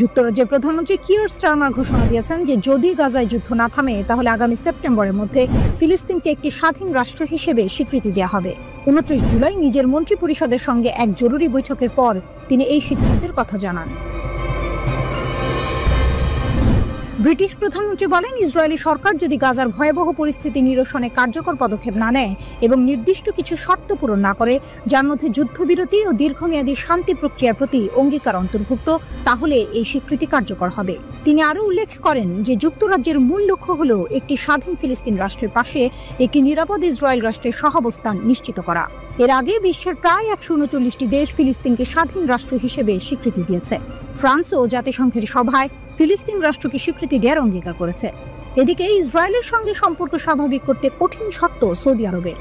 যুক্তরাজ্যের প্রধানমন্ত্রী কিয়ার স্টারমার ঘোষণা দিয়েছেন যে যদি গাজায় যুদ্ধ না থামে তাহলে আগামী সেপ্টেম্বরের মধ্যে ফিলিস্তিনকে একটি স্বাধীন রাষ্ট্র হিসেবে স্বীকৃতি দেওয়া হবে। 29 জুলাই নিজের মন্ত্রী পরিষদের সঙ্গে এক জরুরি বৈঠকের পর তিনি এই সিদ্ধান্তের কথা জানান। ব্রিটিশ প্রধানমন্ত্রী বলেন, ইসরায়েলি সরকার যদি গাজার ভয়াবহ পরিস্থিতি নিরসনে কার্যকর পদক্ষেপ না নেয় এবং নির্দিষ্ট কিছু শর্ত পূরণ না করে, যার মধ্যে যুদ্ধবিরতি ও দীর্ঘমেয়াদী শান্তি প্রক্রিয়ার প্রতি অঙ্গীকার অন্তর্ভুক্ত, তাহলে এই স্বীকৃতি কার্যকর হবে। তিনি আরও উল্লেখ করেন যে যুক্তরাজ্যের মূল লক্ষ্য হল একটি স্বাধীন ফিলিস্তিন রাষ্ট্রের পাশে একটি নিরাপদ ইসরায়েল রাষ্ট্রের সহাবস্থান নিশ্চিত করা। এর আগে বিশ্বের প্রায় 139টি দেশ ফিলিস্তিনকে স্বাধীন রাষ্ট্র হিসেবে স্বীকৃতি দিয়েছে। ফ্রান্সও জাতিসংঘের সভায় ফিলিস্তিন রাষ্ট্রকে স্বীকৃতি দেওয়ার অঙ্গীকার করেছে। এদিকে ইসরায়েলের সঙ্গে সম্পর্ক স্বাভাবিক করতে কঠিন শর্ত সৌদি আরবের।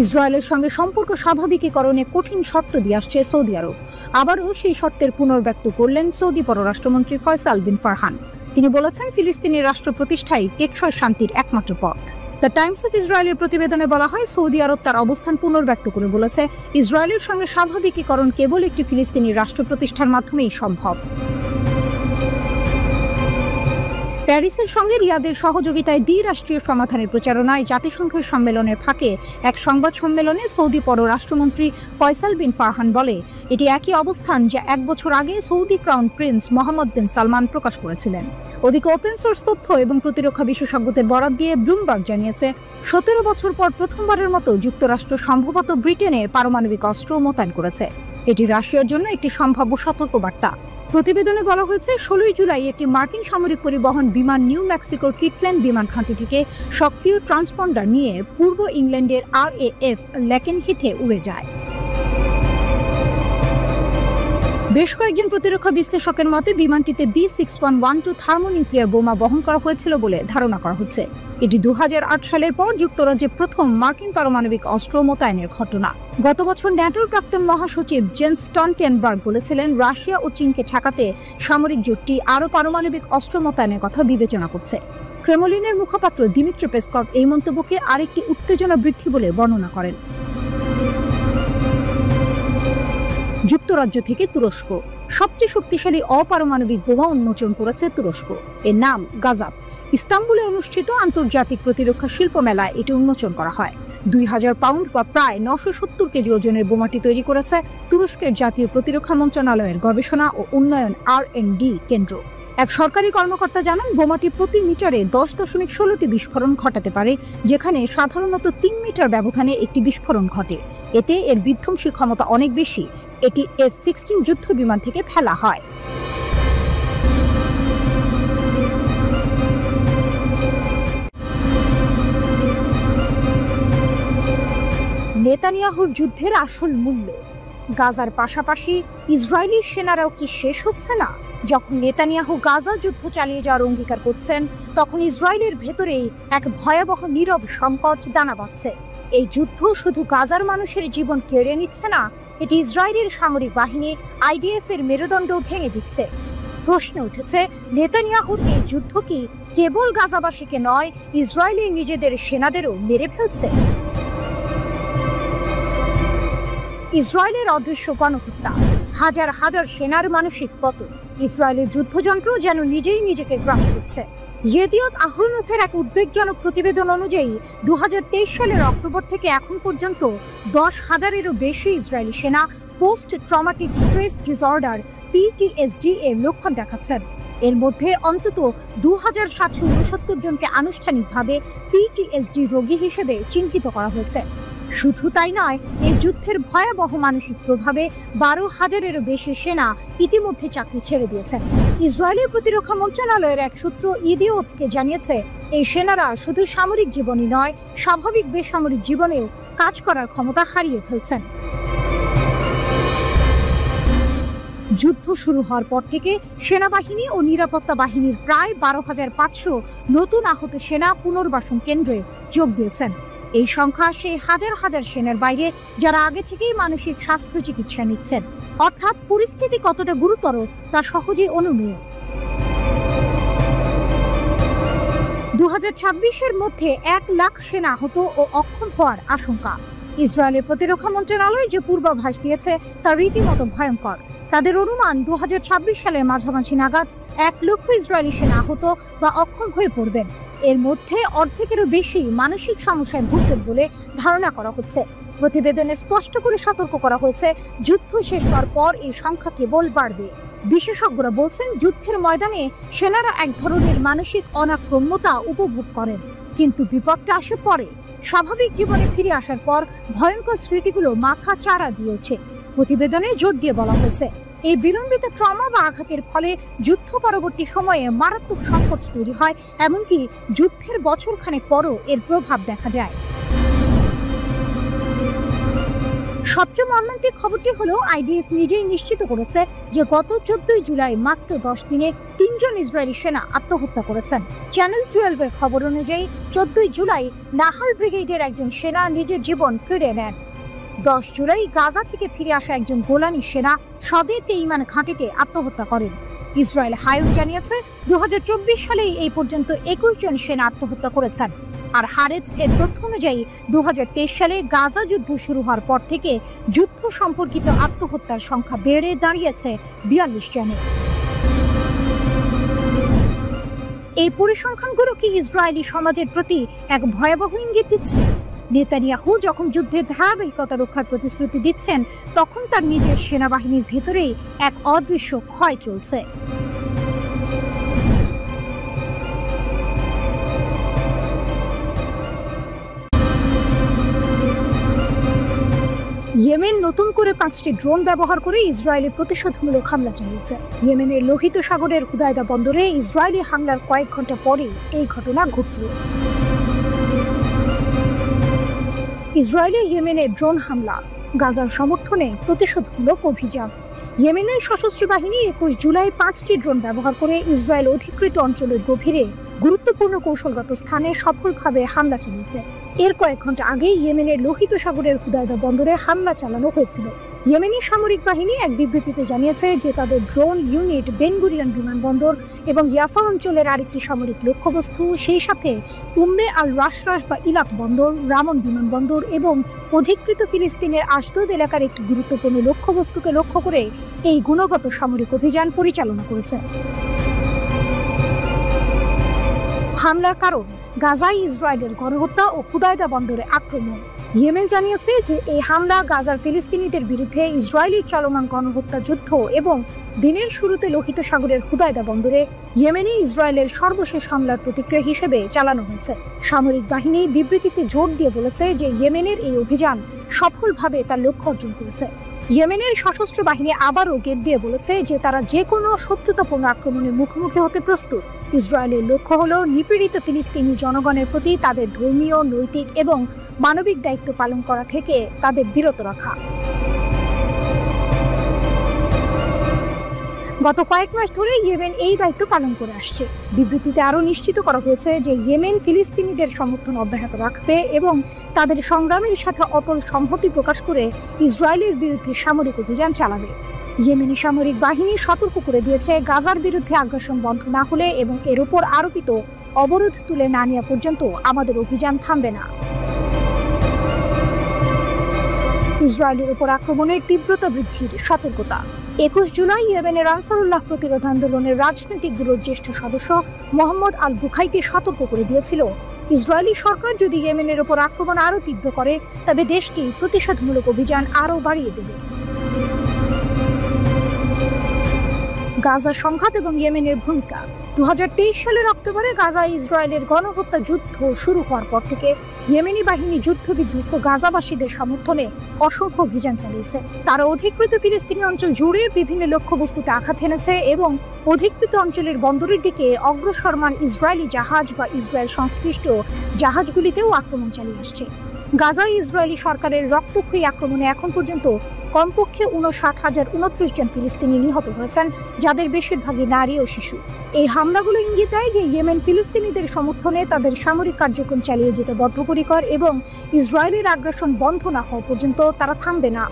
ইসরায়েলের সঙ্গে সম্পর্ক স্বাভাবিকীকরণে কঠিন শর্ত দিয়ে আসছে সৌদি আরব। আবারও সেই শর্তের পুনর্ব্যক্ত করলেন সৌদি পররাষ্ট্রমন্ত্রী ফয়সাল বিন ফারহান। তিনি বলেছেন, ফিলিস্তিনের রাষ্ট্র প্রতিষ্ঠাই টেকসই শান্তির একমাত্র পথ। দ্য টাইমস অফ ইসরায়েলের প্রতিবেদনে বলা হয়, সৌদি আরব তার অবস্থান পুনর্ব্যক্ত করে বলেছে, ইসরায়েলের সঙ্গে স্বাভাবিকীকরণ কেবল একটি ফিলিস্তিনি রাষ্ট্র প্রতিষ্ঠার মাধ্যমেই সম্ভব। প্যারিসের সঙ্গে রিয়াদের সহযোগিতায় দ্বিরাষ্ট্রীয় সমাধানের প্রচারণায় জাতিসংঘের সম্মেলনের ফাঁকে এক সংবাদ সম্মেলনে সৌদি পররাষ্ট্রমন্ত্রী ফয়সাল বিন ফারহান বলে, এটি একই অবস্থান যা 1 বছর আগে সৌদি ক্রাউন প্রিন্স মোহাম্মদ বিন সালমান প্রকাশ করেছিলেন। ওদিকে ওপেন সোর্স তথ্য এবং প্রতিরক্ষা বিশেষজ্ঞদের বরাত দিয়ে ব্লুমবার্গ জানিয়েছে, 17 বছর পর প্রথমবারের মতো যুক্তরাষ্ট্র সম্ভবত ব্রিটেনের পারমাণবিক অস্ত্র মোতায়েন করেছে। এটি রাশিয়ার জন্য একটি সম্ভাব্য সতর্কবার্তা। প্রতিবেদনে বলা হয়েছে, 16 জুলাই একটি মার্কিন সামরিক পরিবহন বিমান নিউ মেক্সিকোর কিটল্যান্ড বিমান ঘাঁটি থেকে সক্রিয় ট্রান্সপন্ডার নিয়ে পূর্ব ইংল্যান্ডের RAF লেকেনহিথে উড়ে যায়। বেশ কয়েকজন প্রতিরক্ষা বিশ্লেষকের মতে বিমানটিতে B6112 থার্মোনিউক্লিয়ার বোমা বহন করা হয়েছিল বলে ধারণা করা হচ্ছে। এটি 2008 সালের পর যুক্তরাজ্যে প্রথম মার্কিন পারমাণবিক অস্ত্র মোতায়েনের ঘটনা। গত বছর ন্যাটোর প্রাক্তন মহাসচিব জেন্স স্টলটেনবার্গ বলেছিলেন, রাশিয়া ও চীনকে ঠেকাতে সামরিক জোটটি আরও পারমাণবিক অস্ত্র মোতায়েনের কথা বিবেচনা করছে। ক্রেমলিনের মুখপাত্র দিমিত্রি পেসকভ এই মন্তব্যকে আরেকটি উত্তেজনা বৃদ্ধি বলে বর্ণনা করেন। যুক্তরাজ্য থেকে তুরস্ক সবচেয়ে শক্তিশালী অপারমাণবিক বোমা উন্মোচন করেছে তুরস্ক। এর নাম গাজাব। ইস্তাম্বুলে অনুষ্ঠিত আন্তর্জাতিক প্রতিরক্ষা শিল্প মেলায় এটি উন্মোচন করা হয়। 2000 পাউন্ড বা প্রায় 970 কেজি ওজনের বোমাটি তৈরি করেছে তুরস্কের জাতীয় প্রতিরক্ষা মন্ত্রণালয়ের গবেষণা ও উন্নয়ন R&D কেন্দ্র। এক সরকারি কর্মকর্তা জানান, বোমাটি প্রতি মিটারে 10.16টি বিস্ফোরণ ঘটাতে পারে, যেখানে সাধারণত 3 মিটার ব্যবধানে একটি বিস্ফোরণ ঘটে। এতে এর বিধ্বংসী ক্ষমতা অনেক বেশি। এটি F-16 যুদ্ধ বিমান থেকে ফেলা হয়। নেতানিয়াহুর যুদ্ধের আসল মূল্য। গাজার পাশাপাশি ইসরায়েলি সেনারাও কি শেষ হচ্ছে না? যখন নেতানিয়াহু গাজা যুদ্ধ চালিয়ে যাওয়ার অঙ্গীকার করছেন, তখন ইসরায়েলের ভেতরেই এক ভয়াবহ নীরব সংকট দানা বাঁধছে। এই যুদ্ধ শুধু গাজার মানুষের জীবন কেড়ে নিচ্ছে না, এটি ইসরায়েলের সামরিক বাহিনী IDF এর মেরুদণ্ড ভেঙে দিচ্ছে। প্রশ্ন উঠেছে, নেতানিয়াহুর এই যুদ্ধ কি কেবল গাজাবাসীকে নয়, ইসরায়েলের নিজেদের সেনাদেরও মেরে ফেলছে? ইসরায়েলের অদৃশ্য গণহত্যা, হাজার হাজার সেনার মানসিক পতন, ইসরায়েলের যুদ্ধযন্ত্র যেন নিজেই নিজেকে গ্রাস করছে। ইয়েদিয়ত আহরোনথের এক উদ্বেগজনক প্রতিবেদন অনুযায়ী 2023 সালের অক্টোবর থেকে এখন পর্যন্ত 10,000-এরও বেশি ইসরায়েলি সেনা post traumatic stress disorder PTSD এর লক্ষণ দেখাচ্ছেন। এর মধ্যে অন্তত 2769 জনকে আনুষ্ঠানিকভাবে PTSD রোগী হিসেবে চিহ্নিত করা হয়েছে। শুধু তাই নয়, এই যুদ্ধের ভয়াবহ মানসিক প্রভাবে 12,000-এরও বেশি সেনা ইতিমধ্যে চাকরি ছেড়ে দিয়েছেন। ইসরায়েলের প্রতিরক্ষা মন্ত্রণালয়ের এক সূত্র ইদিওতকে জানিয়েছে, এই সেনারা শুধু সামরিক জীবনই নয়, স্বাভাবিক বেসামরিক জীবনেও কাজ করার ক্ষমতা হারিয়ে ফেলছেন। যুদ্ধ শুরু হওয়ার পর থেকে সেনাবাহিনী ও নিরাপত্তা বাহিনীর প্রায় 12,500 নতুন আহত সেনা পুনর্বাসন কেন্দ্রে যোগ দিয়েছেন। এই সংখ্যা সেই হাজার হাজার সেনার বাইরে যারা আগে থেকেই মানসিক স্বাস্থ্য চিকিৎসা নিচ্ছেন। অর্থাৎ পরিস্থিতি কতটা গুরুতর তা সহজেই অনুমেয়। 2026-এর মধ্যে 1 লাখ সেনা আহত ও অক্ষম হওয়ার আশঙ্কা। ইসরায়েলের প্রতিরক্ষা মন্ত্রণালয় যে পূর্বাভাস দিয়েছে তা রীতিমতো ভয়ঙ্কর। তাদের অনুমান 2026 সালের মাঝামাঝি নাগাদ 1 লক্ষ ইসরায়েলি সেনা আহত বা অক্ষম হয়ে পড়বেন। এর মধ্যে অর্ধেকেরও বেশি মানসিক সমস্যায় ভুগবেন বলে ধারণা করা হচ্ছে। প্রতিবেদনে স্পষ্ট করে সতর্ক করা হয়েছে, যুদ্ধ শেষ হওয়ার পর এই সংখ্যা কেবল বাড়বে। বিশেষজ্ঞরা বলছেন, যুদ্ধের ময়দানে সেনারা এক ধরনের মানসিক অনাক্রম্যতা উপভোগ করেন, কিন্তু বিপদটা আসে পরে। স্বাভাবিক জীবনে ফিরে আসার পর ভয়ঙ্কর স্মৃতিগুলো মাথা চাড়া দিয়ে ওঠে। প্রতিবেদনে জোর দিয়ে বলা হয়েছে, এই বিলম্বিত ট্রমা বা আঘাতের ফলে যুদ্ধ পরবর্তী সময়ে মারাত্মক সংকট তৈরি হয়, এমনকি যুদ্ধের বছরখানেক পরও এর প্রভাব দেখা যায়। সবচেয়ে মর্মান্তিক খবরটি হলো, IDF নিজেই নিশ্চিত করেছে যে গত 14 জুলাই মাত্র 10 দিনে 3 জন ইসরায়েলি সেনা আত্মহত্যা করেছেন। চ্যানেল 12-এর খবর অনুযায়ী 14 জুলাই নাহাল ব্রিগেডের একজন সেনা নিজের জীবন কেড়ে নেন। 10 জুলাই গাজা থেকে ফিরে আসা একজন গোলানি সেনা সদে তেইমান ঘাঁটিতে আত্মহত্যা করেন। ইসরায়েল হায়ুন জানিয়েছে 2024 সালে এই পর্যন্ত 21 জন সেনা আত্মহত্যা করেছেন। আর হারেজ এর তথ্য অনুযায়ী 2023 সালে গাজা যুদ্ধ শুরু হওয়ার পর থেকে যুদ্ধ সম্পর্কিত আত্মহত্যার সংখ্যা বেড়ে দাঁড়িয়েছে 42 জনে। এই পরিসংখ্যানগুলো কি ইসরায়েলি সমাজের প্রতি এক ভয়াবহ ইঙ্গিত দিচ্ছে? নেতানিয়াহু যখন যুদ্ধের ধারাবাহিকতা রক্ষার প্রতিশ্রুতি দিচ্ছেন, তখন তার নিজের সেনাবাহিনীর ভেতরেই এক অদৃশ্য ক্ষয় চলছে। ইয়েমেন নতুন করে 5টি ড্রোন ব্যবহার করে ইসরায়েলি প্রতিশোধমূলক হামলা চালিয়েছে। ইয়েমেনের লোহিত সাগরের হুদায়দা বন্দরে ইসরায়েলি হামলার কয়েক ঘন্টা পরেই এই ঘটনা ঘটল। ইসরায়েলি ইয়েমেনের ড্রোন হামলা, গাজার সমর্থনে প্রতিশোধমূলক অভিযান। ইয়েমেনের সশস্ত্র বাহিনী 21 জুলাই 5টি ড্রোন ব্যবহার করে ইসরায়েল অধিকৃত অঞ্চলের গভীরে গুরুত্বপূর্ণ কৌশলগত স্থানে সফলভাবে হামলা চালিয়েছে। এর কয়েক ঘন্টা আগে ইয়েমেনের লোহিত সাগরের হুদায়দা বন্দরে হামলা চালানো হয়েছিল। ইয়েমেনি সামরিক বাহিনী এক বিবৃতিতে জানিয়েছে যে তাদের ড্রোন ইউনিট বেন গুরিয়ন বিমানবন্দর এবং ইয়াফা অঞ্চলের আরেকটি সামরিক লক্ষ্যবস্তু, সেই সাথে উম্মে আল রাশরাশ বা ইলাত বন্দর, রামন বিমানবন্দর এবং অধিকৃত ফিলিস্তিনের আশদোদ এলাকার একটি গুরুত্বপূর্ণ লক্ষ্যবস্তুকে লক্ষ্য করে এই গুণগত সামরিক অভিযান পরিচালনা করেছে। হামলার কারণ গাজায় ইসরায়েলের গণহত্যা ও হুদায়দা বন্দরে আক্রমণ। ইয়েমেন জানিয়েছে যে এই হামলা গাজার ফিলিস্তিনিদের বিরুদ্ধে ইসরায়েলের চলমান গণহত্যা যুদ্ধ এবং দিনের শুরুতে লোহিত সাগরের হুদায়দা বন্দরে ইয়েমেনে ইসরায়েলের সর্বশেষ হামলার প্রতিক্রিয়া হিসেবে চালানো হয়েছে। সামরিক বাহিনী বিবৃতিতে জোর দিয়ে বলেছে যে ইয়েমেনের এই অভিযান সফলভাবে তার লক্ষ্য অর্জন করেছে। ইয়েমেনের সশস্ত্র বাহিনী আবারও গেট দিয়ে বলেছে যে তারা যে কোনো শত্রুতাপূর্ণ আক্রমণের মুখোমুখি হতে প্রস্তুত। ইসরায়েলের লক্ষ্য হল নিপীড়িত ফিলিস্তিনি জনগণের প্রতি তাদের ধর্মীয়, নৈতিক এবং মানবিক দায়িত্ব পালন করা থেকে তাদের বিরত রাখা। গত কয়েক মাস ধরে ইয়েমেন এই দায়িত্ব পালন করে আসছে। বিবৃতিতে আরও নিশ্চিত করা হয়েছে যে ইয়েমেন ফিলিস্তিনিদের সমর্থন অব্যাহত রাখবে এবং তাদের সংগ্রামের সাথে অটল সংহতি প্রকাশ করে ইসরায়েলের বিরুদ্ধে সামরিক অভিযান চালাবে। ইয়েমেনি সামরিক বাহিনী সতর্ক করে দিয়েছে, গাজার বিরুদ্ধে আগ্রাসন বন্ধ না হলে এবং এর উপর আরোপিত অবরোধ তুলে না নেওয়া পর্যন্ত আমাদের অভিযান থামবে না। ইসরায়েলের উপর আক্রমণের তীব্রতা বৃদ্ধির সতর্কতা। 21 জুলাই ইয়েমেনের আনসারুল্লাহ প্রতিরোধ আন্দোলনের রাজনৈতিক ব্যুরোর জ্যেষ্ঠ সদস্য মোহাম্মদ আল বুখাইতি সতর্ক করে দিয়েছিল, ইসরায়েলি সরকার যদি ইয়েমেনের উপর আক্রমণ আরও তীব্র করে তবে দেশটি প্রতিশোধমূলক অভিযান আরও বাড়িয়ে দেবে। গাজার সংঘাত এবং ইয়েমেনের ভূমিকা। 2023 সালের অক্টোবরে গাজায় ইসরায়েলের গণহত্যা যুদ্ধ শুরু হওয়ার পর থেকে ইয়েমেনি বাহিনী যুদ্ধবিধ্বস্ত গাজাবাসীদের সমর্থনে অসংখ্য অভিযান চালিয়েছে। তারা অধিকৃত ফিলিস্তিনি অঞ্চল জুড়ে বিভিন্ন লক্ষ্যবস্তুতে আঘাত হেনেছে এবং অধিকৃত অঞ্চলের বন্দরের দিকে অগ্রসরমান ইসরায়েলি জাহাজ বা ইসরায়েল সংশ্লিষ্ট জাহাজগুলিতেও আক্রমণ চালিয়ে আসছে। গাজায় ইসরায়েলি সরকারের রক্তক্ষয়ী আক্রমণে এখন পর্যন্ত কমপক্ষে 59,029 জন ফিলিস্তিনি নিহত হয়েছেন, যাদের বেশিরভাগই নারী ও শিশু। এই হামলাগুলো ইঙ্গিত দেয় যে ইয়েমেন ফিলিস্তিনিদের সমর্থনে তাদের সামরিক কার্যক্রম চালিয়ে যেতে বদ্ধপরিকর এবং ইসরায়েলের আগ্রাসন বন্ধ না হওয়া পর্যন্ত তারা থামবে না।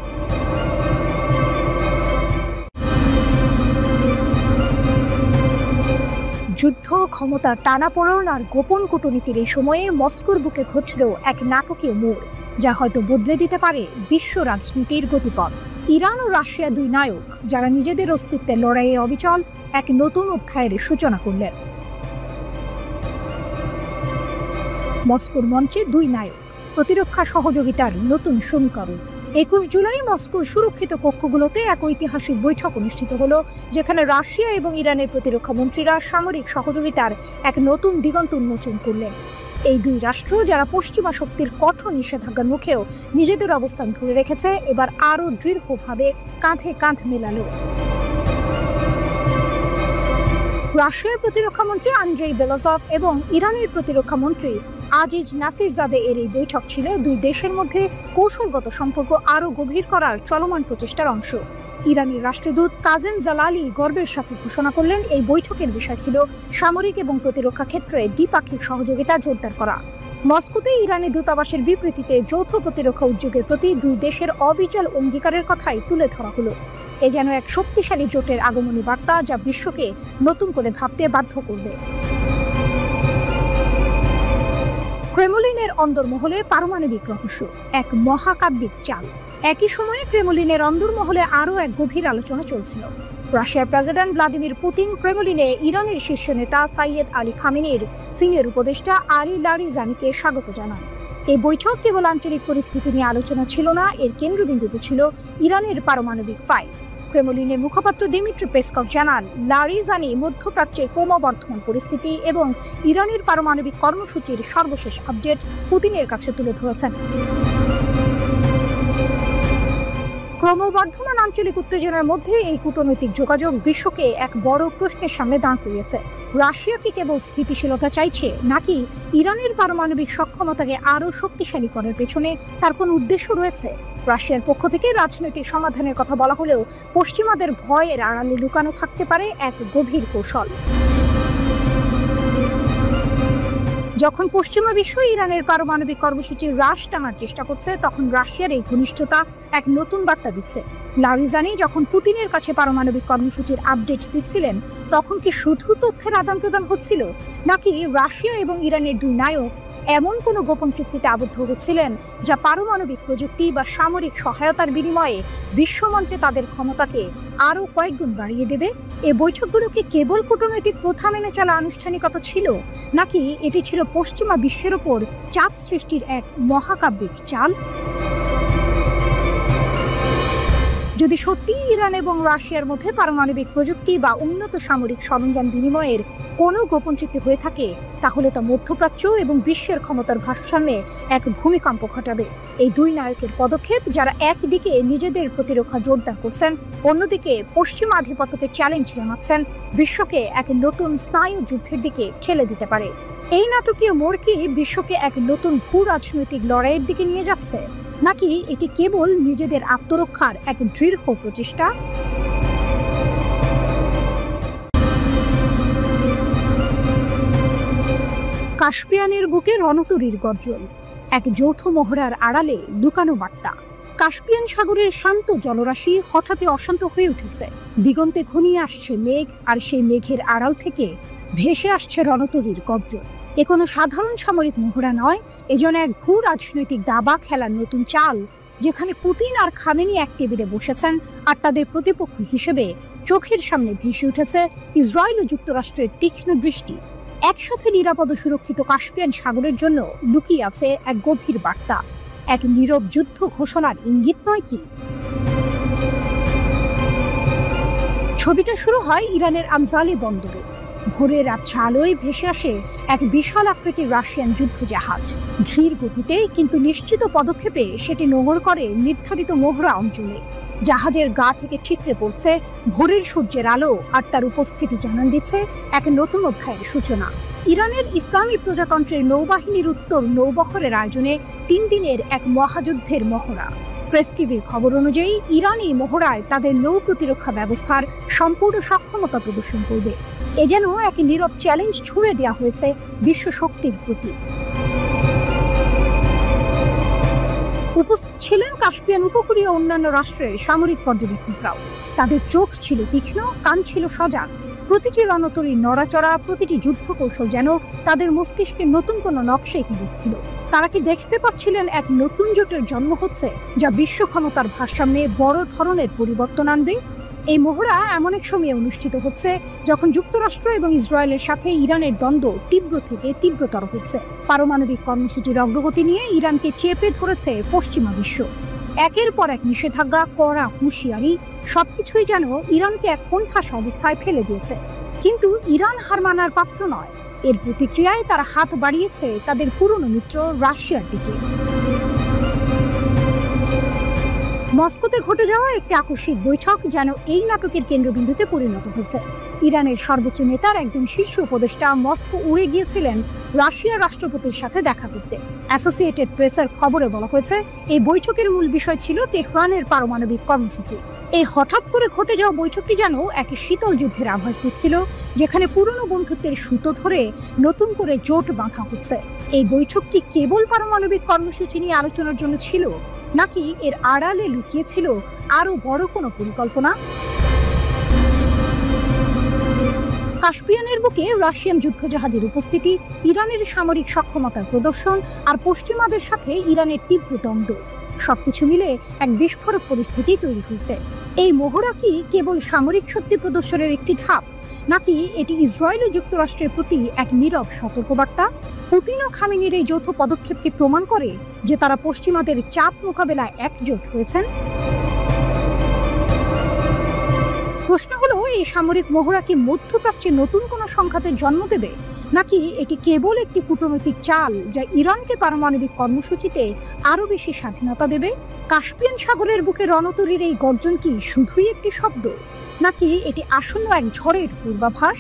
যুদ্ধ, ক্ষমতা, টানাপোড়েন আর গোপন কূটনীতির এই সময়ে মস্কোর বুকে ঘটল এক নাটকীয় মোড়, যা হয়তো বদলে দিতে পারে বিশ্ব রাজনীতির গতিপথ। ইরান ও রাশিয়া দুই নায়ক, যারা নিজেদের অস্তিত্বের লড়াইয়ে অবিচল, এক নতুন অধ্যায়ের সূচনা করলেন। মস্কোর মঞ্চে দুই নায়ক, প্রতিরক্ষা সহযোগিতার নতুন সমীকরণ। 21 জুলাই মস্কোর সুরক্ষিত কক্ষগুলোতে এক ঐতিহাসিক বৈঠক অনুষ্ঠিত হলো, যেখানে রাশিয়া এবং ইরানের প্রতিরক্ষা মন্ত্রীরা সামরিক সহযোগিতার এক নতুন দিগন্ত উন্মোচন করলেন। এই দুই রাষ্ট্র, যারা পশ্চিমা শক্তির কঠোর নিষেধাজ্ঞার মুখেও নিজেদের অবস্থান ধরে রেখেছে, এবার আরও দৃঢ়ভাবে কাঁধে কাঁধ মেলালো। রাশিয়ার প্রতিরক্ষা মন্ত্রী আন্দ্রেই বেলাজভ এবং ইরানের প্রতিরক্ষা মন্ত্রী আজিজ নাসিরজাদে এর এই বৈঠক ছিল দুই দেশের মধ্যে কৌশলগত সম্পর্ক আরও গভীর করার চলমান প্রচেষ্টার অংশ। ইরানের রাষ্ট্রদূত কাজেম জালালি গর্বের সাথে ঘোষণা করলেন, এই বৈঠকের বিষয় ছিল সামরিক এবং প্রতিরক্ষা ক্ষেত্রে দ্বিপাক্ষিক সহযোগিতা জোরদার করা। মস্কোতে ইরানি দূতাবাসের বিবৃতিতে যৌথ প্রতিরক্ষা উদ্যোগের প্রতি দুই দেশের অবিচল অঙ্গীকারের কথাই তুলে ধরা হলো। এ যেন এক শক্তিশালী জোটের আগমনী বার্তা, যা বিশ্বকে নতুন করে ভাবতে বাধ্য করবে। ক্রেমলিনের অন্দরমহলে পারমাণবিক রহস্য, এক মহাকাব্যিক চাল। একই সময়ে ক্রেমলিনের অন্দরমহলে আরও এক গভীর আলোচনা চলছিল। রাশিয়ার প্রেসিডেন্ট ভ্লাদিমির পুতিন ক্রেমলিনে ইরানের শীর্ষ নেতা সাইয়েদ আলী খামেনির সিনিয়র উপদেষ্টা আলী লারিজানিকে স্বাগত জানান। এই বৈঠক কেবল আঞ্চলিক পরিস্থিতি নিয়ে আলোচনা ছিল না, এর কেন্দ্রবিন্দুতে ছিল ইরানের পারমাণবিক ফাইল। ক্রেমলিনের মুখপাত্র দিমিত্রি পেসকভ জানান, লারিজানি মধ্যপ্রাচ্যের ক্রমবর্ধমান পরিস্থিতি এবং ইরানের পারমাণবিক কর্মসূচির সর্বশেষ আপডেট পুতিনের কাছে তুলে ধরেছেন। ক্রমবর্ধমান আঞ্চলিক উত্তেজনার মধ্যে এই কূটনৈতিক যোগাযোগ বিশ্বকে এক বড় প্রশ্নের সামনে দাঁড় করিয়েছে। রাশিয়া কি কেবল স্থিতিশীলতা চাইছে, নাকি ইরানের পারমাণবিক সক্ষমতাকে আরও শক্তিশালী করার পেছনে তার কোনো উদ্দেশ্য রয়েছে? রাশিয়ার পক্ষ থেকে রাজনৈতিক সমাধানের কথা বলা হলেও পশ্চিমাদের ভয়ের আড়ালে লুকানো থাকতে পারে এক গভীর কৌশল। যখন পশ্চিমা বিশ্ব ইরানের পারমাণবিক কর্মসূচির হ্রাস টানার চেষ্টা করছে, তখন রাশিয়ার এই ঘনিষ্ঠতা এক নতুন বার্তা দিচ্ছে। লারিজানি যখন পুতিনের কাছে পারমাণবিক কর্মসূচির আপডেট দিচ্ছিলেন, তখন কি শুধু তথ্যের আদান প্রদান হচ্ছিল, নাকি রাশিয়া এবং ইরানের দুই নায়ক এমন কোনো গোপন চুক্তিতে আবদ্ধ হচ্ছিলেন যা পারমাণবিক প্রযুক্তি বা সামরিক সহায়তার বিনিময়ে বিশ্বমঞ্চে তাদের ক্ষমতাকে আরও কয়েকগুণ বাড়িয়ে দেবে? এই বৈঠকগুলো কি কেবল কূটনৈতিক প্রথা মেনে চলা আনুষ্ঠানিকতা ছিল, নাকি এটি ছিল পশ্চিমা বিশ্বের ওপর চাপ সৃষ্টির এক মহাকাব্যিক চাল? যদি সত্যি ইরান এবং রাশিয়ার মধ্যে পারমাণবিক প্রযুক্তি বা উন্নত সামরিক সরঞ্জাম বিনিময়ের কোনো গোপন চুক্তি হয়ে থাকে, তাহলে তা মধ্যপ্রাচ্য এবং বিশ্বের ক্ষমতার ভারসাম্যে এক ভূমিকম্প ঘটাবে। এই দুই নায়কের পদক্ষেপ, যারা একদিকে নিজেদের প্রতিরক্ষা জোরদার করছেন, অন্যদিকে পশ্চিমা আধিপত্যকে চ্যালেঞ্জ জানাচ্ছেন, বিশ্বকে এক নতুন স্নায়ু যুদ্ধের দিকে ঠেলে দিতে পারে। এই নাটকীয় মোড় কি বিশ্বকে এক নতুন ভূ রাজনৈতিক লড়াইয়ের দিকে নিয়ে যাচ্ছে, নাকি এটি কেবল নিজেদের আত্মরক্ষার এক দৃঢ় প্রচেষ্টা? কাস্পিয়ানের বুকে রণতরীর গর্জন, এক যৌথ মহড়ার আড়ালে লুকানো বার্তা। কাস্পিয়ান সাগরের শান্ত জলরাশি হঠাৎই অশান্ত হয়ে উঠেছে। দিগন্তে ঘনিয়ে আসছে মেঘ, আর সেই মেঘের আড়াল থেকে ভেসে আসছে রণতরীর গর্জন। এ কোনো সাধারণ সামরিক মহড়া নয়, এজন্য এক ভূ রাজনৈতিক দাবা খেলার নতুন চাল, যেখানে পুতিন আর খামেনি এক টেবিলে বসেছেন, আর তাদের প্রতিপক্ষ হিসেবে চোখের সামনে ভেসে উঠেছে ইসরায়েল ও যুক্তরাষ্ট্রের তীক্ষ্ণ দৃষ্টি। একসাথে নিরাপদ ও সুরক্ষিত কাস্পিয়ান সাগরের জন্য লুকিয়ে আছে এক গভীর বার্তা, এক নীরব যুদ্ধ ঘোষণার ইঙ্গিত নয় কি? ছবিটা শুরু হয় ইরানের আমজালি বন্দরে। ভোরের আবছা আলোয় ভেসে আসে এক বিশাল আকৃতির রাশিয়ান যুদ্ধ জাহাজ। ধীর গতিতে কিন্তু নিশ্চিত পদক্ষেপে সেটি নোঙর করে নির্ধারিত মহড়া অঞ্চলে। জাহাজের গা থেকে ঠিকরে পড়ছে ভোরের সূর্যের আলো, আর তার উপস্থিতি জানান দিচ্ছে এক নতুন অধ্যায়ের সূচনা। ইরানের ইসলামী প্রজাতন্ত্রের নৌবাহিনীর উত্তর নৌবহরের আয়োজনে 3 দিনের এক মহাযুদ্ধের মহড়া। প্রেস টিভির খবর অনুযায়ী ইরান এই মহড়ায় তাদের নৌ প্রতিরক্ষা ব্যবস্থার সম্পূর্ণ সক্ষমতা প্রদর্শন করবে। এ যেন এক নীরব চ্যালেঞ্জ ছুড়ে দেওয়া হয়েছে বিশ্ব শক্তির প্রতি। উপস্থিত ছিলেন কাস্পিয়ান উপকূলীয় অন্যান্য রাষ্ট্রের সামরিক পর্যবেক্ষকরাও। তাদের চোখ ছিল তীক্ষ্ণ, কান ছিল সজাগ। প্রতিটি রণতরীর নড়াচড়া, প্রতিটি যুদ্ধ কৌশল যেন তাদের মস্তিষ্কে নতুন কোনো নকশা এঁকে দিচ্ছিল। তারা কি দেখতে পাচ্ছিলেন এক নতুন জোটের জন্ম হচ্ছে, যা বিশ্ব ক্ষমতার ভারসাম্যে বড় ধরনের পরিবর্তন আনবে? এই মহড়া এমন এক সময়ে অনুষ্ঠিত হচ্ছে যখন যুক্তরাষ্ট্র এবং ইসরায়েলের সাথে ইরানের দ্বন্দ্ব তীব্র থেকে তীব্রতর হচ্ছে। পারমাণবিক কর্মসূচির অগ্রগতি নিয়ে ইরানকে চেপে ধরেছে পশ্চিমা বিশ্ব। একের পর এক নিষেধাজ্ঞা, কড়া হুঁশিয়ারি, সবকিছুই যেন ইরানকে এক কোণঠাসা অবস্থায় ফেলে দিয়েছে। কিন্তু ইরান হার মানার পাত্র নয়। এর প্রতিক্রিয়ায় তারা হাত বাড়িয়েছে তাদের পুরনো মিত্র রাশিয়ার দিকে। মস্কোতে ঘটে যাওয়া একটি আকস্মিক বৈঠক যেন এই নাটকের কেন্দ্রবিন্দুতে পরিণত হয়েছে। ইরানের সর্বোচ্চ নেতার একজন শীর্ষ উপদেষ্টা মস্কো উড়ে গিয়েছিলেন রাশিয়ার রাষ্ট্রপতির সাথে দেখা করতে। অ্যাসোসিয়েটেড প্রেসের খবরে বলা হয়েছে, এই বৈঠকের মূল বিষয় ছিল তেহরানের পারমাণবিক কর্মসূচি। এই হঠাৎ করে ঘটে যাওয়া বৈঠকটি যেন এক শীতল যুদ্ধের আভাস দিচ্ছিল, যেখানে পুরনো বন্ধুত্বের সুতো ধরে নতুন করে জোট বাঁধা হচ্ছে। এই বৈঠকটি কেবল পারমাণবিক কর্মসূচি নিয়ে আলোচনার জন্য ছিল, নাকি এর আড়ালে লুকিয়ে ছিল আরো বড় কোনো পরিকল্পনা? কাস্পিয়ানের বুকে রাশিয়ান যুদ্ধজাহাজের উপস্থিতি, ইরানের সামরিক সক্ষমতার প্রদর্শন আর পশ্চিমাদের সাথে ইরানের তীব্র দ্বন্দ্ব, সবকিছু মিলে এক বিস্ফোরক পরিস্থিতি তৈরি হয়েছে। এই মহড়া কি কেবল সামরিক শক্তি প্রদর্শনের একটি ধাপ, নাকি এটি ইসরায়েল ও যুক্তরাষ্ট্রের প্রতি এক নীরব সতর্কবার্তা? পুতিন ও খামেনির এই যৌথ পদক্ষেপকে প্রমাণ করে যে তারা পশ্চিমাদের চাপ মোকাবেলায় একজোট হয়েছেন। প্রশ্ন হলো, এই সামরিক মহড়া কি মধ্যপ্রাচ্যে নতুন কোনো সংঘাতের জন্ম দেবে, নাকি এটি কেবল একটি কূটনৈতিক চাল যা ইরানকে পারমাণবিক কর্মসূচিতে আরো বেশি স্বাধীনতা দেবে? কাস্পিয়ান সাগরের বুকে রণতরীর এই গর্জন কি শুধুই একটি শব্দ, নাকি এটি আসন্ন এক ঝড়ের পূর্বাভাস?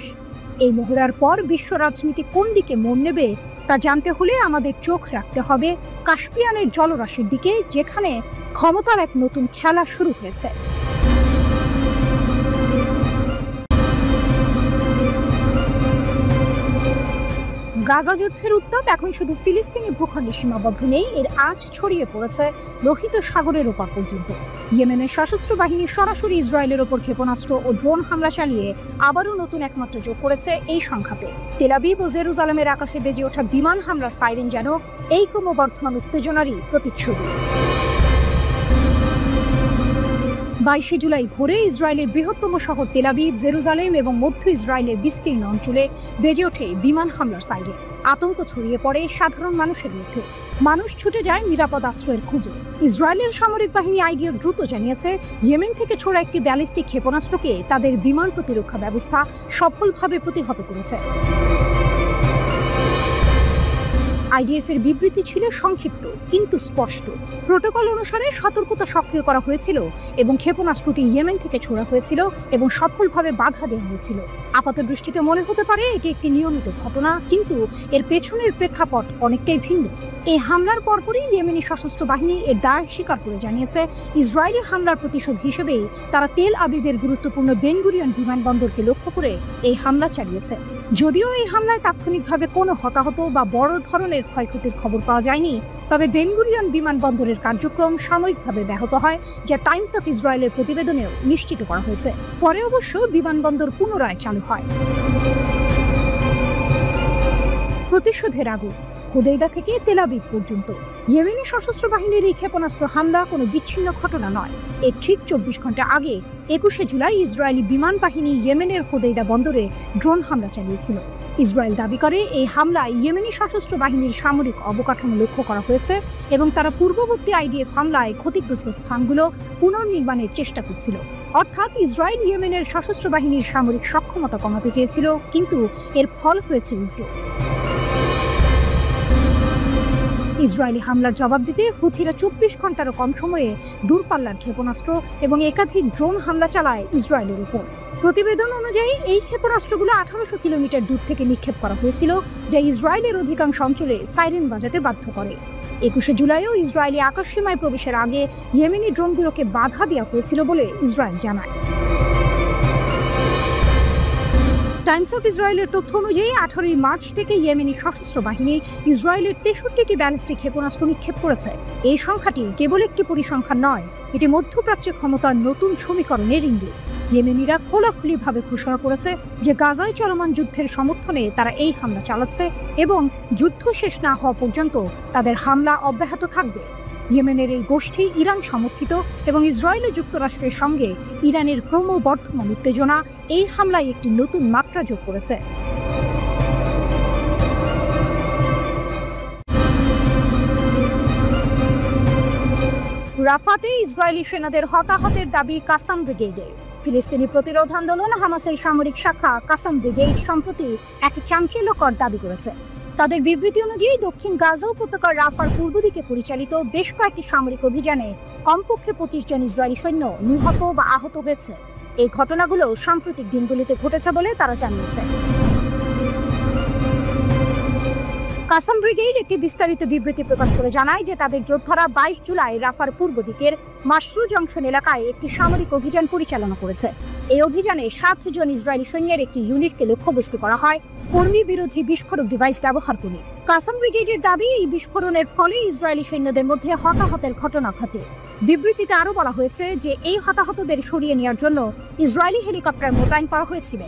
এই মহড়ার পর বিশ্ব রাজনীতি কোন দিকে মোড় নেবে তা জানতে হলে আমাদের চোখ রাখতে হবে কাস্পিয়ানের জলরাশির দিকে, যেখানে ক্ষমতার এক নতুন খেলা শুরু হয়েছে। গাজা যুদ্ধের উত্তাপ এখন শুধু ফিলিস্তিনি ভূখণ্ডে সীমাবদ্ধ নেই, এর আঁচ ছড়িয়ে পড়েছে লোহিত সাগরের ওপার পর্যন্ত। ইয়েমেনের সশস্ত্র বাহিনী সরাসরি ইসরায়েলের ওপর ক্ষেপণাস্ত্র ও ড্রোন হামলা চালিয়ে আবারও নতুন একমাত্র যোগ করেছে এই সংঘাতে। তেল আবিব ও জেরুজালেমের আকাশে বেজে ওঠা বিমান হামলার সাইরেন যেন এই ক্রমবর্ধমান উত্তেজনারই প্রতিচ্ছবি। 22 জুলাই ভোরে ইসরায়েলের বৃহত্তম শহর তেল আবিব, জেরুজালেম এবং মধ্য ইসরায়েলের বিস্তীর্ণ অঞ্চলে বেজে ওঠে বিমান হামলার সাইরেন। আতঙ্ক ছড়িয়ে পড়ে সাধারণ মানুষের মধ্যে। মানুষ ছুটে যায় নিরাপদ আশ্রয়ের খোঁজে। ইসরায়েলের সামরিক বাহিনী আইডিএফ দ্রুত জানিয়েছে, ইয়েমেন থেকে ছোড়া একটি ব্যালিস্টিক ক্ষেপণাস্ত্রকে তাদের বিমান প্রতিরক্ষা ব্যবস্থা সফলভাবে প্রতিহত করেছে। আইডিএফ এর বিবৃতি ছিল সংক্ষিপ্ত কিন্তু স্পষ্ট। প্রোটোকল অনুসারে সতর্কতা সক্রিয় করা হয়েছিল এবং ক্ষেপণাস্ত্রটি ইয়েমেন থেকে ছোড়া হয়েছিল এবং সফলভাবে বাধা দেওয়া হয়েছিল। আপাত দৃষ্টিতে মনে হতে পারে এটি একটি নিয়মিত ঘটনা, কিন্তু এর পেছনের প্রেক্ষাপট অনেকটাই ভিন্ন। এই হামলার পরপরই ইয়েমেনি সশস্ত্র বাহিনী এর দায় স্বীকার করে জানিয়েছে, ইসরায়েলি হামলার প্রতিশোধ হিসেবেই তারা তেল আবিবের গুরুত্বপূর্ণ বেন গুরিয়ন বিমানবন্দরকে লক্ষ্য করে এই হামলা চালিয়েছে। যদিও এই হামলায় তাৎক্ষণিকভাবে কোনো হতাহত বা বড় ধরনের ক্ষয়ক্ষতির খবর পাওয়া যায়নি, তবে বেন গুরিয়ন বিমানবন্দরের কার্যক্রম সাময়িকভাবে ব্যাহত হয়, যা টাইমস অফ ইসরায়েলের প্রতিবেদনেও নিশ্চিত করা হয়েছে। পরে অবশ্য বিমানবন্দর পুনরায় চালু হয়। প্রতিশোধের আগুন হুদাইদা থেকে তেল আবিব পর্যন্ত ইয়েমেনি সশস্ত্র বাহিনীর এই ক্ষেপণাস্ত্র হামলা কোনো বিচ্ছিন্ন ঘটনা নয়। এর ঠিক 24 ঘন্টা আগে 21 জুলাই ইসরায়েলি বিমান বাহিনী ইয়েমেনের হুদাইদা বন্দরে ড্রোন হামলা চালিয়েছিল। ইসরায়েল দাবি করে এই হামলায় ইয়েমেনি সশস্ত্র বাহিনীর সামরিক অবকাঠামো লক্ষ্য করা হয়েছে এবং তারা পূর্ববর্তী আইডিএফ হামলায় ক্ষতিগ্রস্ত স্থানগুলো পুনর্নির্মাণের চেষ্টা করছিল। অর্থাৎ ইসরায়েল ইয়েমেনের সশস্ত্র বাহিনীর সামরিক সক্ষমতা কমাতে চেয়েছিল, কিন্তু এর ফল হয়েছে উল্টো। ইসরায়েলি হামলার জবাব দিতে হুথিরা 24 ঘন্টারও কম সময়ে দূরপাল্লার ক্ষেপণাস্ত্র এবং একাধিক ড্রোন হামলা চালায় ইসরায়েলের উপর। প্রতিবেদন অনুযায়ী এই ক্ষেপণাস্ত্রগুলো 1800 কিলোমিটার দূর থেকে নিক্ষেপ করা হয়েছিল, যা ইসরায়েলের অধিকাংশ অঞ্চলে সাইরেন বাজাতে বাধ্য করে। 21 জুলাইও ইসরায়েলি আকাশসীমায় প্রবেশের আগে ইয়েমেনি ড্রোনগুলোকে বাধা দেওয়া হয়েছিল বলে ইসরায়েল জানায়। টাইমস অফ ইসরায়েলের তথ্য অনুযায়ী 18 মার্চ থেকে ইয়েমেনি সশস্ত্র বাহিনী ইসরায়েলের 63টি ব্যালিস্টিক ক্ষেপণাস্ত্র নিক্ষেপ করেছে। এই সংখ্যাটি কেবল একটি পরিসংখ্যান নয়, এটি মধ্যপ্রাচ্যে ক্ষমতার নতুন সমীকরণের ইঙ্গিত। ইয়েমেনিরা খোলাখুলিভাবে ঘোষণা করেছে যে গাজায় চলমান যুদ্ধের সমর্থনে তারা এই হামলা চালাচ্ছে এবং যুদ্ধ শেষ না হওয়া পর্যন্ত তাদের হামলা অব্যাহত থাকবে। ইয়েমেনের এই গোষ্ঠী ইরান সমর্থিত এবং ইসরায়েল ও যুক্তরাষ্ট্রের সঙ্গে ইরানের ক্রমবর্ধমান উত্তেজনা এই হামলায় একটি নতুন মাত্রা যোগ করেছে। রাফাতে ইসরায়েলি সেনাদের হতাহতের দাবি কাসাম ব্রিগেডের। ফিলিস্তিনি প্রতিরোধ আন্দোলন হামাসের সামরিক শাখা কাসাম ব্রিগেড সম্প্রতি এক চাঞ্চল্যকর দাবি করেছে। তাদের বিবৃতি অনুযায়ী দক্ষিণ গাজা উপত্যকার রাফার পূর্ব দিকে পরিচালিত বেশ কয়েকটি সামরিক অভিযানে কমপক্ষে 25 জন ইসরায়েলি সৈন্য নিহত বা আহত হয়েছে। এই ঘটনাগুলো সাম্প্রতিক দিনগুলিতে ঘটেছে বলে তারা জানিয়েছে। কাসাম ব্রিগেড একটি বিস্তারিত বিবৃতি প্রকাশ করে জানায় যে তাদের যোদ্ধারা 22 জুলাই রাফার পূর্ব দিকের মাশরু জংশন এলাকায় একটি সামরিক অভিযান পরিচালনা করেছে। এই অভিযানে 7 জন ইসরায়েলি সৈন্যের একটি ইউনিটকে লক্ষ্যবস্তু করা হয় কর্মী বিরোধী বিস্ফোরক ডিভাইস ব্যবহার করে। কাসাম ব্রিগেডের দাবি, এই বিস্ফোরণের ফলে ইসরায়েলি সৈন্যদের মধ্যে হতাহতের ঘটনা ঘটে। বিবৃতিতে আরও বলা হয়েছে যে এই হতাহতদের সরিয়ে নেওয়ার জন্য ইসরায়েলি হেলিকপ্টার মোতায়েন করা হয়েছিল।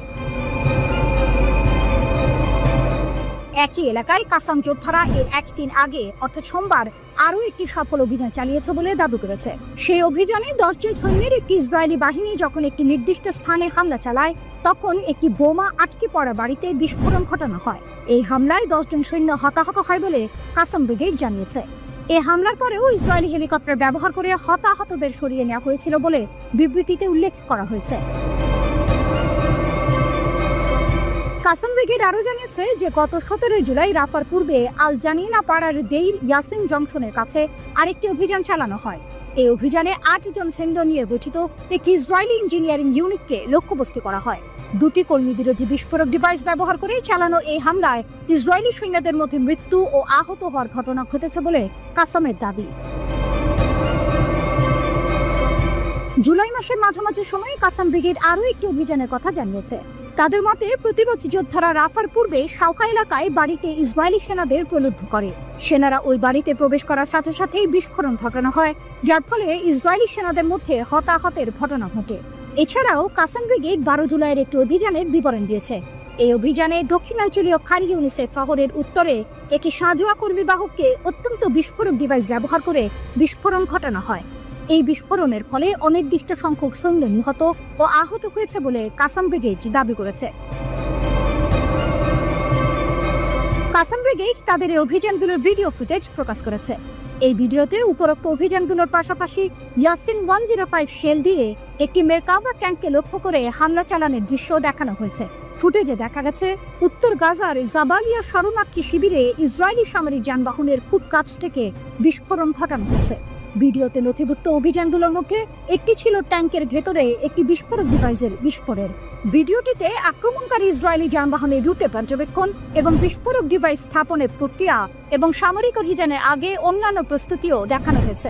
একই এলাকায় কাসাম যোদ্ধারা এর একদিন আগে অর্থাৎ সোমবার আরও একটি সফল অভিযান চালিয়েছে বলে দাবি করেছে। সেই অভিযানে 10 জন সৈন্যের একটি ইসরায়েলি বাহিনী যখন একটি নির্দিষ্ট স্থানে হামলা চালায়, তখন একটি বোমা আটকে পড়া বাড়িতে বিস্ফোরণ ঘটানো হয়। এই হামলায় 10 জন সৈন্য হতাহত হয় বলে কাসাম ব্রিগেড জানিয়েছে। এই হামলার পরেও ইসরায়েলি হেলিকপ্টার ব্যবহার করে হতাহতদের সরিয়ে নেওয়া হয়েছিল বলে বিবৃতিতে উল্লেখ করা হয়েছে। কাসাম ব্রিগেড আরও জানিয়েছে যে গত 17 জুলাই রাফার পূর্বে আল জানিনা পাড়ার দেইর ইয়াসিন জংশনের কাছে আরেকটি অভিযান চালানো হয়। এই অভিযানে 8 জন সৈন্য নিয়ে গঠিত একটি ইসরায়েলি ইঞ্জিনিয়ারিং ইউনিটকে লক্ষ্যবস্তু করা হয়। 2টি কর্মী বিরোধী বিস্ফোরক ডিভাইস ব্যবহার করে চালানো এই হামলায় ইসরায়েলি সৈন্যদের মধ্যে মৃত্যু ও আহত হওয়ার ঘটনা ঘটেছে বলে কাসামের দাবি। জুলাই মাসের মাঝামাঝি সময়ে কাসাম ব্রিগেড আরও একটি অভিযানের কথা জানিয়েছে। তাদের মতে প্রতিরোধী যোদ্ধারা রাফার পূর্বে শাওকা এলাকায় বাড়িতে ইসরায়েলি সেনাদের প্রলুব্ধ করে। সেনারা ওই বাড়িতে প্রবেশ করার সাথে সাথেই বিস্ফোরণ ঘটানো হয়, যার ফলে ইসরায়েলি সেনাদের মধ্যে হতাহতের ঘটনা ঘটে। এছাড়াও কাসাম ব্রিগেড 12 জুলাইয়ের একটি অভিযানের বিবরণ দিয়েছে। এই অভিযানে দক্ষিণাঞ্চলীয় খান ইউনিসেফ শহরের উত্তরে একটি সাঁজোয়া কর্মীবাহককে অত্যন্ত বিস্ফোরক ডিভাইস ব্যবহার করে বিস্ফোরণ ঘটানো হয়। এই বিস্ফোরণের ফলে অনির্দিষ্ট সংখ্যক সৈন্য নিহত ও আহত হয়েছে বলে কাসাম ব্রিগেড দাবি করেছে। কাসাম ব্রিগেড তাদের এই অভিযানগুলোর ভিডিও ফুটেজ প্রকাশ করেছে। এই ভিডিওতে উপরোক্ত অভিযানগুলোর পাশাপাশি ইয়াসিন 105 শেল দিয়ে একটি মেরকাভা ট্যাঙ্ককে লক্ষ্য করে হামলা চালানোর দৃশ্য দেখানো হয়েছে। ফুটেজে দেখা গেছে উত্তর গাজার জাবালিয়া শরণার্থী শিবিরে ইসরায়েলি সামরিক যানবাহনের খুব কাছ থেকে বিস্ফোরণ ঘটানো হয়েছে। ভিডিওতে নথিভুক্ত অভিযানগুলোর মধ্যে একটি ছিল ট্যাঙ্কের ভেতরে একটি বিস্ফোরক ডিভাইসের বিস্ফোরণ। ভিডিওটিতে আক্রমণকারী ইসরায়েলি যানবাহনের রুটে পর্যবেক্ষণ এবং বিস্ফোরক ডিভাইস স্থাপনের প্রক্রিয়া এবং সামরিক অভিযানের আগে অন্যান্য প্রস্তুতিও দেখানো হয়েছে।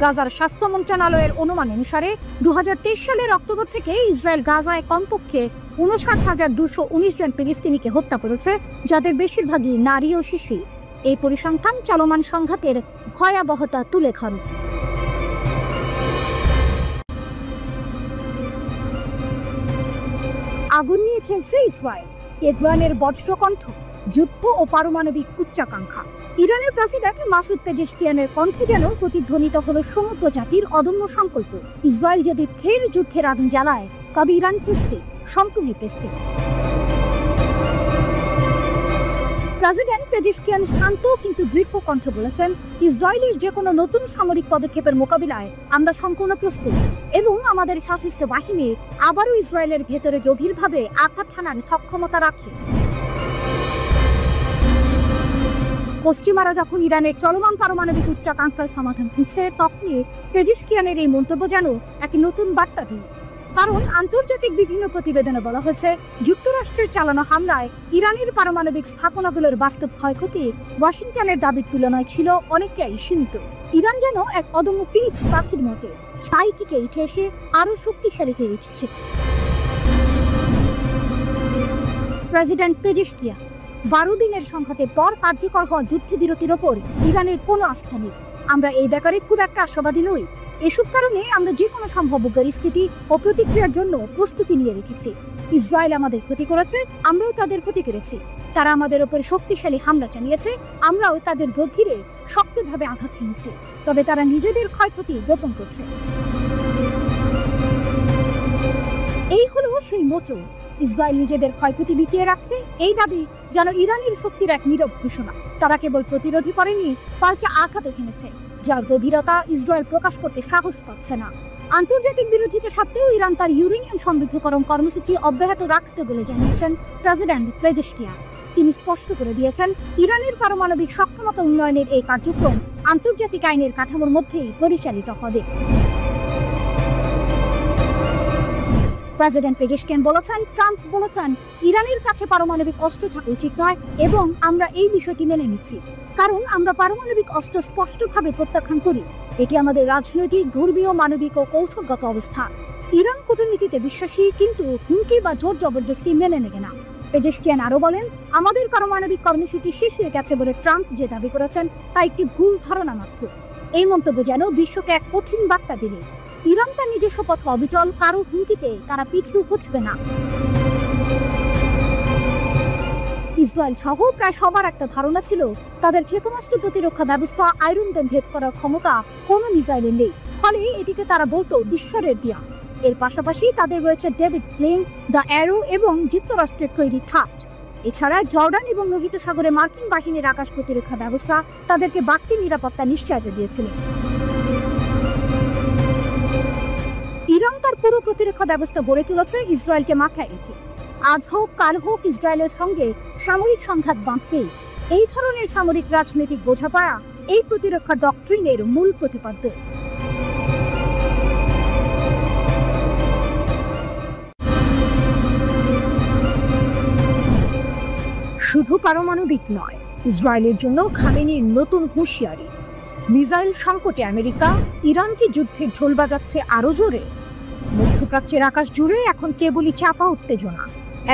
গাজার স্বাস্থ্য মন্ত্রণালয়ের অনুমান অনুসারে 2023 সালের অক্টোবর থেকে ইসরায়েল গাজায় কমপক্ষে 59,219 জন ফিলিস্তিনিকে হত্যা করেছে, যাদের বেশিরভাগই নারী ও শিশু। এই পরিসংখ্যান চলমান সংঘাতের ভয়াবহতা তুলে ধরে। আগুন নিয়ে খেলছে ইসরায়েল, এরদোয়ানের বজ্রকণ্ঠ, যুদ্ধ ও পারমাণবিক উচ্চাকাঙ্ক্ষা। ইরানের প্রেসিডেন্ট মাসুদ পেজেশকিয়ানের কণ্ঠে যেন প্রতিধ্বনিত হলো সমগ্র জাতির অদম্য সংকল্প। ইসরায়েল যদি ফের যুদ্ধের আগুন জ্বালায়, তবে ইরান প্রস্তুত, সম্পূর্ণ প্রস্তুত। প্রেসিডেন্ট পেজেশকিয়ান শান্ত কিন্তু দৃঢ় কণ্ঠে বলেছেন, ইসরায়েলের যে কোনো নতুন সামরিক পদক্ষেপের মোকাবিলায় আমরা সম্পূর্ণ প্রস্তুত এবং আমাদের সশস্ত্র বাহিনী আবারও ইসরায়েলের ভেতরে গভীরভাবে আঘাত হানার সক্ষমতা রাখে। পশ্চিমারা যখন ইরানের চলমান পারমাণবিক উচ্চাকাঙ্ক্ষার সমাধান খুঁজছে, তখনই পেজেশকিয়ানের এই মন্তব্য যেন এক নতুন বার্তা দেয়। কারণ আন্তর্জাতিক বিভিন্ন প্রতিবেদনে বলা হয়েছে, যুক্তরাষ্ট্রের চালানো হামলায় ইরানের পারমাণবিক স্থাপনাগুলোর বাস্তব ক্ষয়ক্ষতি ওয়াশিংটনের দাবির তুলনায় ছিল অনেকটাই সীমিত। ইরান যেন এক অদম্য ফিনিক্স পাখির মতো ছাই থেকে উঠে এসে আরও শক্তিশালী হয়ে উঠছে। প্রেসিডেন্ট পেজেশকিয়ান 12 দিনের সংঘাতের পর কার্যকর হওয়া যুদ্ধবিরতির ওপর ইরানের কোনো আস্থা নেই। আমরা এই ব্যাপারে খুব একটা আশাবাদী নই। এসব কারণে আমরা যে কোনো সম্ভাব্য পরিস্থিতি ও প্রতিক্রিয়ার জন্য প্রস্তুতি নিয়ে রেখেছি। ইসরায়েল আমাদের ক্ষতি করেছে, আমরাও তাদের ক্ষতি করেছি। তারা আমাদের ওপর শক্তিশালী হামলা চালিয়েছে, আমরাও তাদের গভীরে শক্তভাবে আঘাত হেনেছি। তবে তারা নিজেদের ক্ষয়ক্ষতি গোপন করছে। এই হলো সেই মোচন। ইসরায়েল নিজেদের ক্ষয়ক্ষতি বিকিয়ে রাখছে, এই দাবি যেন ইরানের শক্তির এক নীরব ঘোষণা। তারা কেবল প্রতিরোধী করেনি, পাল্টা আঘাত হেনেছে, যার গভীরতা ইসরায়েল প্রকাশ করতে সাহস পাচ্ছে না। আন্তর্জাতিক বিরোধিতা সত্ত্বেও ইরান তার ইউরেনিয়াম সমৃদ্ধকরণ কর্মসূচি অব্যাহত রাখতে বলে জানিয়েছেন প্রেসিডেন্ট পেজেশকিয়ান। তিনি স্পষ্ট করে দিয়েছেন, ইরানের পারমাণবিক সক্ষমতা উন্নয়নের এই কার্যক্রম আন্তর্জাতিক আইনের কাঠামোর মধ্যেই পরিচালিত হবে। প্রেসিডেন্ট পেজেশকিয়ান বলেছেন, ট্রাম্প বলেছেন ইরানের কাছে পারমাণবিক অস্ত্র থাকা উচিত নয় এবং আমরা এই বিষয়টি মেনে নিচ্ছি, কারণ আমরা পারমাণবিক অস্ত্র স্পষ্টভাবে প্রত্যাখ্যান করি। এটি আমাদের রাজনৈতিক, ধর্মীয়, মানবিক ও কৌশলগত অবস্থা। ইরান কূটনীতিতে বিশ্বাসী, কিন্তু হুমকি বা জোর জবরদস্তি মেনে নেবে না। পেজেশকিয়ান আরও বলেন, আমাদের পারমাণবিক কর্মসূচি শেষ হয়ে গেছে বলে ট্রাম্প যে দাবি করেছেন তা একটি ভুল ধারণা মাত্র। এই মন্তব্য যেন বিশ্বকে এক কঠিন বার্তা দিলে ইরান তার নিজস্ব পথে অবিচল, কারো হুমকিতে তারা পিছু হটবে না। ইসরায়েল সহ প্রায় সবার একটা ধারণা ছিল তাদের ক্ষেপণাস্ত্র প্রতিরক্ষা ব্যবস্থা আয়রন ডোম ভেদ করার ক্ষমতা কোনো মিসাইলের নেই, ফলে এটিকে তারা বলতো ঈশ্বরের দিয়া। এর পাশাপাশি তাদের রয়েছে ডেভিড স্লিং, দ্য অ্যারো এবং যুক্তরাষ্ট্রের তৈরি থাট। এছাড়া জর্ডান এবং লোহিত সাগরে মার্কিন বাহিনীর আকাশ প্রতিরক্ষা ব্যবস্থা তাদেরকে বাড়তি নিরাপত্তা নিশ্চয়তা দিয়েছিল। ইরান তার পুরো প্রতিরক্ষা ব্যবস্থা গড়ে তুলেছে ইসরায়েলকে মাথায় রেখে। আজ হোক কাল হোক ইসরায়েলের সঙ্গে সামরিক সংঘাত বাঁধবে। এই ধরনের সামরিক রাজনৈতিক বোঝাপড়া এই প্রতিরক্ষা ডক্ট্রিনের মূল প্রতিপাদ্য। শুধু পারমাণবিক নয়, ইসরায়েলের জন্য খামেনির নতুন হুঁশিয়ারি। মিসাইল সংকটে আমেরিকা, ইরান কি যুদ্ধের ঢোল বাজাচ্ছে আরো জোরে? মধ্যপ্রাচ্যের আকাশ জুড়ে এখন কেবলই চাপা উত্তেজনা।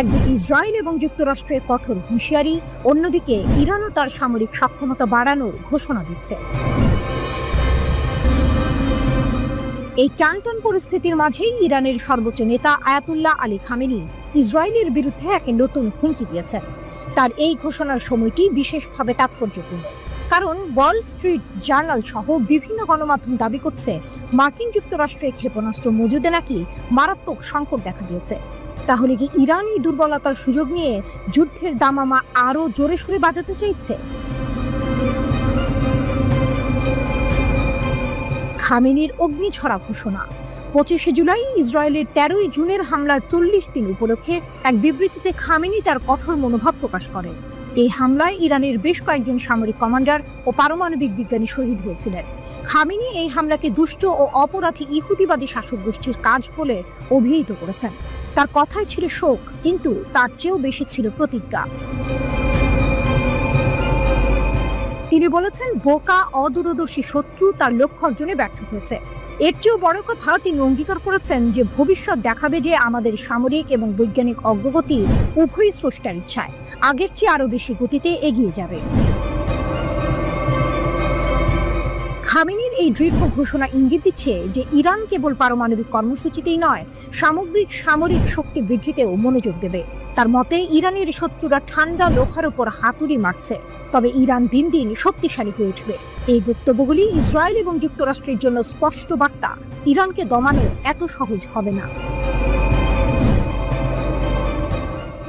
একদিকে ইসরায়েল এবং যুক্তরাষ্ট্রের কঠোর হুঁশিয়ারি, অন্যদিকে ইরানও তার সামরিক সক্ষমতা বাড়ানোর ঘোষণা দিচ্ছে। এই টানটান পরিস্থিতির মাঝেই ইরানের সর্বোচ্চ নেতা আয়াতুল্লাহ আলী খামেনি ইসরায়েলের বিরুদ্ধে এক নতুন হুমকি দিয়েছেন। তার এই ঘোষণার সময়টি বিশেষভাবে তাৎপর্যপূর্ণ, কারণ ওয়াল স্ট্রিট জার্নাল সহ বিভিন্ন গণমাধ্যম দাবি করছে মার্কিন যুক্তরাষ্ট্রের ক্ষেপণাস্ত্র মজুদে নাকি মারাত্মক সংকট দেখা দিয়েছে। তাহলে কি ইরান এই দুর্বলতার সুযোগ নিয়ে যুদ্ধের দামামা আরো জোরে সোরে বাজাতে চাইছে? খামেনির অগ্নিঝরা ঘোষণা। 25শে জুলাই ইসরায়েলের 13ই জুনের হামলার 40 দিন উপলক্ষে এক বিবৃতিতে খামেনি তার কঠোর মনোভাব প্রকাশ করে। এই হামলায় ইরানের বেশ কয়েকজন সামরিক কমান্ডার ও পারমাণবিক বিজ্ঞানী শহীদ হয়েছিলেন। খামেনি এই হামলাকে দুষ্ট ও অপরাধী ইহুদিবাদী শাসক গোষ্ঠীর কাজ বলে অভিহিত করেছেন। তার কথায় ছিল শোক, কিন্তু তার চেয়েও বেশি ছিল প্রতিজ্ঞা। তিনি বলেছেন, বোকা অদূরদর্শী শত্রু তার লক্ষ্য অর্জনে ব্যর্থ হয়েছে। এর চেয়েও বড় কথা, তিনি অঙ্গীকার করেছেন যে ভবিষ্যৎ দেখাবে যে আমাদের সামরিক এবং বৈজ্ঞানিক অগ্রগতি উভয় স্রষ্টার ইচ্ছায় আগের চেয়ে আরো বেশি গতিতে এগিয়ে যাবে। খামেনির এই দৃঢ় ঘোষণা ইঙ্গিত দিচ্ছে যে ইরান কেবল পারমাণবিক কর্মসূচিতেই নয়, সামগ্রিক সামরিক শক্তি বৃদ্ধিতেও মনোযোগ দেবে। তার মতে, ইরানের শত্রুরা ঠান্ডা লোহার উপর হাতুড়ি মারছে, তবে ইরান দিন দিন শক্তিশালী হয়ে উঠবে। এই বক্তব্যগুলি ইসরায়েল এবং যুক্তরাষ্ট্রের জন্য স্পষ্ট বার্তা, ইরানকে দমানো এত সহজ হবে না।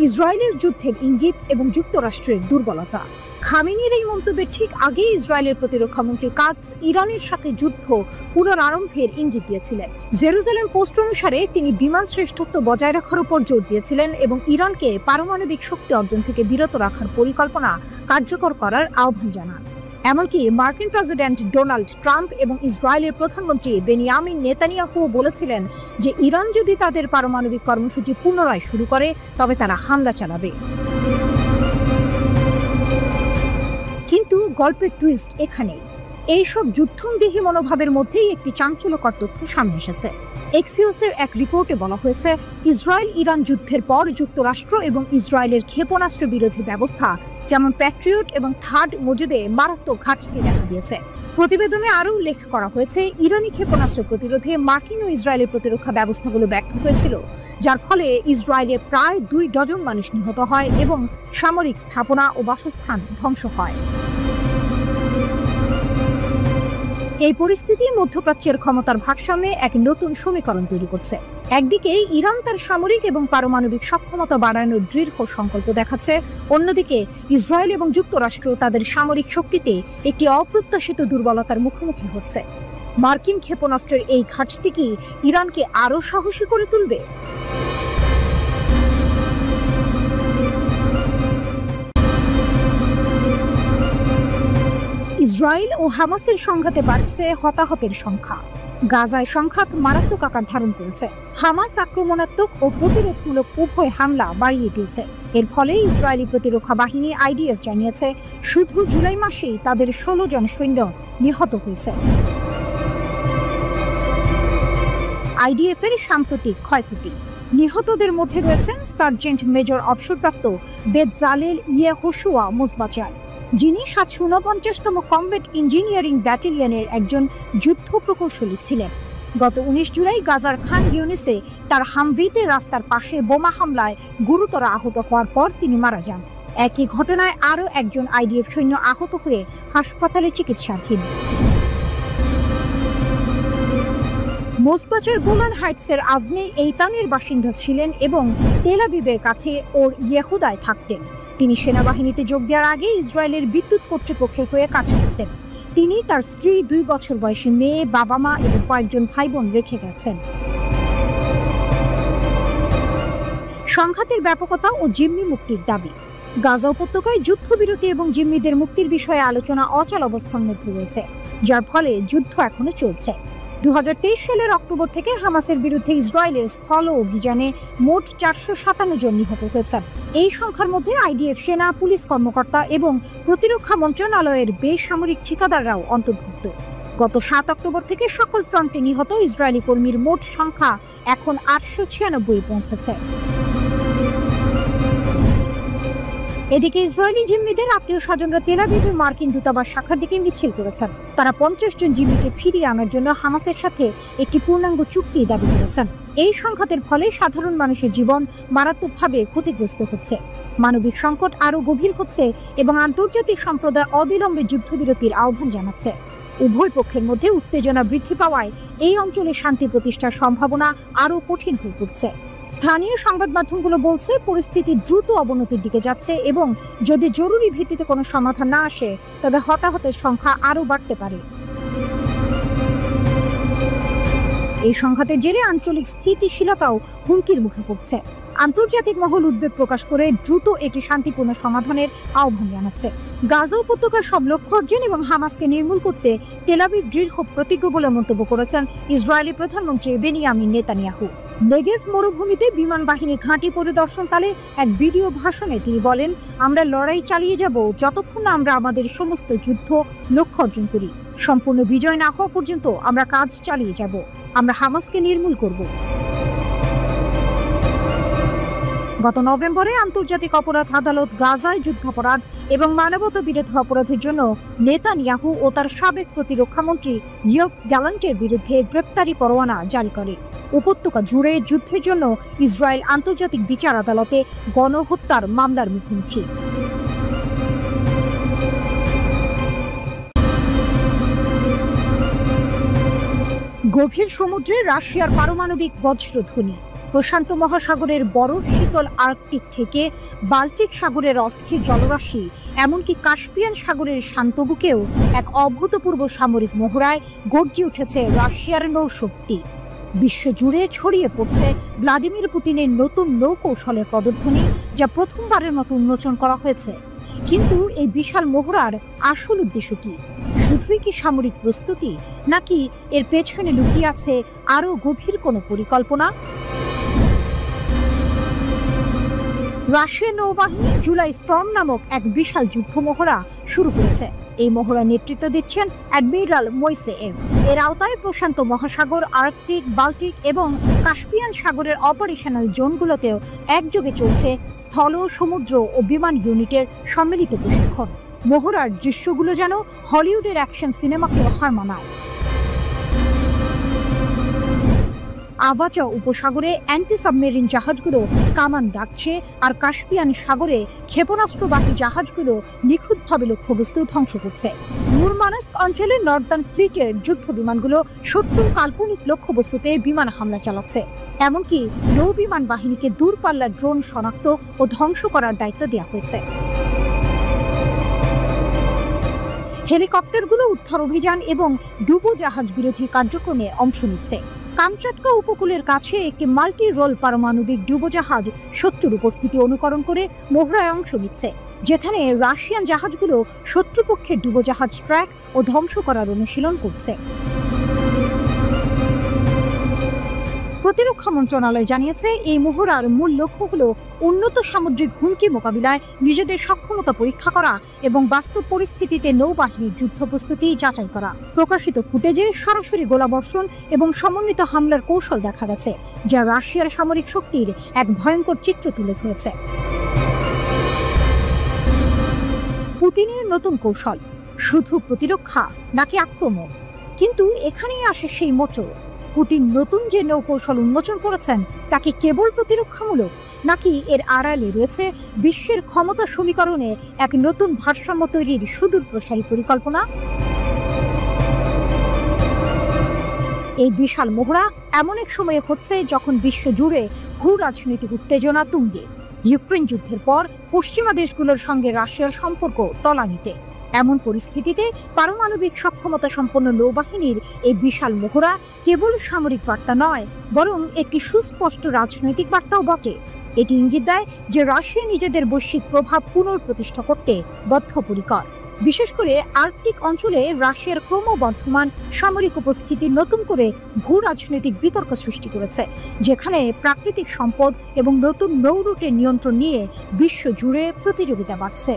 ইসরায়েলের যুদ্ধের ইঙ্গিত এবং যুক্তরাষ্ট্রের দুর্বলতা। খামেনির এই মন্তব্যের ঠিক আগে ইসরায়েলের প্রতিরক্ষামন্ত্রী কাটস ইরানের সাথে যুদ্ধ পুনরারম্ভের ইঙ্গিত দিয়েছিলেন। জেরুজালেম পোস্ট অনুসারে তিনি বিমান শ্রেষ্ঠত্ব বজায় রাখার উপর জোর দিয়েছিলেন এবং ইরানকে পারমাণবিক শক্তি অর্জন থেকে বিরত রাখার পরিকল্পনা কার্যকর করার আহ্বান জানান। এমনকি মার্কিন প্রেসিডেন্ট ডোনাল্ড ট্রাম্প এবং ইসরায়েলের প্রধানমন্ত্রী বেনিয়ামিন নেতানিয়াহু বলেছিলেন যে ইরান যদি তাদের পারমাণবিক কর্মসূচি পুনরায় শুরু করে তবে তারা হামলা চালাবে। কিন্তু গল্পের টুইস্ট এখানেই। এইসব যুদ্ধমদেহী মনোভাবের মধ্যেই একটি চাঞ্চল্যকর তথ্য সামনে এসেছে। এক্সিওসের এক রিপোর্টে বলা হয়েছে, ইসরায়েল ইরান যুদ্ধের পর যুক্তরাষ্ট্র এবং ইসরায়েলের ক্ষেপণাস্ত্র বিরোধী ব্যবস্থা যেমন প্যাট্রিয়ট এবং থার্ড মজুদে মারাত্মক ঘাটতি দেখা দিয়েছে। প্রতিবেদনে আরও উল্লেখ করা হয়েছে, ইরানি ক্ষেপণাস্ত্র প্রতিরোধে মার্কিন ও ইসরায়েলের প্রতিরক্ষা ব্যবস্থাগুলো ব্যর্থ হয়েছিল, যার ফলে ইসরায়েলে প্রায় 2 ডজন মানুষ নিহত হয় এবং সামরিক স্থাপনা ও বাসস্থান ধ্বংস হয়। এই পরিস্থিতি মধ্যপ্রাচ্যের ক্ষমতার ভারসাম্যে এক নতুন সমীকরণ তৈরি করছে। একদিকে ইরান তার সামরিক এবং পারমাণবিক সক্ষমতা বাড়ানোর দৃঢ় সংকল্প দেখাচ্ছে, অন্যদিকে ইসরায়েল এবং যুক্তরাষ্ট্র তাদের সামরিক শক্তিতে একটি অপ্রত্যাশিত দুর্বলতার মুখোমুখি হচ্ছে। মার্কিন ক্ষেপণাস্ত্রের এই ঘাটতি কি ইরানকে আরও সাহসী করে তুলবে? ইসরায়েল ও হামাসের সংঘাতে বাড়ছে হতাহতের সংখ্যা। গাজায় সংঘাত মারাত্মক আকার ধারণ করেছে। হামাস আক্রমণাত্মক ও প্রতিরোধমূলক উভয় হামলা বাড়িয়ে দিয়েছে। এর ফলে ইসরায়েলি প্রতিরক্ষা বাহিনী আইডিএফ জানিয়েছে, শুধু জুলাই মাসেই তাদের 16 জন সৈন্য নিহত হয়েছে। আইডিএফ এর সাম্প্রতিক ক্ষয়ক্ষতি। নিহতদের মধ্যে রয়েছেন সার্জেন্ট মেজর অবসরপ্রাপ্ত বেতজালেল ইয়েহোশুয়া মোজবাচার, যিনি 749তম কমব্যাট ইঞ্জিনিয়ারিং ব্যাটালিয়নের একজন যুদ্ধ প্রকৌশলী ছিলেন। গত 19 জুলাই গাজার খান ইউনিসে তার হামভিতে রাস্তার পাশে বোমা হামলায় গুরুতর আহত হওয়ার পর তিনি মারা যান। একই ঘটনায় আরও একজন আইডিএফ সৈন্য আহত হয়ে হাসপাতালে চিকিৎসাধীন। মোজবাচার গোলান হাইটসের আজনে এইতানের বাসিন্দা ছিলেন এবং তেল আবিবের কাছে ওর ইয়েহুদায় থাকতেন। তিনি সেনাবাহিনীতে যোগ দেওয়ার আগে ইসরায়েলের বিদ্যুৎ কর্তৃপক্ষের হয়ে কাজ করতেন। তিনি তার স্ত্রী, 2 বছর বয়সী মেয়ে, বাবা মা এবং কয়েকজন ভাই বোন রেখে গেছেন। সংঘাতের ব্যাপকতা ও জিম্মি মুক্তির দাবি। গাজা উপত্যকায় যুদ্ধবিরতি এবং জিম্মিদের মুক্তির বিষয়ে আলোচনা অচল অবস্থার মধ্যে রয়েছে, যার ফলে যুদ্ধ এখনো চলছে। 2023 সালের অক্টোবর থেকে হামাসের বিরুদ্ধে ইসরায়েলের স্থল অভিযানে মোট 457 জন নিহত হয়েছেন। এই সংখ্যার মধ্যে আইডিএফ সেনা, পুলিশ কর্মকর্তা এবং প্রতিরক্ষা মন্ত্রণালয়ের বেসামরিক ঠিকাদাররাও অন্তর্ভুক্ত। গত 7 অক্টোবর থেকে সকল ফ্রন্টে নিহত ইসরায়েলি কর্মীর মোট সংখ্যা এখন 896 পৌঁছেছে। এদিকে ইসরায়েলি জিম্মিদের আত্মীয় স্বজনরা তেল আবিবের মার্কিন দূতাবাস শাখার দিকে মিছিল করেছেন। তারা 50 জন জিম্মিকে ফিরিয়ে আনার জন্য হামাসের সাথে একটি পূর্ণাঙ্গ চুক্তি দাবি করেছেন। এই সংঘাতের ফলে সাধারণ মানুষের জীবন মারাত্মকভাবে ক্ষতিগ্রস্ত হচ্ছে, মানবিক সংকট আরও গভীর হচ্ছে এবং আন্তর্জাতিক সম্প্রদায় অবিলম্বে যুদ্ধবিরতির আহ্বান জানাচ্ছে। উভয় পক্ষের মধ্যে উত্তেজনা বৃদ্ধি পাওয়ায় এই অঞ্চলে শান্তি প্রতিষ্ঠার সম্ভাবনা আরও কঠিন হয়ে পড়ছে। স্থানীয় সংবাদ মাধ্যমগুলো বলছে পরিস্থিতি দ্রুত অবনতির দিকে যাচ্ছে এবং যদি জরুরি ভিত্তিতে কোনো সমাধান না আসে তবে হতাহতের সংখ্যা আরও বাড়তে পারে। এই সংঘাতের জেরে আঞ্চলিক স্থিতিশীলতাও হুমকির মুখে পড়ছে। আন্তর্জাতিক মহল উদ্বেগ প্রকাশ করে দ্রুত একটি শান্তিপূর্ণ সমাধানের আহ্বান জানাচ্ছে। গাজা উপত্যকার সব লক্ষ্য অর্জন এবং হামাসকে নির্মূল করতে তেল আবিব দৃঢ় প্রতিজ্ঞ বলে মন্তব্য করেছেন ইসরায়েলি প্রধানমন্ত্রী বেনিয়ামিন নেতানিয়াহু। নেগেভ মরুভূমিতে বিমান বাহিনী ঘাঁটি পরিদর্শনকালে এক ভিডিও ভাষণে তিনি বলেন, আমরা লড়াই চালিয়ে যাব যতক্ষণ না আমরা আমাদের সমস্ত যুদ্ধ লক্ষ্য অর্জন করি। সম্পূর্ণ বিজয় না হওয়া পর্যন্ত আমরা কাজ চালিয়ে যাব। আমরা হামাসকে নির্মূল করব। গত নভেম্বরে আন্তর্জাতিক অপরাধ আদালত গাজায় যুদ্ধাপরাধ এবং মানবতা বিরোধী অপরাধের জন্য নেতানিয়াহু ও তার সাবেক প্রতিরক্ষামন্ত্রী ইয়োভ গ্যালান্টের বিরুদ্ধে গ্রেপ্তারি পরোয়ানা জারি করে। উপত্যকা জুড়ে যুদ্ধের জন্য ইসরায়েল আন্তর্জাতিক বিচার আদালতে গণহত্যার মামলার মুখোমুখি। গভীর সমুদ্রে রাশিয়ার পারমাণবিক বজ্রধ্বনি। প্রশান্ত মহাসাগরের বরফ শীতল আর্কটিক থেকে বাল্টিক সাগরের অস্থির জলরাশি, এমনকি কাস্পিয়ান সাগরের শান্ত বুকেও এক অভূতপূর্ব সামরিক মহড়ায় গর্জে উঠেছে রাশিয়ার নৌশক্তি। বিশ্বজুড়ে ছড়িয়ে পড়ছে ভ্লাদিমির পুতিনের নতুন নৌকৌশলের পদধ্বনি, যা প্রথমবারের মতো উন্মোচন করা হয়েছে। কিন্তু এই বিশাল মহড়ার আসল উদ্দেশ্য কি? শুধুই কি সামরিক প্রস্তুতি, নাকি এর পেছনে লুকিয়ে আছে আরও গভীর কোনো পরিকল্পনা? রাশিয়ার নৌবাহিনী জুলাই স্টর্ম নামক এক বিশাল যুদ্ধ মহড়া শুরু করেছে। এই মহড়া নেতৃত্ব দিচ্ছেন অ্যাডমিরাল মোইসেয়েভ। এর আওতায় প্রশান্ত মহাসাগর, আর্কটিক, বাল্টিক এবং কাস্পিয়ান সাগরের অপারেশনাল জোনগুলোতেও একযোগে চলছে স্থল, সমুদ্র ও বিমান ইউনিটের সম্মিলিত প্রশিক্ষণ। মহড়ার দৃশ্যগুলো যেন হলিউডের অ্যাকশন সিনেমাকেও হার মানায়। আভাচা উপসাগরে অ্যান্টি সাবমেরিন জাহাজগুলো কামান দাগছে, আর কাস্পিয়ান সাগরে ক্ষেপণাস্ত্রবাহী জাহাজগুলো নিখুঁতভাবে লক্ষ্যবস্তু ধ্বংস করছে। মুরমানস্ক অঞ্চলের নর্দার্ন ফ্লিটের যুদ্ধ বিমানগুলো শত্রুর কাল্পনিক লক্ষ্যবস্তুতে বিমান হামলা চালাচ্ছে। এমনকি নৌ বিমান বাহিনীকে দূরপাল্লার ড্রোন শনাক্ত ও ধ্বংস করার দায়িত্ব দেওয়া হয়েছে। হেলিকপ্টারগুলো উদ্ধার অভিযান এবং ডুবোজাহাজ বিরোধী কার্যক্রমে অংশ নিচ্ছে। কামচাটকা উপকূলের কাছে একটি মাল্টি রোল পারমাণবিক ডুবোজাহাজ শত্রুর উপস্থিতি অনুকরণ করে মহড়ায় অংশ নিচ্ছে, যেখানে রাশিয়ান জাহাজগুলো শত্রুপক্ষের ডুবোজাহাজ ট্র্যাক ও ধ্বংস করার অনুশীলন করছে। প্রতিরক্ষা মন্ত্রণালয় জানিয়েছে, এই মহড়ার মূল লক্ষ্য হলো উন্নত সামুদ্রিক হুমকি মোকাবিলায় নিজেদের সক্ষমতা পরীক্ষা করা এবং বাস্তব পরিস্থিতিতে নৌবাহিনীর যুদ্ধ প্রস্তুতি যাচাই করা। প্রকাশিত ফুটেজে সরাসরি গোলাবর্ষণ এবং সমন্বিত হামলার কৌশল দেখা গেছে, যা রাশিয়ার সামরিক শক্তির এক ভয়ঙ্কর চিত্র তুলে ধরেছে। পুতিনের নতুন কৌশল শুধু প্রতিরক্ষা নাকি আক্রমণ? কিন্তু এখানেই আসে সেই মোটর। পুতিন নতুন যে নৌকৌশল উন্মোচন করেছেন তা কি কেবল প্রতিরক্ষামূলক, নাকি এর আড়ালে রয়েছে বিশ্বের ক্ষমতা সমীকরণে এক নতুন ভারসাম্য তৈরির সুদূর প্রসারী পরিকল্পনা? এই বিশাল মহড়া এমন এক সময়ে হচ্ছে যখন বিশ্ব জুড়ে ভূ রাজনৈতিক উত্তেজনা তুঙ্গে। ইউক্রেন যুদ্ধের পর পশ্চিমা দেশগুলোর সঙ্গে রাশিয়ার সম্পর্ক তলানিতে। এমন পরিস্থিতিতে পারমাণবিক সক্ষমতা সম্পন্ন নৌবাহিনীর এই বিশাল মহড়া কেবল সামরিক বার্তা নয়, বরং একটি সুস্পষ্ট রাজনৈতিক বার্তাও বটে। এটি ইঙ্গিত দেয় যে রাশিয়া নিজেদের বৈশ্বিক প্রভাব পুনঃপ্রতিষ্ঠা করতে বদ্ধপরিকর। বিশেষ করে আর্কটিক অঞ্চলে রাশিয়ার ক্রমবর্ধমান সামরিক উপস্থিতি নতুন করে ভূ রাজনৈতিক বিতর্ক সৃষ্টি করেছে, যেখানে প্রাকৃতিক সম্পদ এবং নতুন নৌ রুটের নিয়ন্ত্রণ নিয়ে বিশ্ব জুড়ে প্রতিযোগিতা বাড়ছে।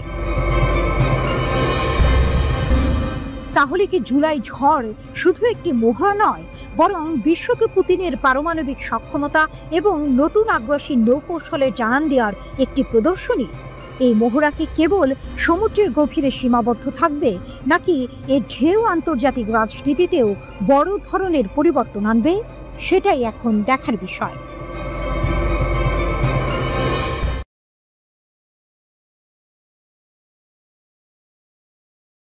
তাহলে কি জুলাই ঝড় শুধু একটি মহড়া নয়, বরং বিশ্বকে পুতিনের পারমাণবিক সক্ষমতা এবং নতুন আগ্রাসী নৌকৌশলের জানান দেওয়ার একটি প্রদর্শনী? এই মহড়া কি কেবল সমুদ্রের গভীরে সীমাবদ্ধ থাকবে, নাকি এর ঢেউ আন্তর্জাতিক রাজনীতিতেও বড় ধরনের পরিবর্তন আনবে? সেটাই এখন দেখার বিষয়।